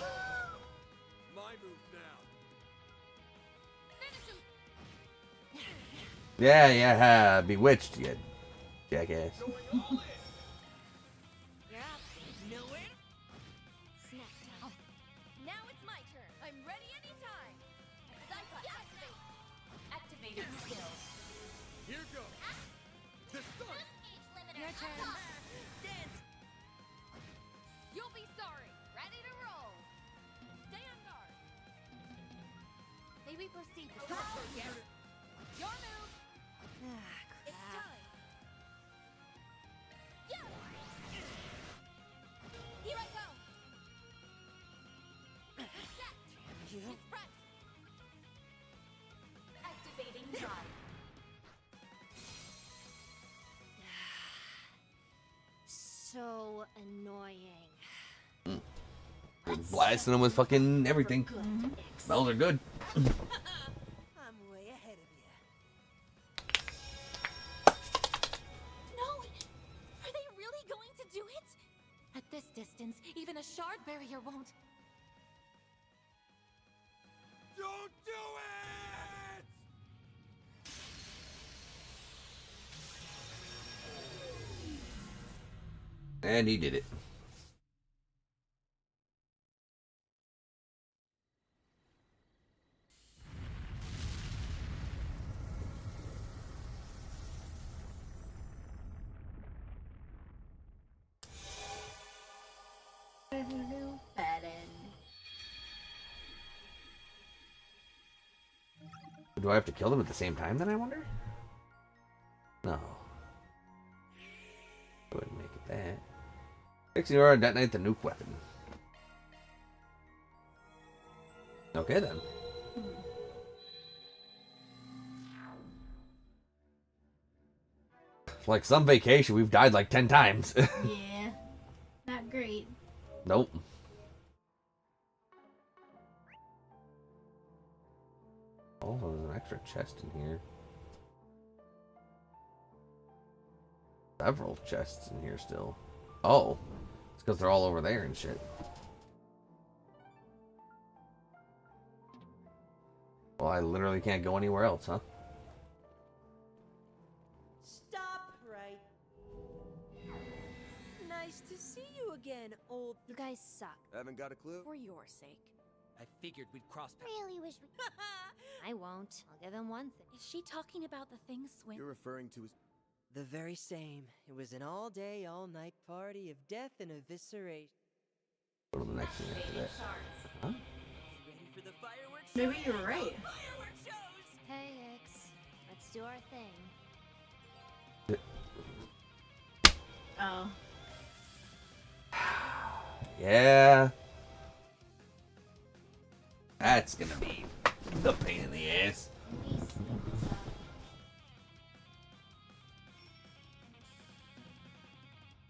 move now. Yeah, bewitched, you jackass. You're up. Know it? Snack time. Now it's my turn. I'm ready anytime. Activate. Activating skill. Here goes. This start. Your turn. Dance. You'll be sorry. Ready to roll. Stay on guard. May we proceed with Your move. It's time. Yeah. Here I go. Set. It's front. Activating drive. So annoying. We're blasting them with fucking everything. Smells are good. I'm way ahead of you. No! Are they really going to do it? At this distance, even a shard barrier won't. Don't do it! And he did it. Do I have to kill them at the same time then, I wonder? No. Go ahead and make it that. Fixing aura, detonate the nuke weapon. Okay then. Like some vacation, we've died like 10 times. Yeah. Not great. Nope. Oh, there's an extra chest in here. Several chests in here still. Oh, it's because they're all over there and shit. Well, I literally can't go anywhere else, huh? Stop right. Nice to see you again, old. You guys suck. Haven't got a clue? For your sake. I figured we'd cross paths. Really wish we. I won't. I'll give him one thing. Is she talking about the thing Swing? You're referring to his... The very same. It was an all-day, all-night party of death and evisceration. Go to the next thing after that. Huh? Ready for the fireworks? Maybe you're right. Fireworks shows! Hey, Ix. Let's do our thing. Oh. Yeah. That's gonna be the pain in the ass.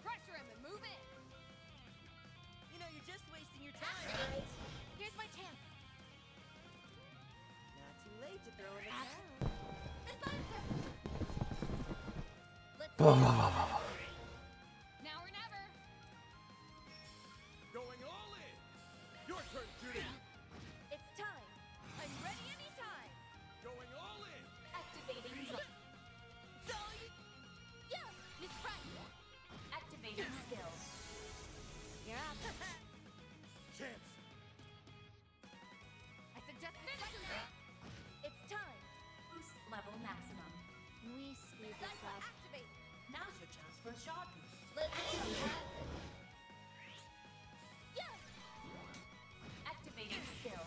Pressure him and move in. You know, you're just wasting your time, right? Here's my chance. Not too late to throw in the towel. Now or never. Going all in! Your turn, Judy! It's time. I'm ready anytime. Going all in! Activating drive. Yeah, Miss Right. Activating skill. You're up. Chance! I suggest it's time. Boost level maximum. Can we speed this up? Activate. Now's your chance for a shot boost. Let's go. Yeah. Activating skill.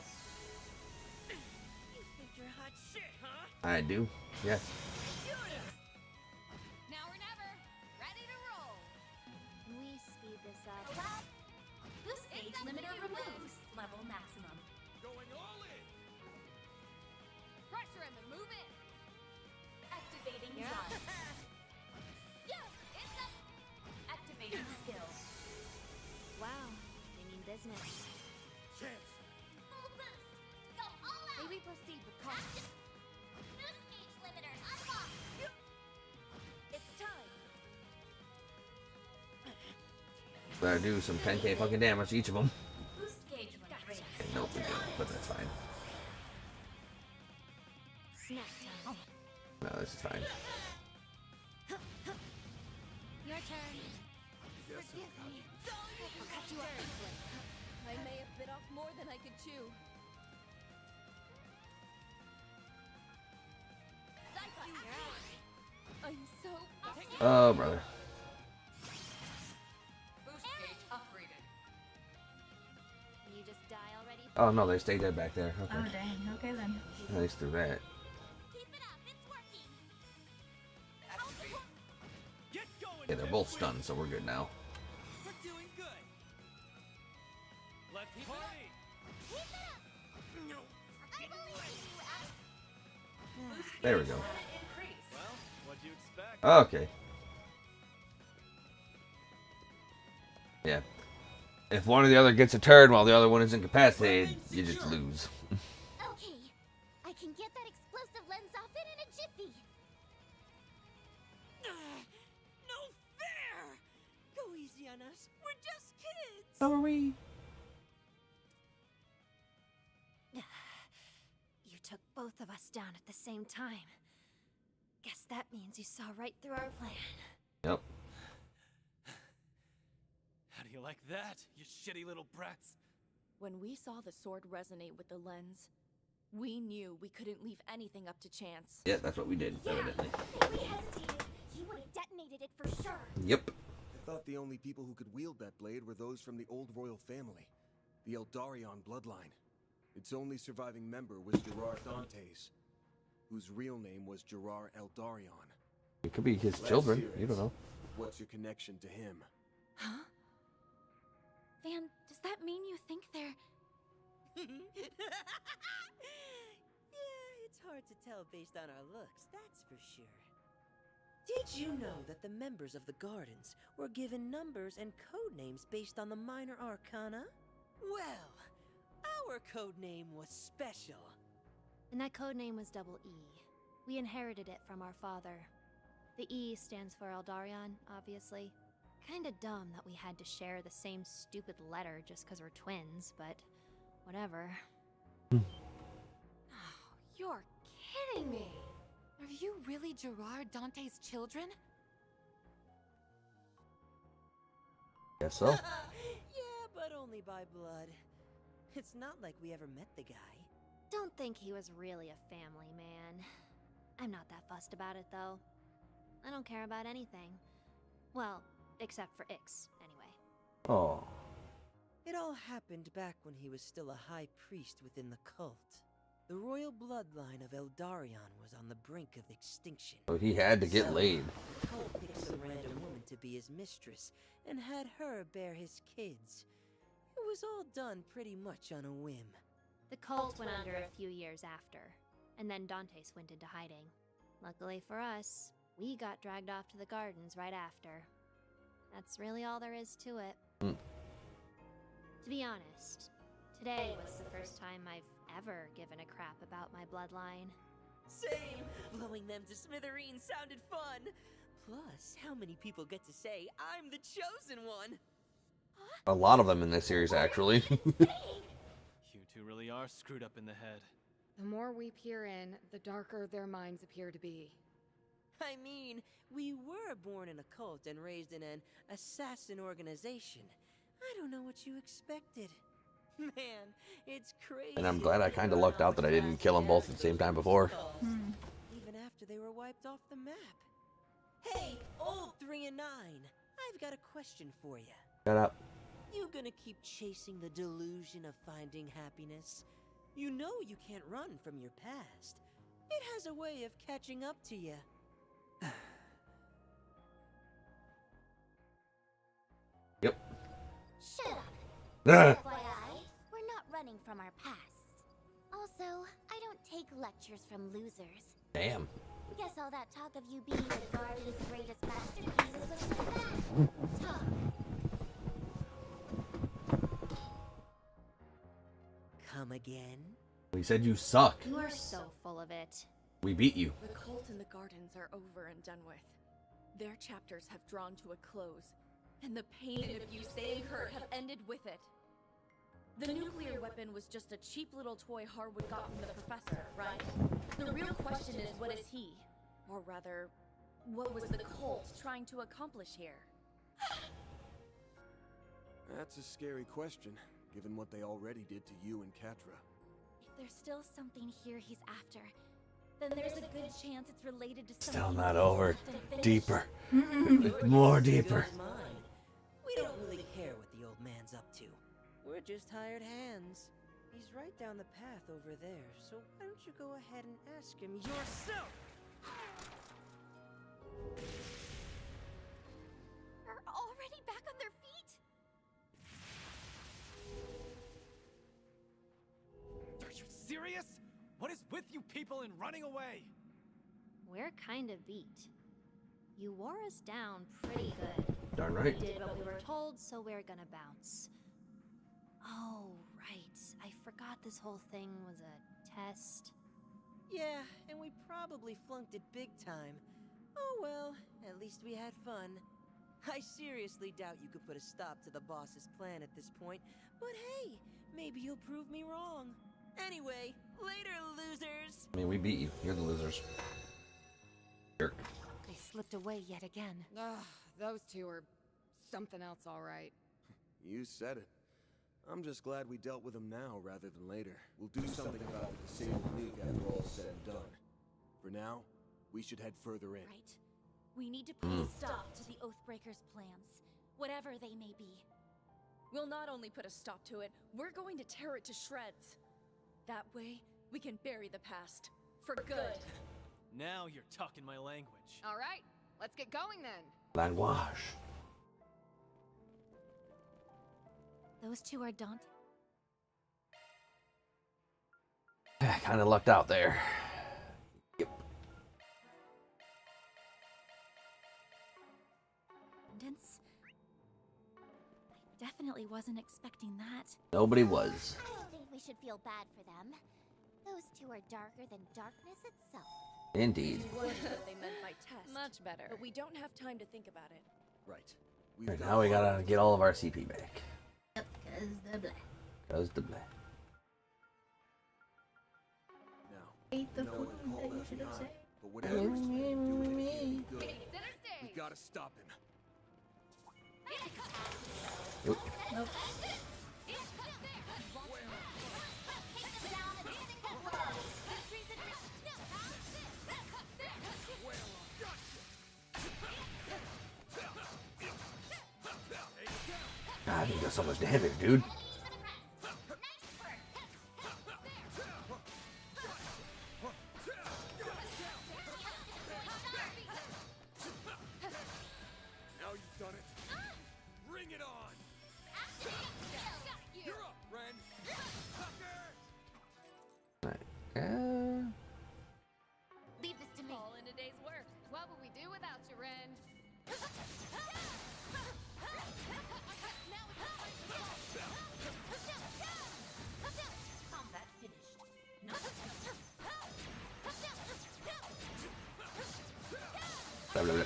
You think you're hot shit, huh? I do. Yes. Now or never. Ready to roll. Can we speed this up? Boost age limiter removed. Level maximum. Going all in! Pressure him and move in. Activating You're up. drive. Yeah, it's up. Activating skill. Wow. They mean business. Better do some 10k fucking damage to each of them. Boost gauge when ready. Nope, we don't, but that's fine. Snack time. No, this is fine. Your turn. Forgive me. I'll cut you off this way. I may have bit off more than I could chew. I'm so Oh, brother. Boost gauge upgraded. You just die already? Oh no, they stay dead back there. Okay. Oh dang. Okay then. At least through that. Yeah, they're both stunned, so we're good now. We're doing good. Let's party. There we go. Well, what'd you expect? Okay. Yeah. If one or the other gets a turn while the other one is incapacitated, you just lose. Okay, I can get that explosive lens off it in a jiffy. No fair! Go easy on us. We're just kids. So are we. You took both of us down at the same time. Guess that means you saw right through our plan. Yep. How do you like that, you shitty little brats? When we saw the sword resonate with the lens, we knew we couldn't leave anything up to chance. Yeah, that's what we did, evidently. If we hesitated, he would have detonated it for sure. Yep. I thought the only people who could wield that blade were those from the old royal family, the Eldarion bloodline. Its only surviving member was Gerard Dantes, whose real name was Gerard Eldarion. It could be his Let's children. hear it. You don't know. What's your connection to him? Huh? Van, does that mean you think they're... Yeah, it's hard to tell based on our looks, that's for sure. Did you know that the members of the Gardens were given numbers and code names based on the minor arcana? Well, our code name was special. And that code name was Double E. We inherited it from our father. The E stands for Eldarion, obviously. Kinda dumb that we had to share the same stupid letter just because we're twins, but whatever. You're kidding me! Are you really Gerard Dante's children? Guess so. Yeah, but only by blood. It's not like we ever met the guy. Don't think he was really a family man. I'm not that fussed about it, though. I don't care about anything. Well, except for Ix, anyway. Oh. It all happened back when he was still a high priest within the cult. The royal bloodline of Eldarion was on the brink of extinction. So he had to get laid. The cult picked some random woman to be his mistress and had her bear his kids. It was all done pretty much on a whim. The cult went under a few years after, and then Dantes went into hiding. Luckily for us, we got dragged off to the gardens right after. That's really all there is to it. To be honest, today was the first time I've ever given a crap about my bloodline. Same! Blowing them to smithereens sounded fun! Plus, how many people get to say, I'm the chosen one? A lot of them in this series, actually. You two really are screwed up in the head. The more we peer in, the darker their minds appear to be. I mean, we were born in a cult and raised in an assassin organization. I don't know what you expected. Man, it's crazy. And I'm glad I kind of lucked out that I didn't kill them both at the same time before. Even after they were wiped off the map. Hey, old 3 and 9, I've got a question for you. Shut up. You gonna keep chasing the delusion of finding happiness? You know you can't run from your past. It has a way of catching up to you. Yep. Shut up. Ah. FYI, we're not running from our pasts. Also, I don't take lectures from losers. Damn. Guess all that talk of you being the Garden's greatest masterpieces was just that. Talk. Come again? We said you suck. You are so full of it. We beat you. The cult and the gardens are over and done with. Their chapters have drawn to a close, And the pain and abuse they incurred have ended with it. The nuclear weapon was just a cheap little toy Harwood got from the professor, right? The real question is, what is he? Or rather, what was the cult trying to accomplish here? That's a scary question, given what they already did to you and Catra. If there's still something here he's after, then there's a good chance it's related to Still something not he over. left unfinished. Deeper. Your More guess is as deeper. good as mine. We don't really care what the old man's up to. We're just hired hands. He's right down the path over there, so why don't you go ahead and ask him yourself? Are already back on their feet? Are you serious? What is with you people and running away? We're kind of beat. You wore us down pretty good. Darn right. We did what we were told, so we're gonna bounce. Oh, right. I forgot this whole thing was a test. Yeah, and we probably flunked it big time. Oh well, at least we had fun. I seriously doubt you could put a stop to the boss's plan at this point, but hey, maybe you'll prove me wrong. Anyway, later, losers! I mean, we beat you. You're the losers. Jerk. They slipped away yet again. Ugh, those two are something else, all right. You said it. I'm just glad we dealt with them now rather than later. We'll do something about the disabled nuke after all's said and done. For now, we should head further in. Right. We need to put a stop to the Oathbreakers' plans, whatever they may be. We'll not only put a stop to it, we're going to tear it to shreds. That way, we can bury the past. For good. Now you're talking my language. All right, let's get going then. Language. Those two are daunting. Kind of lucked out there. Yep. I definitely wasn't expecting that. Nobody was. I don't think we should feel bad for them. Those two are darker than darkness itself. Indeed. What they meant by test. Much better. But we don't have time to think about it. Right. Alright, now we gotta get all of our CP back. Yep, because the black. Cause the black. Ate the No food one called that you us should have behind, said. but whatever he's trying to do ain't any good. We gotta stop him. Nope. Nope. God, he does so much damage, dude. Now you've done it. Bring it on. You're up, Ren. Leave this to me. All in a day's work. What would we do without you, Ren? Combat finished. Blah, blah, blah.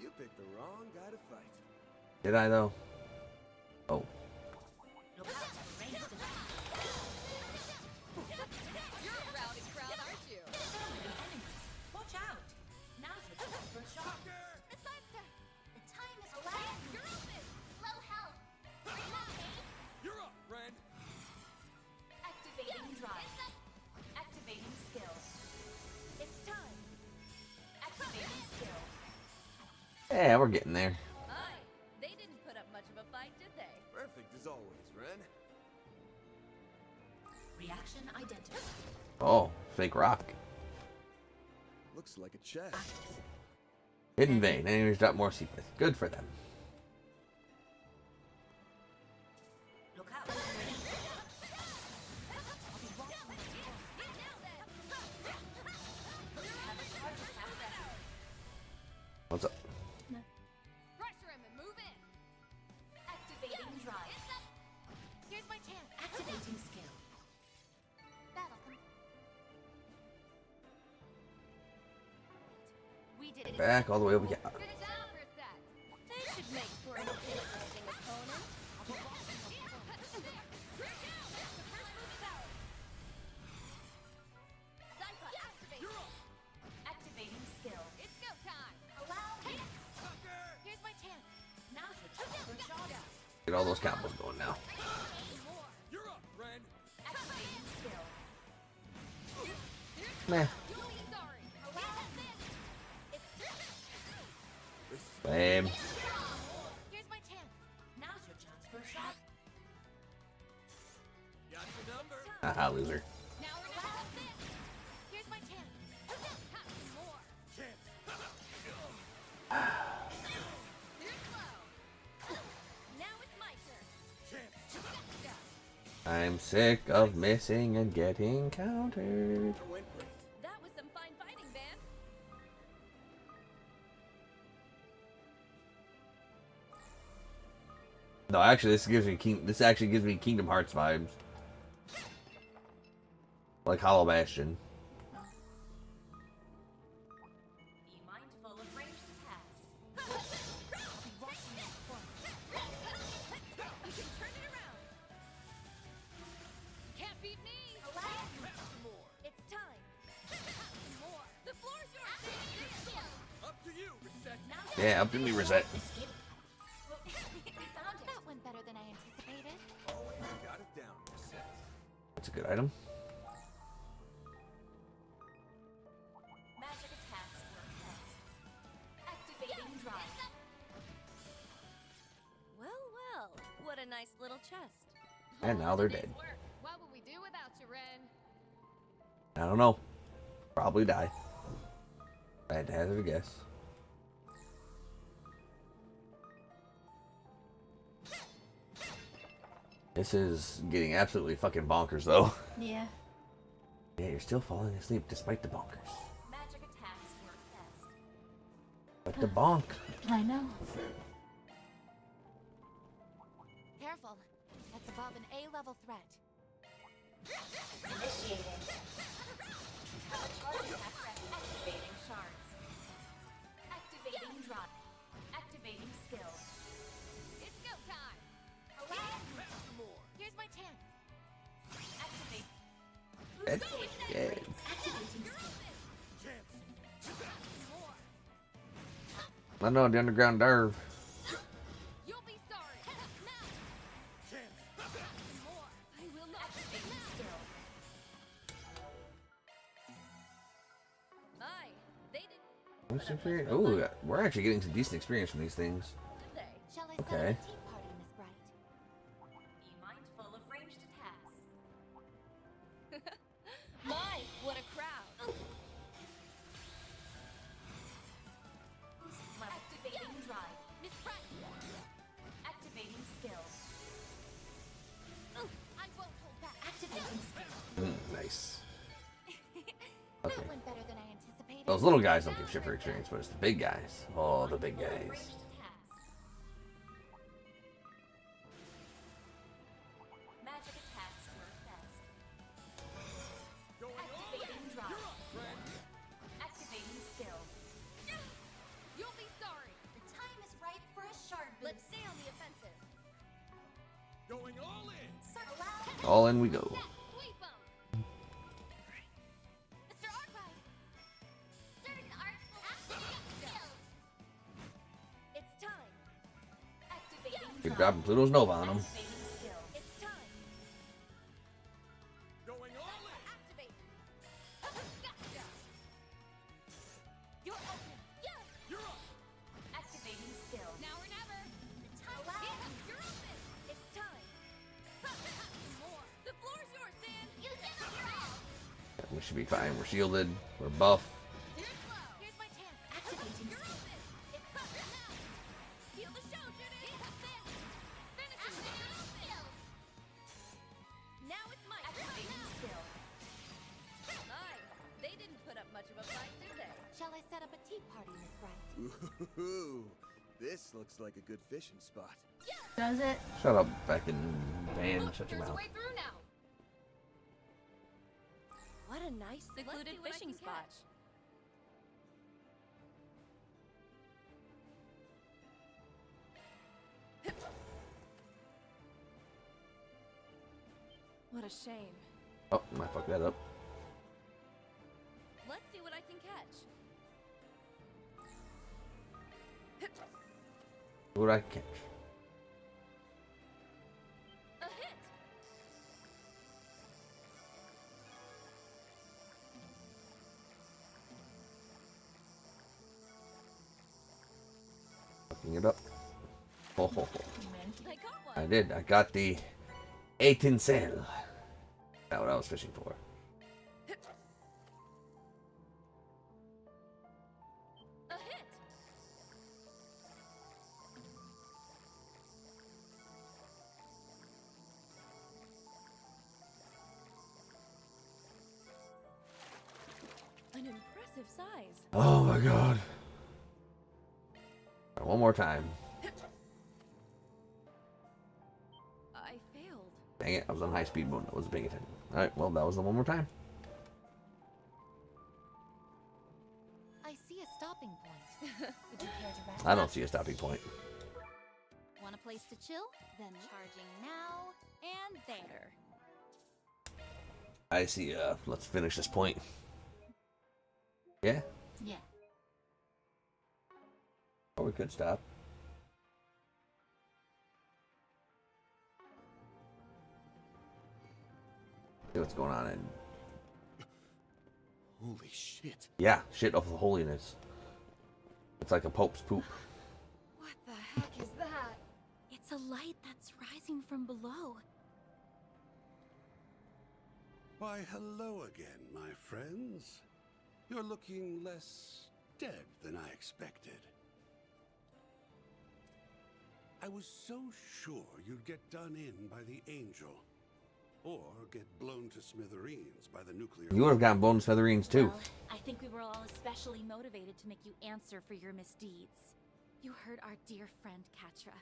You picked the wrong guy to fight. Did I though? Oh. You're a rowdy crowd, aren't you? Watch out! Now's your chance for a shot. Miss Leinster! The time is flying! You're open! Low health! You're up, Ren. Activating drive. Activating skill. It's time. Activating skill. Yeah, we're getting there. Hi. They didn't put up much of a fight, did they? Perfect as always, Ren. Reaction identified. Oh, fake rock. Looks like a chest. Hidden vein. Enemies drop more CP. Good for them. Look out. What's up? Pressure him and move in. Activating drive. Here's my chance. Activating skill. That'll come. did it. Back all the way over here. They should make for an interesting opponent. Activating skill. It's go time. Allow me. Here's my chance. Now's your chance for shot. Get all those combos going now. You're up, Ren. Activating skill. Meh. Lame. Here's my chance. Now's your chance for a shot. Got your number. Haha, loser. Now we're gonna have this. Here's my chance. More. Now it's my turn. I'm sick of missing and getting countered. That was some fine fighting, Van. No, actually, this actually gives me Kingdom Hearts vibes, like Hollow Bastion. Be mindful of ranged attacks. You can turn it around. Can't beat me. It's time. More. The floor's yours. Up to you, Reset. Yeah, up to me, Reset. That went better than I anticipated. Always got it down, Reset. That's a good item. Magic attacks work best. Activating drive. Well, what a nice little chest. And now they're dead. What would we do without you, Ren? I don't know. Probably die. I had to hazard a guess. This is getting absolutely fucking bonkers, though. Yeah. Yeah, you're still falling asleep despite the bonkers. Magic attacks work best. But the bonk. I know. Careful. That's above an A-level threat. Initiating. Activating shards. Activating drive. Activating skill. It's go time. Here's my chance. Activate. Yeah. I know the underground derv. You'll be sorry. More. I will not. Activating skill. Aye, they did. What's the experience? Oh, we're actually getting some decent experience from these things. Shall I set Okay. up a tea party, Miss Bright? Be mindful of ranged attacks. My, what a crowd. Activating drive. Miss Bright. Activating skill. I won't hold back. Activating skill. Nice. That Okay. went better than I anticipated. Those little guys don't give shit for experience, but it's the big guys. Oh, the big guys. Ranged attacks. Magic attacks work best. Activating drive. Activating skill. You'll be sorry. The time is right for a shard boost. Let's stay on the offensive. Going all in. All in we go. Sweep 'em. Mr. Arkwright. Certain arts will activate skills. It's time. Activating Keep drive. dropping Pluto's Nova on them. Activating skill. It's time. Going all in. Activate. Gotcha. You're open. Yeah. You're up. Activating skill. Now or never. The time. You're open. It's time. More. The floor's yours, Dan. You give up your all. We should be fine. We're shielded. We're buff. Here's slow. Here's my chance. Activating You're skill. open. It's now. Steal the show, Judy. Finish it. Activating skill. Now it's my Activating skill. Aye, they didn't put up much of a fight, did they? Shall I set up a tea party, Miss Bright? Ooh, this looks like a good fishing spot. Does it? Shut up, fucking Van. Shut your Here's a mouth. way through now. What a nice secluded see what I fishing can spot. catch. What a shame. Oh, might fuck that up. Let's see what I can catch. What I catch? A hit. Fucking it up. Oh, ho, ho. I got one. I did. I got the 18 cell. That's what I was fishing for. A hit. An impressive size. Oh my god. Right, one more time. I failed. Dang it, I was on high speed mode. I wasn't paying attention. Alright, well, that was the one more time. I see a stopping point. Would you care to rest? I don't see a stopping point. Want a place to chill? Then charging now and there. I see, let's finish this point. Yeah? Yeah. Or we could stop. See what's going on in. Holy shit. Yeah, shit of the holiness. It's like a pope's poop. What the heck is that? It's a light that's rising from below. Why, hello again, my friends. You're looking less dead than I expected. I was so sure you'd get done in by the Angel. Or get blown to smithereens by the nuclear... You would have gotten blown to smithereens too. Well, I think we were all especially motivated to make you answer for your misdeeds. You hurt our dear friend Katra,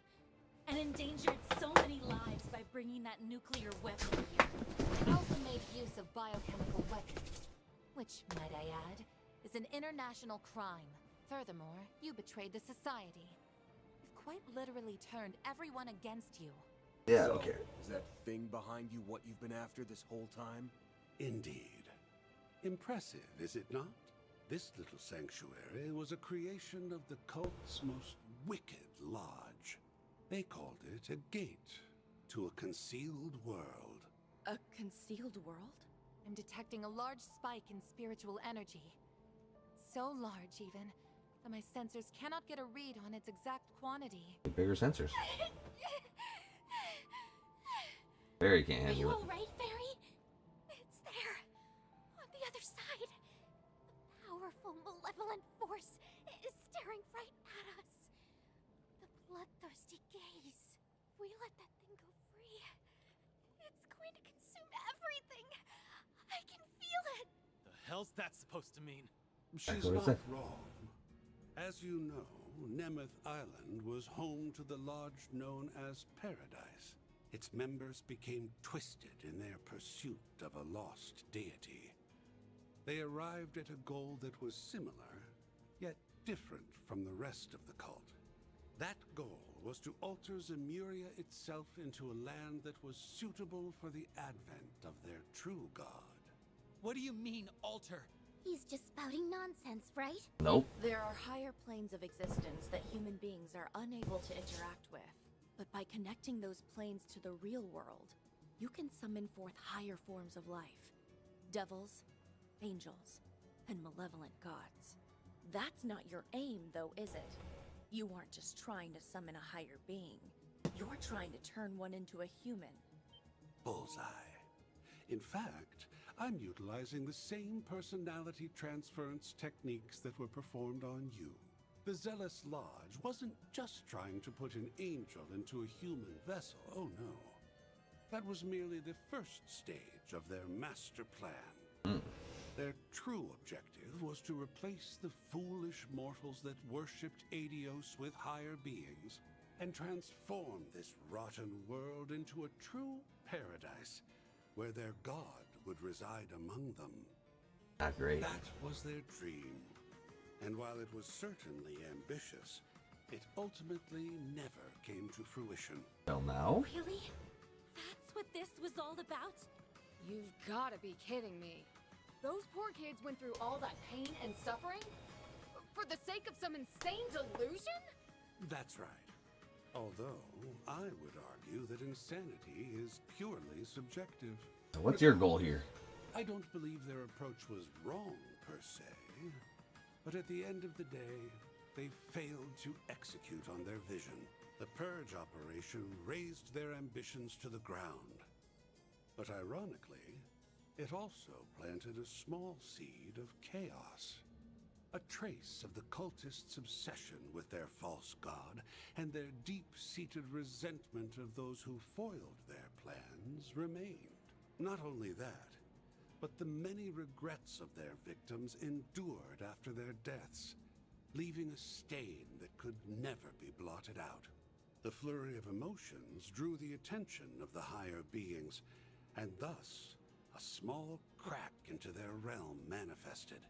and endangered so many lives by bringing that nuclear weapon here. You also made use of biochemical weapons, which, might I add, is an international crime. Furthermore, you betrayed the society. You've quite literally turned everyone against you. Yeah, So, okay. Is that thing behind you what you've been after this whole time? Indeed. Impressive, is it not? This little sanctuary was a creation of the cult's most wicked lodge. They called it a gate to a concealed world. A concealed world? I'm detecting a large spike in spiritual energy. So large, even, that my sensors cannot get a read on its exact quantity. Bigger sensors. Barry can't Are you handle it. alright, Fairy? It's there, on the other side. A powerful, malevolent force is staring right at us. The bloodthirsty gaze. If we let that thing go free, it's going to consume everything. I can feel it. The hell's that supposed to mean? She's what is not it? wrong. As you know, Nemeth Island was home to the lodge known as Paradise. Its members became twisted in their pursuit of a lost deity. They arrived at a goal that was similar, yet different from the rest of the cult. That goal was to alter Zemuria itself into a land that was suitable for the advent of their true god. What do you mean, alter? He's just spouting nonsense, right? Nope. There are higher planes of existence that human beings are unable to interact with. But by connecting those planes to the real world, you can summon forth higher forms of life. Devils, angels, and malevolent gods. That's not your aim, though, is it? You aren't just trying to summon a higher being. You're trying to turn one into a human. Bullseye. In fact, I'm utilizing the same personality transference techniques that were performed on you. The Zealous Lodge wasn't just trying to put an angel into a human vessel, oh no. That was merely the first stage of their master plan. Their true objective was to replace the foolish mortals that worshipped Adios with higher beings and transform this rotten world into a true paradise where their god would reside among them. Not great. That was their dream. And while it was certainly ambitious, it ultimately never came to fruition. Well, now? Really? That's what this was all about? You've gotta be kidding me. Those poor kids went through all that pain and suffering? For the sake of some insane delusion? That's right. Although, I would argue that insanity is purely subjective. What's your goal here? I don't believe their approach was wrong, per se. But at the end of the day, they failed to execute on their vision. The purge operation razed their ambitions to the ground. But ironically, it also planted a small seed of chaos. A trace of the cultists' obsession with their false god and their deep-seated resentment of those who foiled their plans remained. Not only that, but the many regrets of their victims endured after their deaths, leaving a stain that could never be blotted out. The flurry of emotions drew the attention of the higher beings, and thus a small crack into their realm manifested.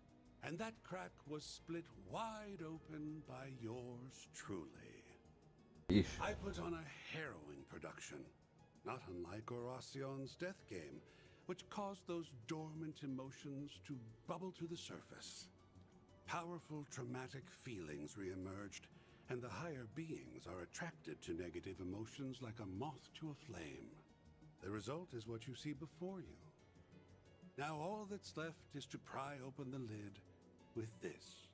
And that crack was split wide open by yours truly. Yeesh. I put on a harrowing production, not unlike Horacion's death game, which caused those dormant emotions to bubble to the surface. Powerful traumatic feelings reemerged, and the higher beings are attracted to negative emotions like a moth to a flame. The result is what you see before you. Now all that's left is to pry open the lid with this.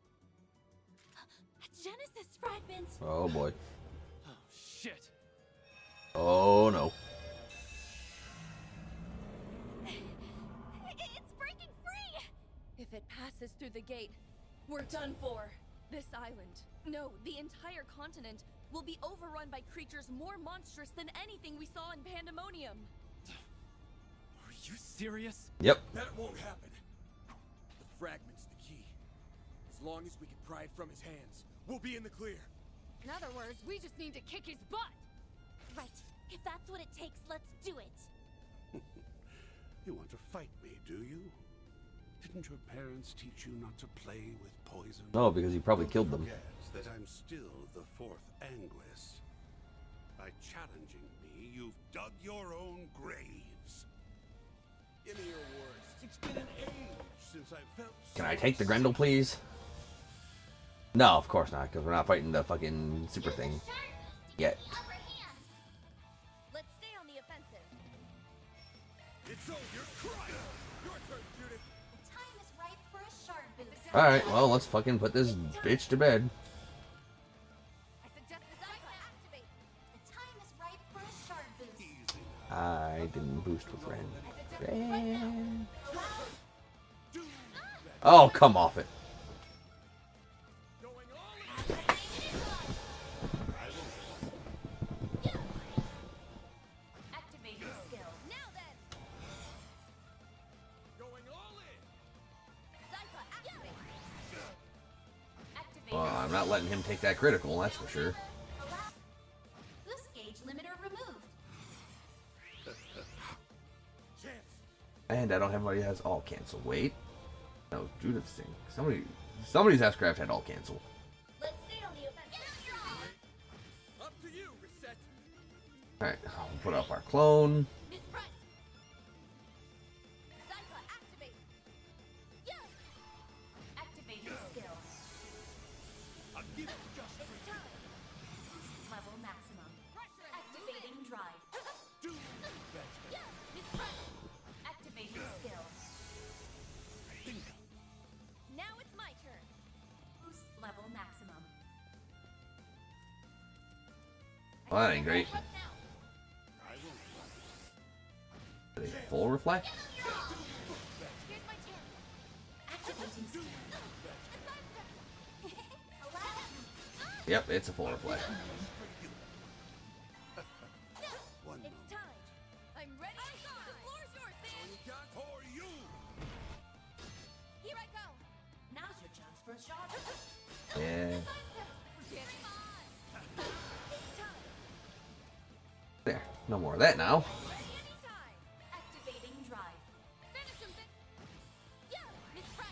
A Genesis fragment! Oh boy. Oh, shit. Oh no. It's breaking free! If it passes through the gate, we're done for. This island, no, the entire continent, will be overrun by creatures more monstrous than anything we saw in Pandemonium. Are you serious? Yep. That won't happen. The fragment's the key. As long as we can pry it from his hands, we'll be in the clear. In other words, we just need to kick his butt. Right. If that's what it takes, let's do it. You want to fight me, do you? Didn't your parents teach you not to play with poison? No, because you probably Don't killed them. forget that I'm still the fourth Anguis. By challenging me, you've dug your own graves. Give me your words. It's been an age since I felt. Can I take the Grendel, please? No, of course not, because we're not fighting the fucking super thing yet. Let's stay on the offensive. It's over. You're crying. Your turn, Judith. The time is ripe for a shard boost. Alright, well, let's fucking put this bitch to bed. I suggest activate. The time is ripe for a shard boost. I didn't boost with Ren. Oh, come off it. Activating skill. Now then. Going all in. Zypha, activate. Activate. Well, I'm not letting him take that critical, that's for sure. Boost gauge limiter removed. And I don't have anybody that has all cancel. Wait. No, Judith's thing. Somebody's F-Craft had all cancel. Let's stay on the offensive. Up to you, Reset. Alright, I'll put up our clone. Miss Price. Zypha, activate. Yeah. Activating skill. I'll give it just It's time. Level maximum. Activating drive. do better. Yeah. Miss Price. Activating skill. Now it's my turn. Boost level maximum. Well, that ain't great. What now? Are they full reflect? Here's my turn. Activating skill. Yep, it's a full reflect. It's time. I'm ready. The floor's yours, Sam. For you. Here I go. Now's your chance for a shot. Yeah. It's time. There. No more of that now. Activating drive. Finish him, Yeah. Miss Price.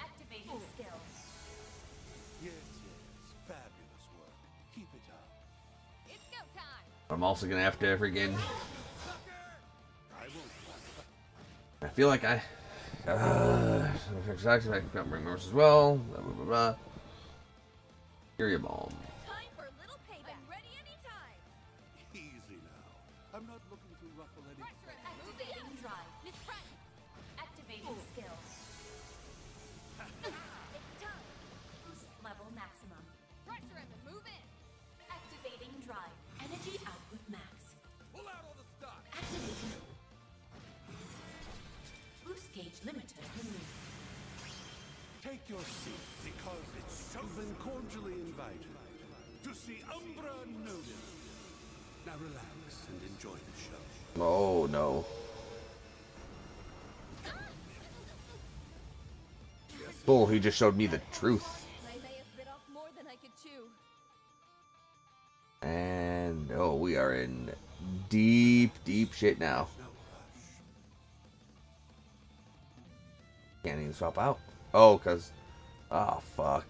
Activating skill. Yes, fabulous work. Keep it up. It's go time. I'm also gonna have to freaking I won't. I feel like I can bring members as well. Blah blah blah blah. Area bomb. Time for a little payback. I'm ready anytime. Easy now. I'm not looking to ruffle any Pressure him. Activating drive. Miss Front. Activating skill. It's time. Boost level maximum. Pressure him and move in. Activating drive. Energy output max. Pull out all the stops. Activating. Boost gauge limiter removed. Take your seat, because you've been cordially invited to see Umbra Notice. Now relax and enjoy the show. Oh no. Bull, he just showed me the truth. I may have bit off more than I could chew. And oh, we are in deep, deep shit now. Can't even swap out. Oh, cause oh fuck.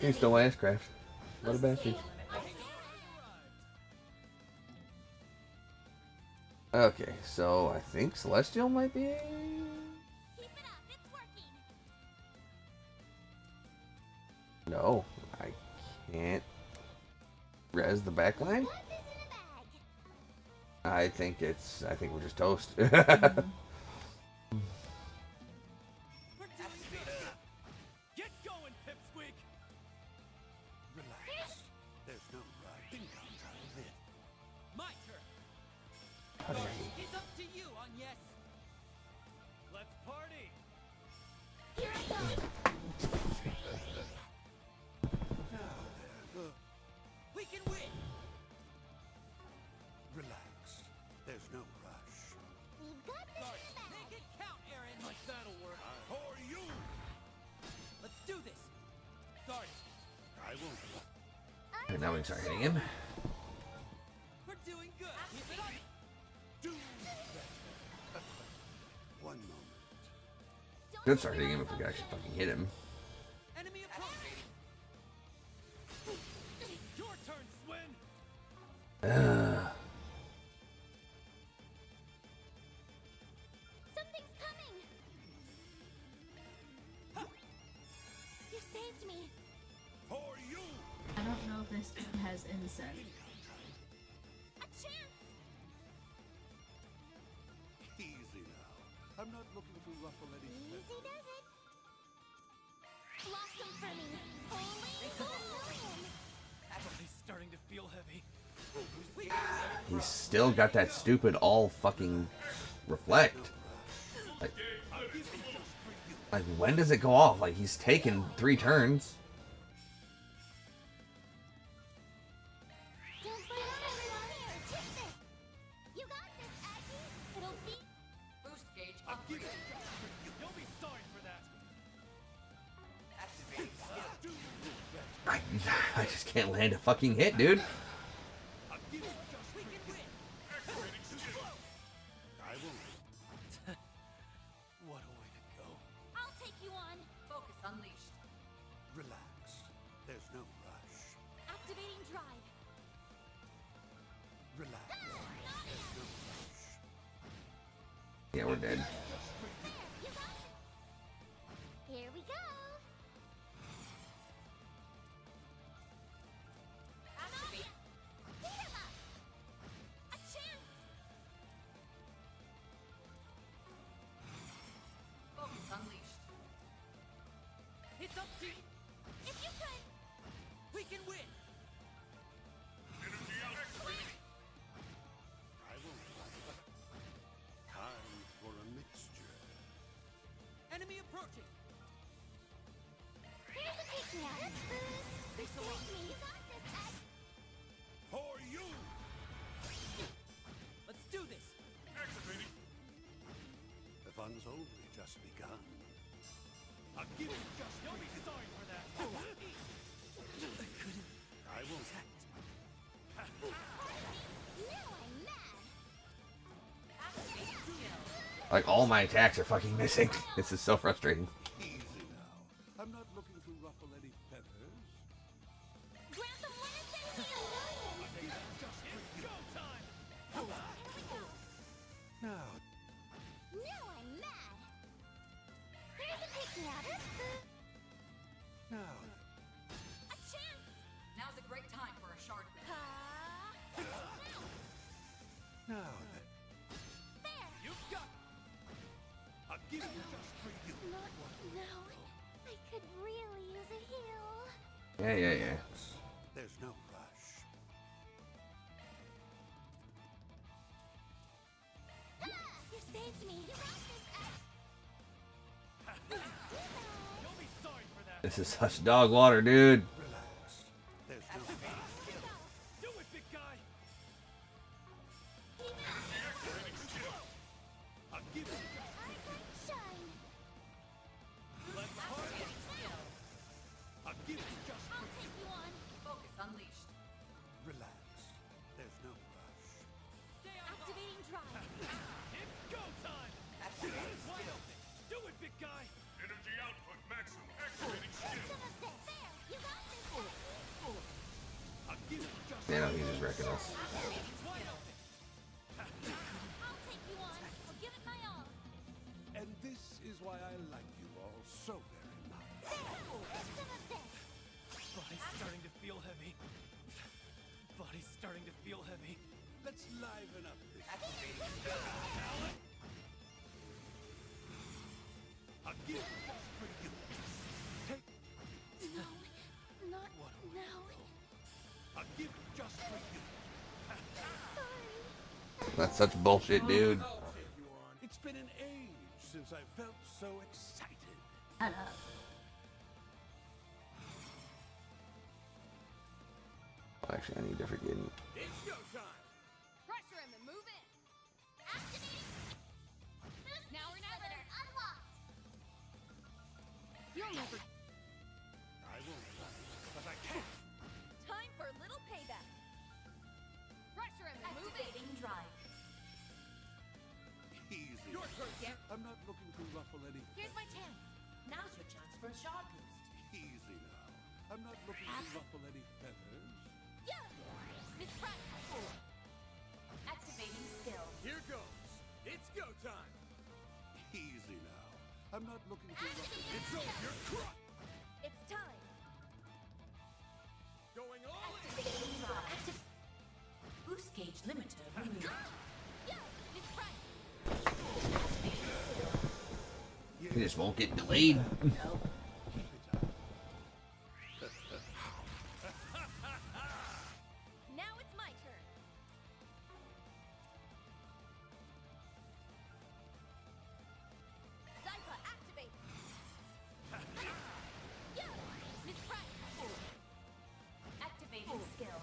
He stole my ass-craft. What a bastard. Okay, so I think Celestial might be. No, I can't res the backline. I think we're just toast. Get going, Pipsqueak! Relax. There's no right. Think I'll try this. My turn. It's up to you on yes. Let's party! Here I go. We can win. Relax. There's no rush. We've got this back. Make it count, Aaron. Like that'll work. For you! Let's do this. Start it. I won't. And now we can start hitting him. We're doing good. Keep it up. Do better. One moment. Could start hitting him if we could actually fucking hit him. Enemy approaching. Your turn, Swin! Something's coming. You saved me. For you! I don't know if this has incense. A chance. Easy now. I'm not looking to ruffle any Easy feathers. does it. Blossom for me. Holy bloom. He's starting to feel heavy. He's still got that stupid all fucking reflect. Like when does it go off? Like he's taken 3 turns. Don't put it on everyone here. Take this. You got this, Aggie. It'll be. Boost gauge upgrade. You'll be sorry for that! Activate skill. I just can't land a fucking hit, dude. We can win. I won't. What a way to go. I'll take you on. Focus unleashed. Relax. There's no rush. Activating drive. Relax. Yeah, we're dead. You got it. Here we go. Activate. Beat him up. A chance. Focus unleashed. It's up to you. If you could. We can win. I won't. Time for a mixture. Enemy approaching. Here's a peek now. Let's boost. Thanks a lot. Me. You got this, Aggie. For you! Let's do this. Activating! The fun's only just begun. I'll give you just. You'll be sorry for that! I won't. Now I'm mad. Activate skill. Like all my attacks are fucking missing. This is so frustrating. Easy now. I'm not looking to ruffle any feathers. Grant them one incense. It's go time! Now, Yeah. There's no rush. You saved me. You'll be sorry for that. This is such dog water, dude. There's no Do it, big guy. I'll give it. Let's party. I'll give it just for I'll take you on. Focus unleashed. relax. There's no rush. Activating drive. It's go time. Wide open. Do it, big guy. Energy output maximum. Activating skill. There, you got this. I'll give it just Man, he's just wrecking us. Wide open. I'll take you on. I'll give it my all. And this is why I like you all so very much. Body's starting to feel heavy. Body's starting to feel heavy. Let's liven up this. I'll give it just for you. Take. No, not now. I'll give it just for you. That's such bullshit, dude. I'll take you on. It's been an age since I felt so excited. Shut up. Actually, I need to forget. It's go time. Pressure him and move in. Activating. Now or never. Unlocked. You'll never. I won't fight, but I can. Time for a little payback. Pressure him and move in. Activating drive. Easy. Your turn. I'm not looking to ruffle any. Here's my chance. Now's your chance for a shot boost. Easy now. I'm not looking to ruffle any feathers. Yeah. Miss Pratt. Activating skill. Here goes. It's go time. Easy now. I'm not looking to ruffle. It's over. You're crushed. It's time. Going all in. Activating drive. Boost gauge limiter removed. Yeah. Miss Pratt. He just won't get delayed. Now it's my turn. Zypha, activate. Yeah. Miss Pratt. Activating skill.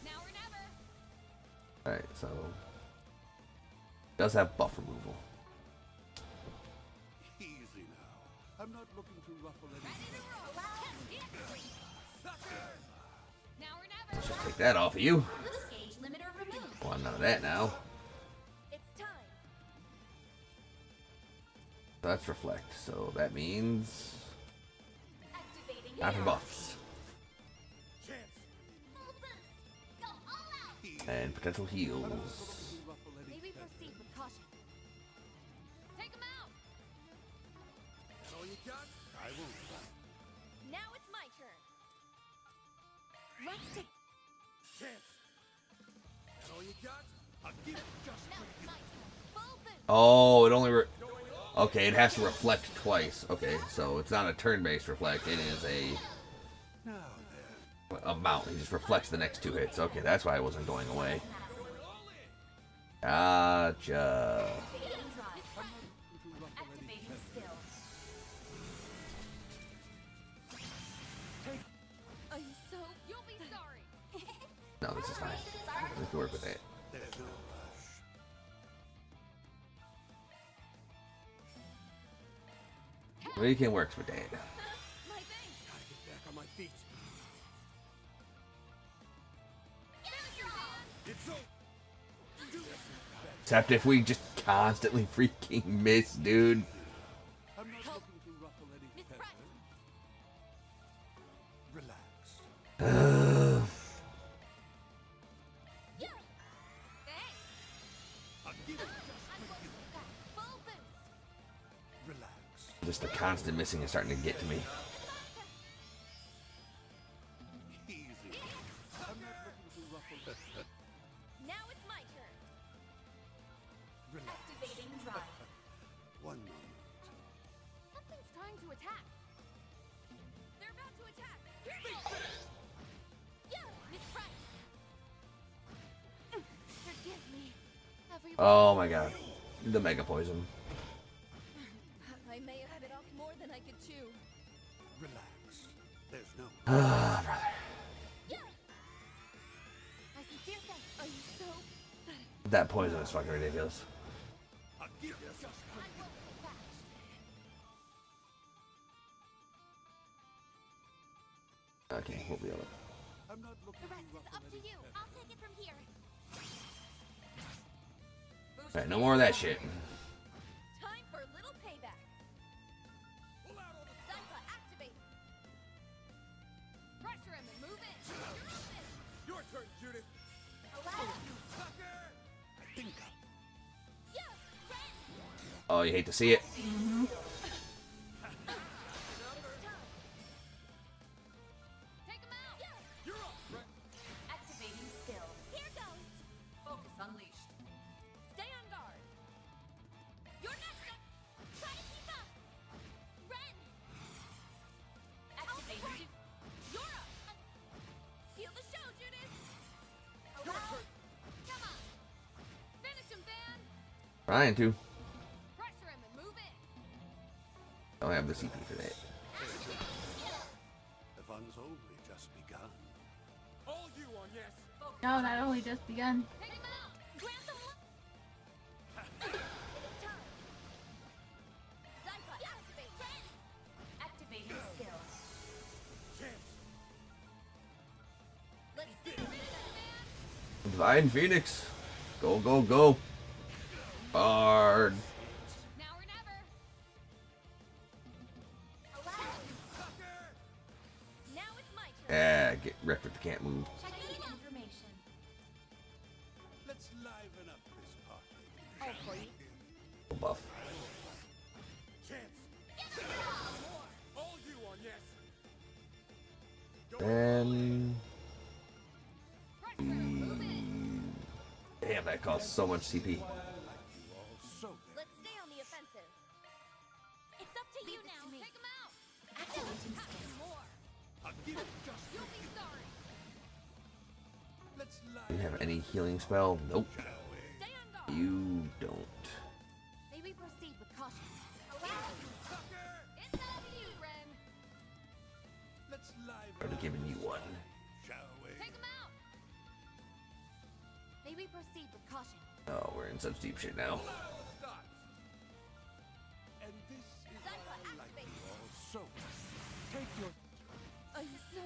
Now or never. Alright, so. Does have buff removal. Easy now. I'm not looking to ruffle any. Ready to roll. Now or never. Should take that off of you. Boost gauge limiter removed. Want none of that now. It's time. So that's reflect. So that means Activating not for buffs Chance. Full boost. Go all out. and potential heals. Maybe proceed with caution. Take him out. That all you got? I won't fight. Now it's my turn. Let's take. Chance. That all you got? I'll give it just Now for it's you. my turn. Full boost. Oh, it only okay, it has to reflect twice. Okay, so it's not a turn-based reflect. It is Now then. a mount. He just reflects the next two hits. Okay, that's why I wasn't going away. Gotcha. Activating drive. Activating skill. I'm so. You'll be sorry. No, this is fine. We can work with that. There's no rush. We can work with that. My thing. Gotta get back on my feet. It's over. Except if we just constantly freaking miss, dude. I'm not looking to ruffle any Miss feathers. Pratt. Relax. Yeah. I'll give it just I'm for going you. back. Full boost. Relax. Just the constant missing is starting to get to me. Easy. I'm not looking to ruffle. Now it's my turn. Relax. Activating drive. One moment. Something's trying to attack. They're about to attack. Oh my god. The mega poison. I may have bit off more than I could chew. Relax. There's no. Ah, brother. My sincere thanks. Are you so? That poison is fucking ridiculous. Okay, we'll be able to. I'm not looking The rest is up to you. I'll take it from here. Alright, no more of that shit. Time for a little payback. Zypa, activate. Pressure him and move in. Your turn, Judith. I think Oh, you hate to see it. Take him out. You're up, Brett. Activating skill. Here goes. Focus unleashed. Stay on guard. You're next up. Try to keep up. Ren. Activating. You're up. Steal the show, Judith. Your turn. Come on. Finish him, Van. Trying to. Pressure him and move in. Don't have the CP for that. the fun's only just begun. All you on yes. No, not only just begun. Take him out. Grant them. Zypa, activate. Ren. Activating skill. Chance. Let's stay rid of that man. Divine Phoenix. Go, go, go. Bard. Now or never. Now it's my turn. Yeah, get wrecked with the can't move. Checking information. Let's liven up this party. Oh, for you. Buff. Chance. All you on yes. And. Damn, that costs so much CP. Let's stay on the offensive. It's up to you now. Take him out. Activating skill. More. I'll give it just. You'll be sorry. Let's Do you have any healing spell? Nope. Stay on guard. You don't. May we proceed with caution. It's up to you, Ren. Let's liven Already given you one. shall we? Take him out. May we proceed with caution. Oh, we're in such deep shit now. And this is why Zypa, I like activate. you all so. Take your. I'm so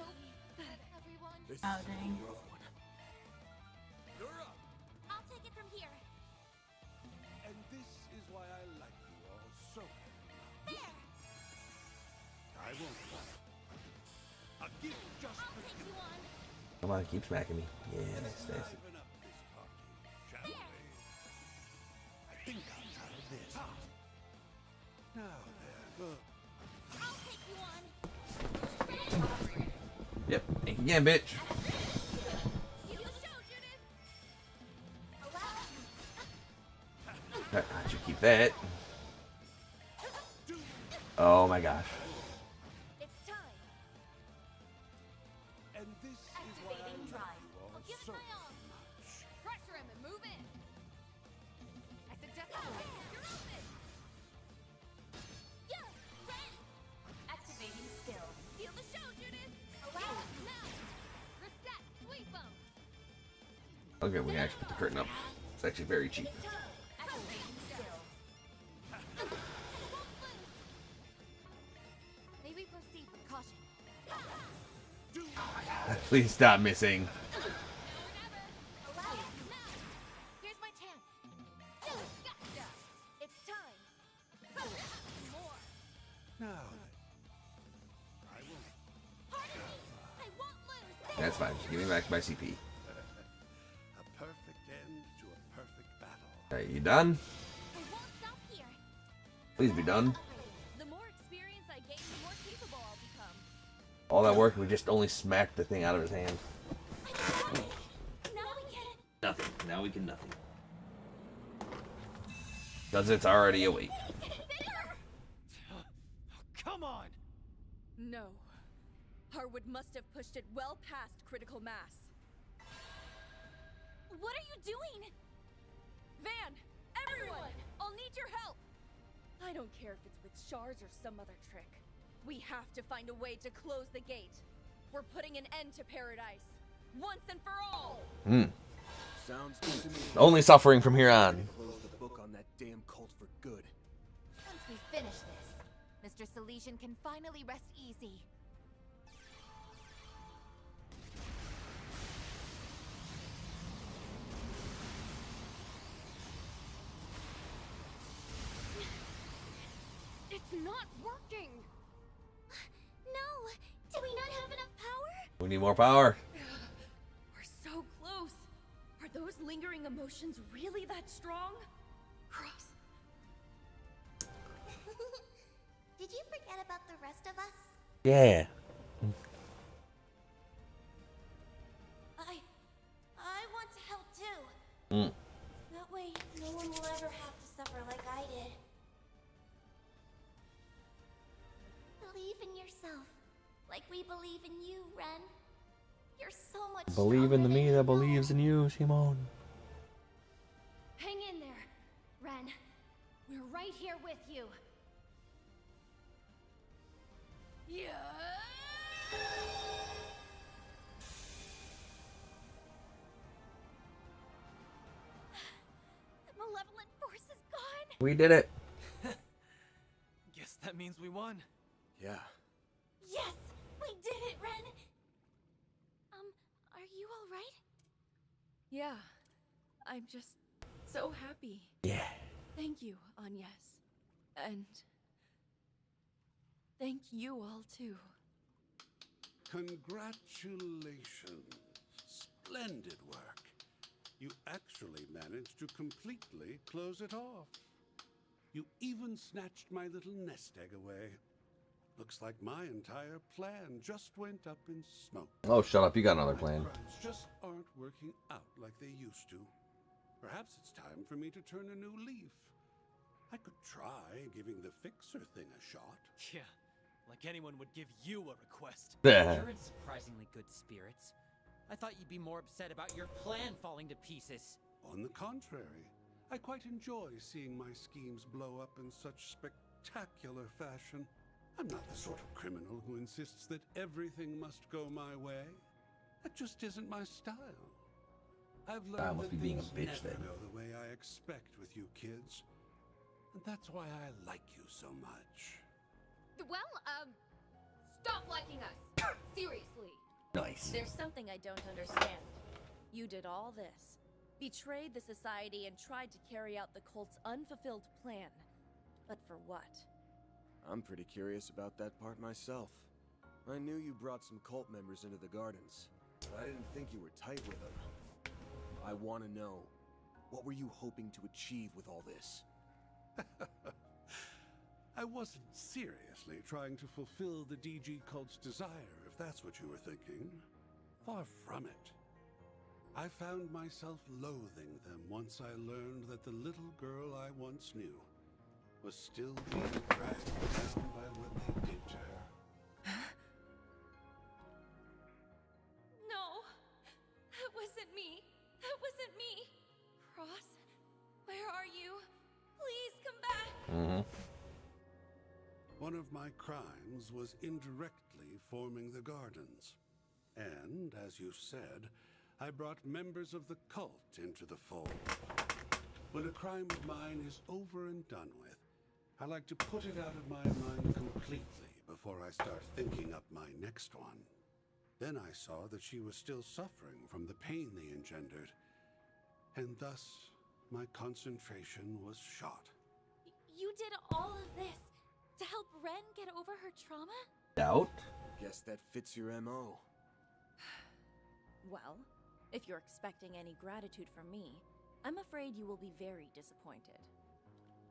bad, everyone. This Oh, is dang. a rough one. You're up. I'll take it from here. And this is why I like you all so. There. I won't lie. I'll give it just. I'll take you on. Come on, keep smacking me. Yes, that's it. Liven up this party, shall we? I think I'll try this. Now then. I'll take you on. Yep. Think again, bitch. You show, Judith. I should keep that. Oh my gosh. It's time. And this is why I Activating like drive. you all I'll give it so. my all. Pressure him and move in. I suggest you're open. Yeah, Ren. Activating skill. Steal the show, Judith. Now. Reset. Sweep him. Okay, we can actually put the curtain up. It's actually very cheap. Activating skill. May we proceed with caution? Please stop missing. Here's my chance. Gotcha. It's time. More. Now then. I won't. Harder me. I won't lose. That's fine. Just give me back my CP. A perfect end to a perfect battle. Alright, you done? I won't stop here. Please be done. The more experience I gain, the more capable I'll become. All that work, we just only smacked the thing out of his hand. Now we can. Nothing. Now we can nothing. Because it's already awake. Come on! No. Harwood must have pushed it well past critical mass. What are you doing? Van! Everyone! I'll need your help! I don't care if it's with shards or some other trick. We have to find a way to close the gate. We're putting an end to paradise. Once and for all! Sounds good to me. Only suffering from here on. Close the book on that damn cult for good. Once we finish this, Mr. Salesian can finally rest easy. It's not working! No! Do we not have enough power? We need more power. We're so close! Are those lingering emotions really that strong? Cross. Did you forget about the rest of us? Yeah. I want to help too. That way, no one will ever have to suffer like I did. Believe in yourself, like we believe in you, Ren. You're so much Believe in stronger the me than that you know. believes in you, Simone. Hang in there, Ren. We're right here with you. Yeah. The malevolent force is gone. We did it. Guess that means we won. Yeah. Yes, we did it, Ren. Are you all right? Yeah. I'm just so happy. Yeah. Thank you, Agnes. And thank you all too. Congratulations. Splendid work. You actually managed to completely close it off. You even snatched my little nest egg away. Looks like my entire plan just went up in smoke. Oh, shut up. You got another My plan. crimes just aren't working out like they used to. Perhaps it's time for me to turn a new leaf. I could try giving the fixer thing a shot. Yeah, like anyone would give you a request. You're in surprisingly good spirits. I thought you'd be more upset about your plan falling to pieces. On the contrary, I quite enjoy seeing my schemes blow up in such spectacular fashion. I'm not the sort of criminal who insists that everything must go my way. That just isn't my style. I've learned I must that be being a things bitch never then. go the way I expect with you kids. And that's why I like you so much. Well, stop liking us. Seriously. Nice. There's something I don't understand. You did all this, betrayed the society, and tried to carry out the cult's unfulfilled plan. But for what? I'm pretty curious about that part myself. I knew you brought some cult members into the gardens, but I didn't think you were tight with them. I want to know, what were you hoping to achieve with all this? I wasn't seriously trying to fulfill the DG cult's desire, if that's what you were thinking. Far from it. I found myself loathing them once I learned that the little girl I once knew was still being dragged down by what they did to her. No, that wasn't me. That wasn't me. Cross, where are you? Please come back. One of my crimes was indirectly forming the gardens. And, as you said, I brought members of the cult into the fold. When a crime of mine is over and done with, I like to put it out of my mind completely before I start thinking up my next one. Then I saw that she was still suffering from the pain they engendered, and thus my concentration was shot. You did all of this to help Ren get over her trauma? Doubt. Guess that fits your MO. Well, if you're expecting any gratitude from me, I'm afraid you will be very disappointed.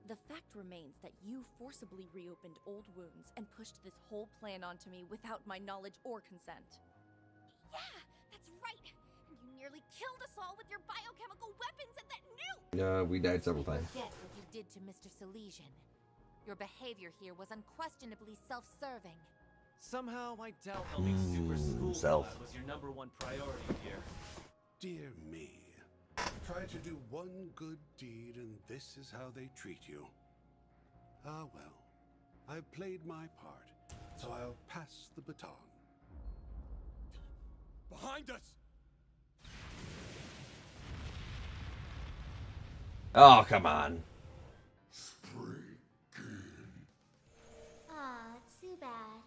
The fact remains that you forcibly reopened old wounds and pushed this whole plan onto me without my knowledge or consent. Yeah, that's right. And you nearly killed us all with your biochemical weapons and that nuke. We died several times. Forget what you did to Mr. Salesian. Your behavior here was unquestionably self-serving. Somehow, I doubt helping Super School self. Lab was your #1 priority here. Dear me. Try to do one good deed, and this is how they treat you. Ah, well. I've played my part, so I'll pass the baton. Behind us! Oh, come on. Aw, too bad.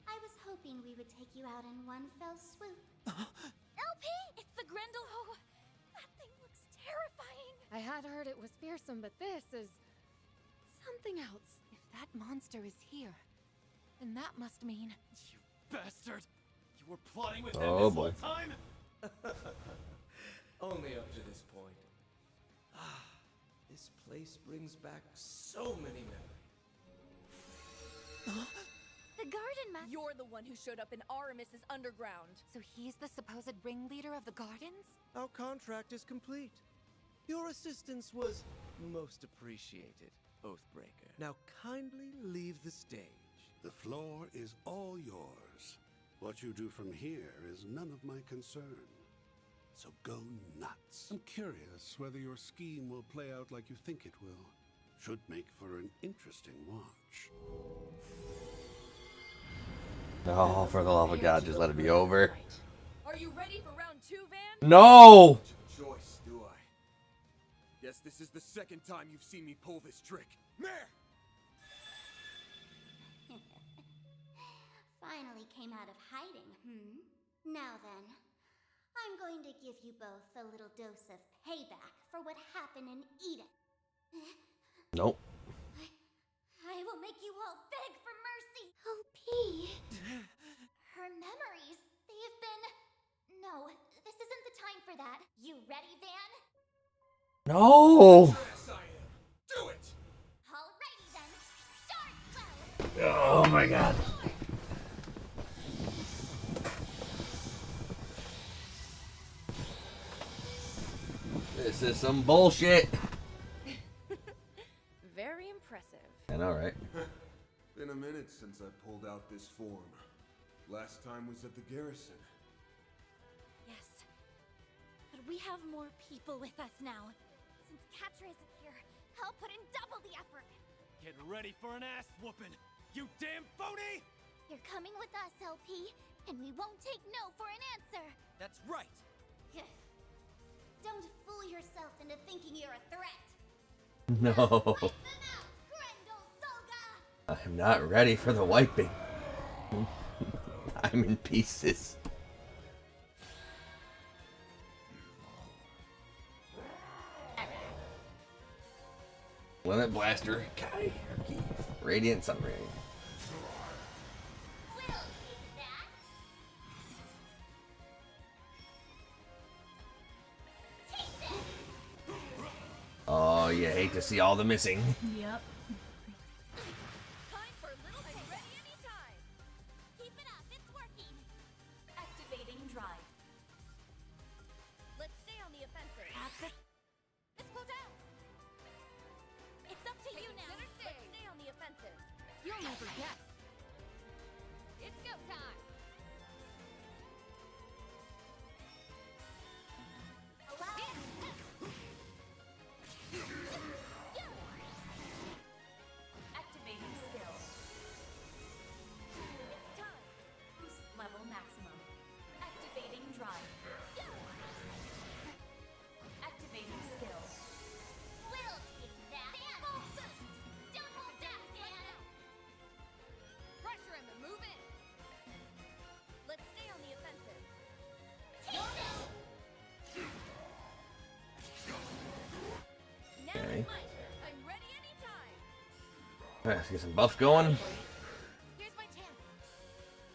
I was hoping we would take you out in one fell swoop. LP! It's the Grendel. Oh, that thing looks terrifying. I had heard it was fearsome, but this is something else. If that monster is here, then that must mean... You bastard! You were plotting with them Oh, this boy. whole time? Only up to this point. Ah, this place brings back so many memories. The garden master. You're the one who showed up in Aramis's underground. So he's the supposed ringleader of the gardens? Our contract is complete. Your assistance was most appreciated, Oathbreaker. Now kindly leave the stage. The floor is all yours. What you do from here is none of my concern. So go nuts. I'm curious whether your scheme will play out like you think it will. Should make for an interesting watch. Oh, for the love of God, just let it be over. Are you ready for round 2, Van? No! Choice, do I? Guess this is the second time you've seen me pull this trick. Mare! Finally came out of hiding, Now then, I'm going to give you both a little dose of payback for what happened in Eden. Nope. I will make you all beg for mercy. LP. Her memories, they have been... No, this isn't the time for that. You ready, Van? No! Yes, I am. Do it! Alrighty then. Start slow. Oh my God. This is some bullshit. Very impressive. I know, right? Been a minute since I pulled out this form. Last time was at the garrison. Yes. But we have more people with us now. Since Catra isn't here, I'll put in double the effort. Get ready for an ass whooping, you damn phony! You're coming with us, LP, and we won't take no for an answer. That's right. Don't fool yourself into thinking you're a threat. No. I'm not ready for the wiping. I'm in pieces. Limit Blaster, Kai, Radiant Sunray. Oh, you hate to see all the missing. Yep. Time for little things. Ready anytime. Keep it up, it's working. Activating drive. Let's stay on the offensive. Let's go down. It's up to you now. Let's stay on the offensive. You'll never guess. It's go time. Activating skill. It's time. Boost level maximum. Activating drive. Activating skill. We'll take that. Full boost. Don't hold back, Dan. Pressure him and move in. Let's stay on the offensive. Now Okay. it's my turn. I'm ready anytime. Let's get some buffs going. Here's my chance.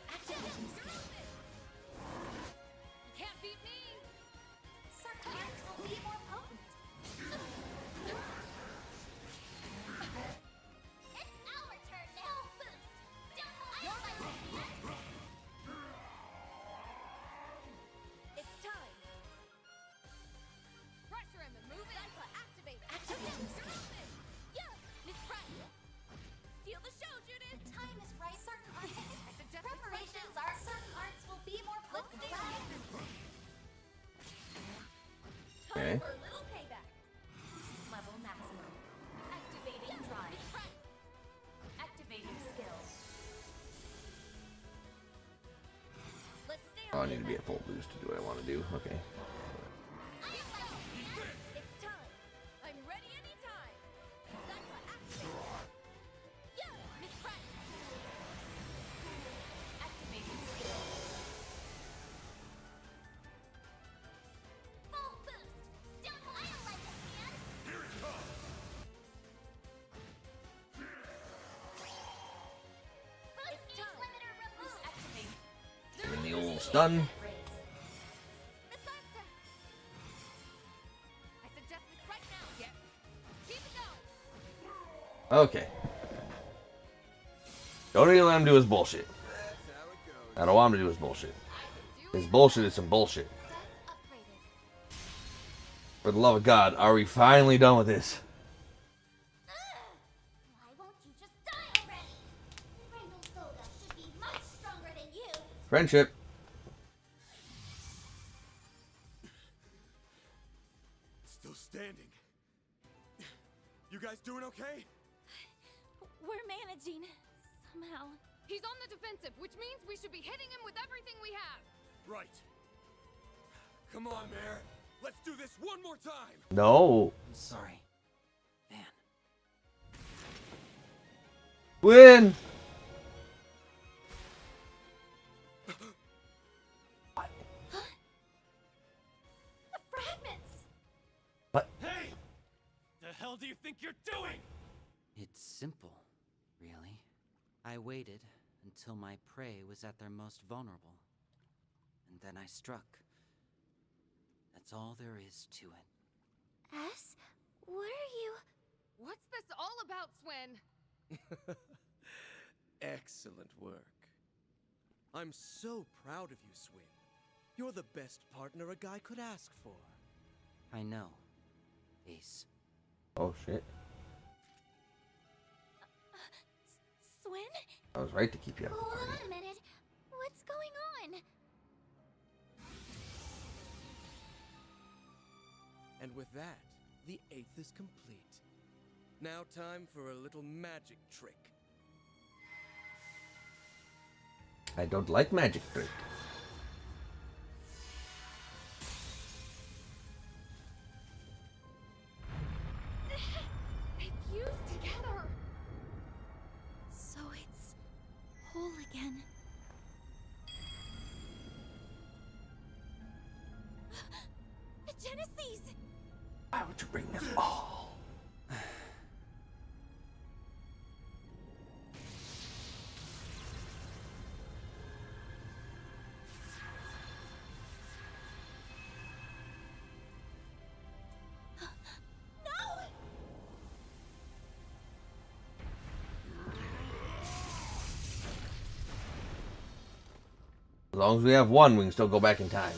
Activating skill. You can't beat me. Sarkans will be more potent. It's our turn now. Boost. Don't hold back. It's time. Pressure him and move it. Activate. Activating skill. Yeah, Miss Pratt. Steal the show, Judith. Oh, I need to be at full boost to do what I want to do. Okay. It's time. I'm ready anytime. Sakura, activate. Yeah, Miss Price. Activating skill. Full boost. I don't like it, man. Here it comes. It's time. Limiter release activate. Giving the old stun. Okay. Don't need to let him do his bullshit. I don't want him to do his bullshit. His bullshit is some bullshit. For the love of God, are we finally done with this? Why won't you just die already? Rainbow Soda should be much stronger than you. Friendship. Still standing. You guys doing okay? We're managing. Somehow. He's on the defensive, which means we should be hitting him with everything we have. Right. Come on, Mare. Let's do this one more time. No. I'm sorry. Win. The fragments. What? Hey! The hell do you think you're doing? It's simple, really. I waited until my prey was at their most vulnerable. And then I struck. That's all there is to it. S? What are you? What's this all about, Swin? Excellent work. I'm so proud of you, Swin. You're the best partner a guy could ask for. I know, Ace. Oh shit. Swin? I was right to keep you out of the Hold party. on a minute. What's going on? And with that, the 8th is complete. Now time for a little magic trick. I don't like magic trick. They fused together. So it's whole again. The Genesis! Why would you bring them all? As long as we have one, we can still go back in time.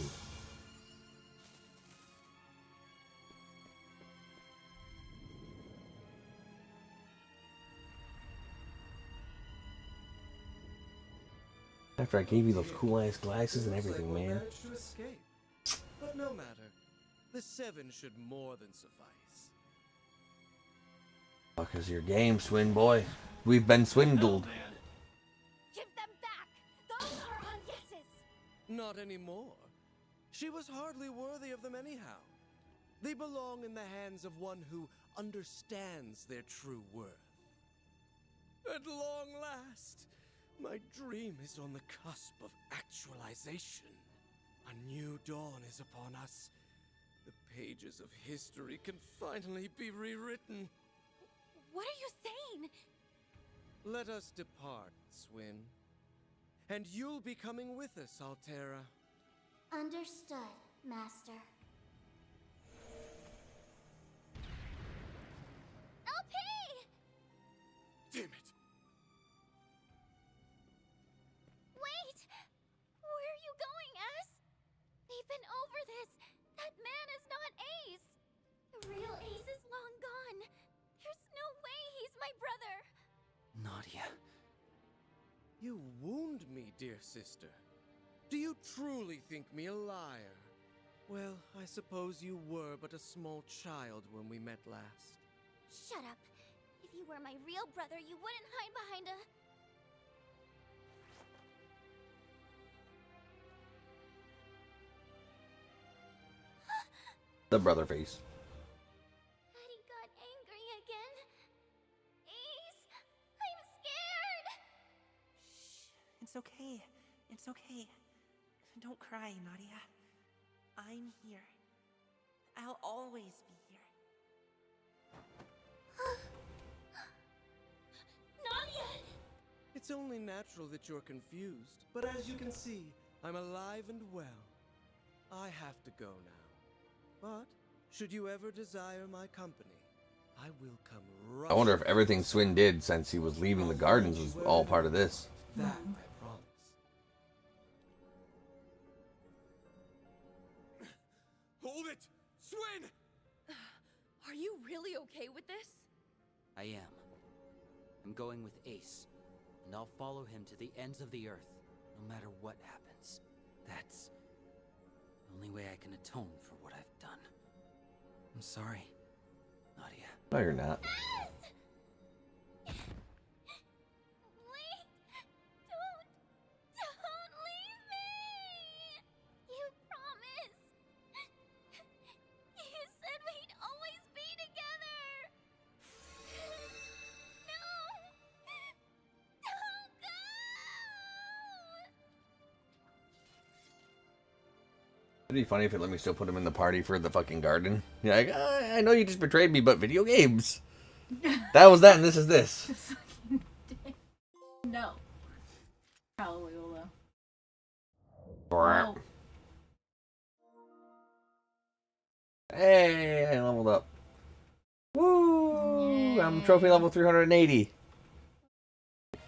After I gave you those cool ass glasses and everything, man. Managed to escape. But no matter. The 7 should more than suffice. Fuck is your game, Swin boy. We've been swindled. Give them back! Those are on yeses! Not anymore. She was hardly worthy of them anyhow. They belong in the hands of one who understands their true worth. At long last, my dream is on the cusp of actualization. A new dawn is upon us. The pages of history can finally be rewritten. What are you saying? Let us depart, Swin. And you'll be coming with us, Altera. Understood, Master. LP! Damn it! Wait! Where are you going, Ass? They've been over this. That man is not Ace. The real Ace is long gone. There's no way he's my brother. Nadia. You wound me, dear sister. Do you truly think me a liar? Well, I suppose you were but a small child when we met last. Shut up. If you were my real brother, you wouldn't hide behind a... The brother face. Daddy got angry again. Ace, I'm scared. It's okay. It's okay. Don't cry, Nadia. I'm here. I'll always be here. Nadia! It's only natural that you're confused, but as you can see, I'm alive and well. I have to go now. But should you ever desire my company, I will come right. I wonder if everything Swin did since he was leaving the gardens was all part of this. That I promise. Hold it! Swin! Are you really okay with this? I am. I'm going with Ace, and I'll follow him to the ends of the earth, no matter what happens. That's the only way I can atone for what I've done. I'm sorry, Nadia. No, you're not. Wait! Don't leave me! You promised! You said we'd always be together! No! Don't go! It'd be funny if it let me still put him in the party for the fucking garden. Yeah, like, I know you just betrayed me, but video games. That was that, and this is this. No. Probably will though. Oh. Hey, I leveled up. Woo! I'm trophy level 380.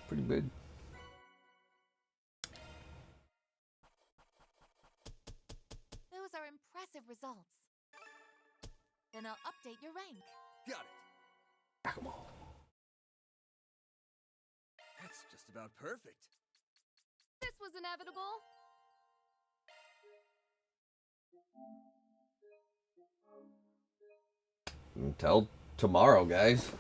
Pretty big. Those are impressive results. Then I'll update your rank. Got it. Come on. That's just about perfect. This was inevitable. Until tomorrow, guys.